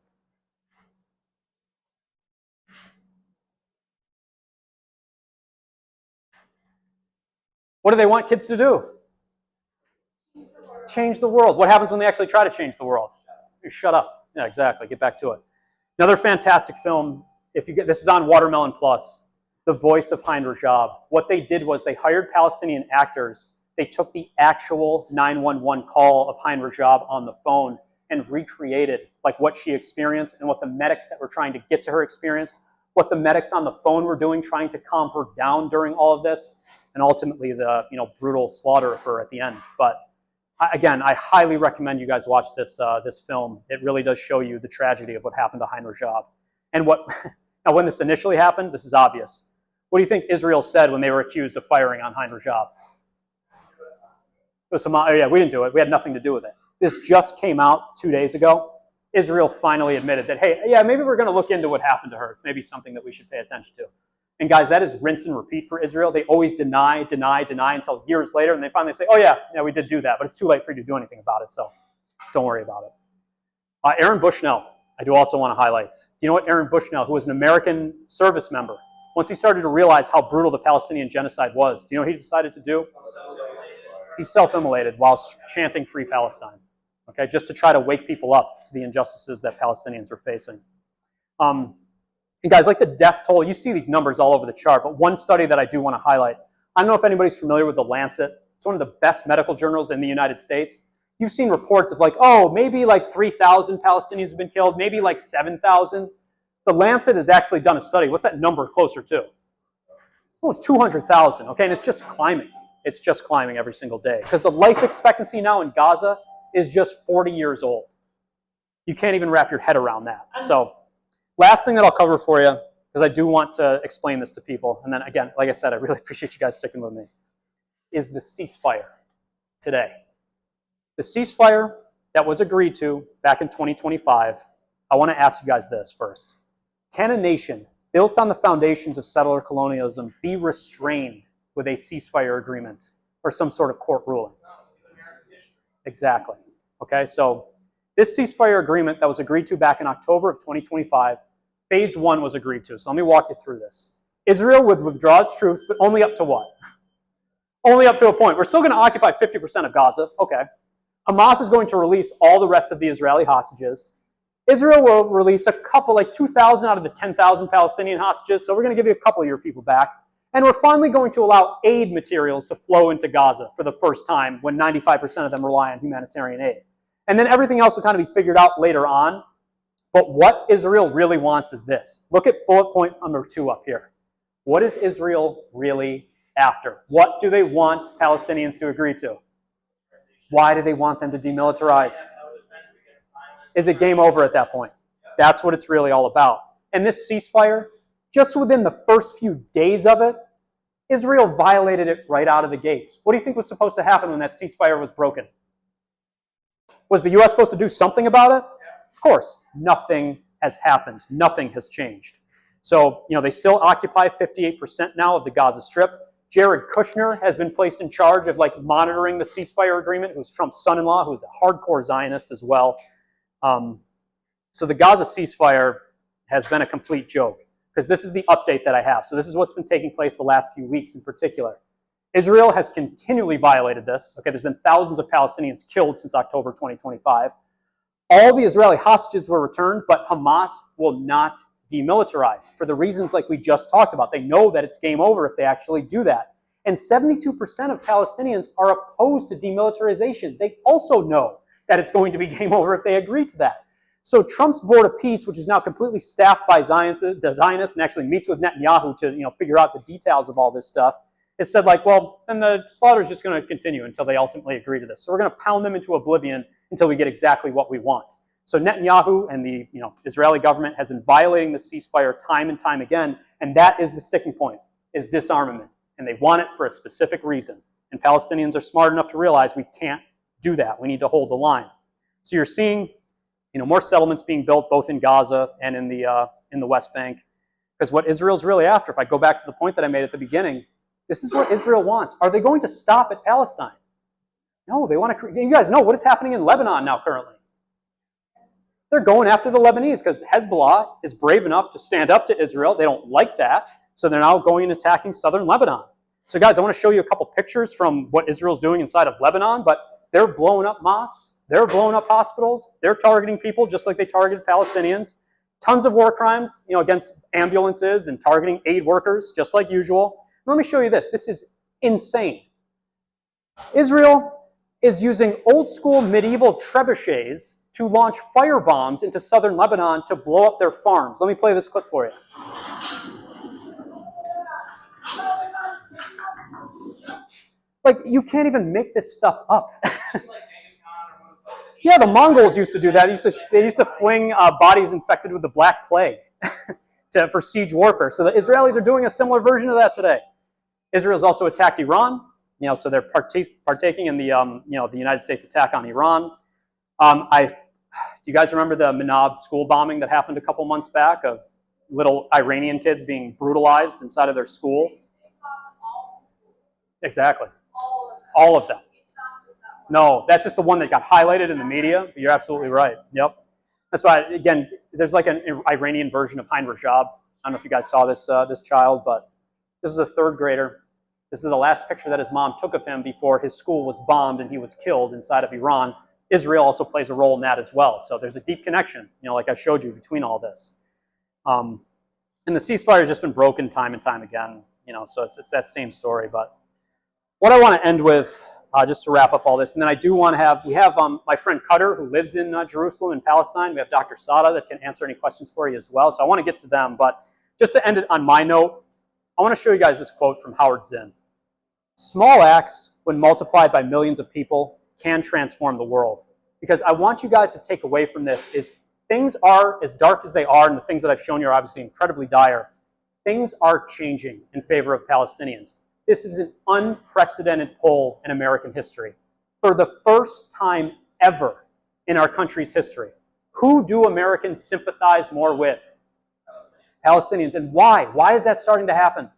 What do they want kids to do? Change the world. What happens when they actually try to change the world? You shut up. Yeah, exactly. Get back to it. Another fantastic film. This is on Watermelon Plus. The Voice of Hein Rajab. What they did was they hired Palestinian actors. They took the actual 911 call of Hein Rajab on the phone and recreated like what she experienced and what the medics that were trying to get to her experienced, what the medics on the phone were doing, trying to calm her down during all of this, and ultimately the brutal slaughter of her at the end. But again, I highly recommend you guys watch this film. It really does show you the tragedy of what happened to Hein Rajab. And now when this initially happened, this is obvious. What do you think Israel said when they were accused of firing on Hein Rajab? It was we didn't do it. We had nothing to do with it. This just came out 2 days ago. Israel finally admitted that, hey, yeah, maybe we're going to look into what happened to her. It's maybe something that we should pay attention to. And guys, that is rinse and repeat for Israel. They always deny until years later, and they finally say, oh yeah, we did do that, but it's too late for you to do anything about it, so don't worry about it. Aaron Bushnell, I do also want to highlight. Do you know what Aaron Bushnell, who was an American service member, once he started to realize how brutal the Palestinian genocide was, do you know what he decided to do? He self-immolated while chanting Free Palestine, okay, just to try to wake people up to the injustices that Palestinians are facing. And guys, like the death toll, you see these numbers all over the chart, but one study that I do want to highlight, I don't know if anybody's familiar with The Lancet. It's one of the best medical journals in the United States. you've seen reports of like, oh, maybe like 3,000 Palestinians have been killed, maybe like 7,000. The Lancet has actually done a study. What's that number closer to? Oh, it's 200,000, okay, and it's just climbing. It's just climbing every single day. Because the life expectancy now in Gaza is just 40 years old. You can't even wrap your head around that. So, last thing that I'll cover for you, because I do want to explain this to people, and then again, like I said, I really appreciate you guys sticking with me, is the ceasefire today. The ceasefire that was agreed to back in 2025, I want to ask you guys this first. Can a nation built on the foundations of settler colonialism be restrained with a ceasefire agreement or some sort of court ruling? Exactly. Okay, so this ceasefire agreement that was agreed to back in October of 2025, phase 1 was agreed to. So let me walk you through this. Israel would withdraw its troops, but only up to what? Only up to a point. We're still going to occupy 50% of Gaza. Okay. Hamas is going to release all the rest of the Israeli hostages. Israel will release a couple, like 2,000 out of the 10,000 Palestinian hostages, so we're going to give you a couple of your people back. And we're finally going to allow aid materials to flow into Gaza for the first time when 95% of them rely on humanitarian aid. And then everything else will kind of be figured out later on. But what Israel really wants is this. Look at bullet point number 2 up here. What is Israel really after? What do they want Palestinians to agree to? Why do they want them to demilitarize? Is it game over at that point? That's what it's really all about. And this ceasefire, just within the first few days of it, Israel violated it right out of the gates. What do you think was supposed to happen when that ceasefire was broken? Was the U.S. supposed to do something about it? Of course, nothing has happened. Nothing has changed. So, they still occupy 58% now of the Gaza Strip. Jared Kushner has been placed in charge of monitoring the ceasefire agreement, who's Trump's son-in-law, who's a hardcore Zionist as well. So the Gaza ceasefire has been a complete joke, because this is the update that I have. So this is what's been taking place the last few weeks in particular. Israel has continually violated this. Okay, there's been thousands of Palestinians killed since October 2025. All the Israeli hostages were returned, but Hamas will not demilitarize for the reasons like we just talked about. They know that it's game over if they actually do that. And 72% of Palestinians are opposed to demilitarization. They also know that it's going to be game over if they agree to that. So Trump's Board of Peace, which is now completely staffed by Zionists and actually meets with Netanyahu to figure out the details of all this stuff, has said well, then the slaughter is just going to continue until they ultimately agree to this. So we're going to pound them into oblivion until we get exactly what we want. So Netanyahu and the Israeli government has been violating the ceasefire time and time again, and that is the sticking point, is disarmament. And they want it for a specific reason. And Palestinians are smart enough to realize we can't do that. We need to hold the line. So you're seeing more settlements being built both in Gaza and in the West Bank. Because what Israel's really after, if I go back to the point that I made at the beginning, this is what Israel wants. Are they going to stop at Palestine? No, they want to. You guys know what is happening in Lebanon now currently. They're going after the Lebanese because Hezbollah is brave enough to stand up to Israel. They don't like that, so they're now going and attacking southern Lebanon. So guys, I want to show you a couple pictures from what Israel's doing inside of Lebanon, but they're blowing up mosques, they're blowing up hospitals, they're targeting people just like they targeted Palestinians. Tons of war crimes, against ambulances and targeting aid workers, just like usual. Let me show you this. This is insane. Israel is using old school medieval trebuchets to launch firebombs into southern Lebanon to blow up their farms. Let me play this clip for you. You can't even make this stuff up. Yeah, the Mongols used to do that. They used to fling bodies infected with the Black Plague for siege warfare. So the Israelis are doing a similar version of that today. Israel's also attacked Iran. So they're partaking in the the United States attack on Iran. Do you guys remember the Manab school bombing that happened a couple months back of little Iranian kids being brutalized inside of their school? Exactly. All of them. No, that's just the one that got highlighted in the media. But you're absolutely right. Yep. That's why, again, there's an Iranian version of Hein Rajab. I don't know if you guys saw this child, but this is a third grader. This is the last picture that his mom took of him before his school was bombed and he was killed inside of Iran. Israel also plays a role in that as well. So there's a deep connection, like I showed you, between all this. And the ceasefire has just been broken time and time again. So it's that same story. But what I want to end with just to wrap up all this. And then I do want to have, we have my friend Cutter, who lives in Jerusalem in Palestine. We have Dr. Sada that can answer any questions for you as well. So I want to get to them. But just to end it on my note, I want to show you guys this quote from Howard Zinn. Small acts, when multiplied by millions of people, can transform the world. Because I want you guys to take away from this is things are as dark as they are, and the things that I've shown you are obviously incredibly dire. Things are changing in favor of Palestinians. This is an unprecedented poll in American history. For the first time ever in our country's history, who do Americans sympathize more with? Palestinians. And why? Why is that starting to happen?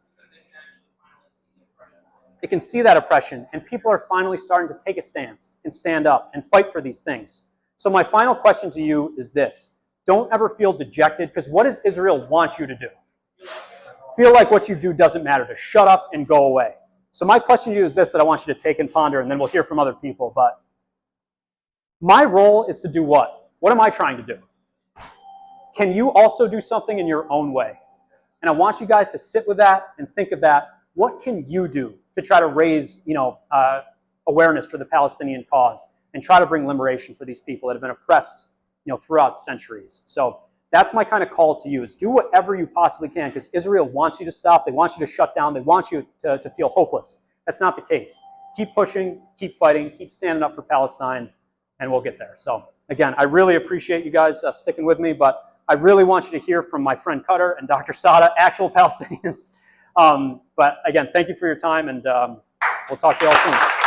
They can see that oppression, and people are finally starting to take a stance and stand up and fight for these things. So my final question to you is this. Don't ever feel dejected, because what does Israel want you to do? Feel like what you do doesn't matter, to shut up and go away. So my question to you is this that I want you to take and ponder, and then we'll hear from other people. But my role is to do what? What am I trying to do? Can you also do something in your own way? And I want you guys to sit with that and think of that. What can you do to try to raise, awareness for the Palestinian cause and try to bring liberation for these people that have been oppressed, throughout centuries? So that's my kind of call to you, is do whatever you possibly can, because Israel wants you to stop. They want you to shut down. They want you to feel hopeless. That's not the case. Keep pushing, keep fighting, keep standing up for Palestine, and we'll get there. So again, I really appreciate you guys sticking with me, but I really want you to hear from my friend Cutter and Dr. Sada, actual Palestinians. But again, thank you for your time, and we'll talk to you all soon.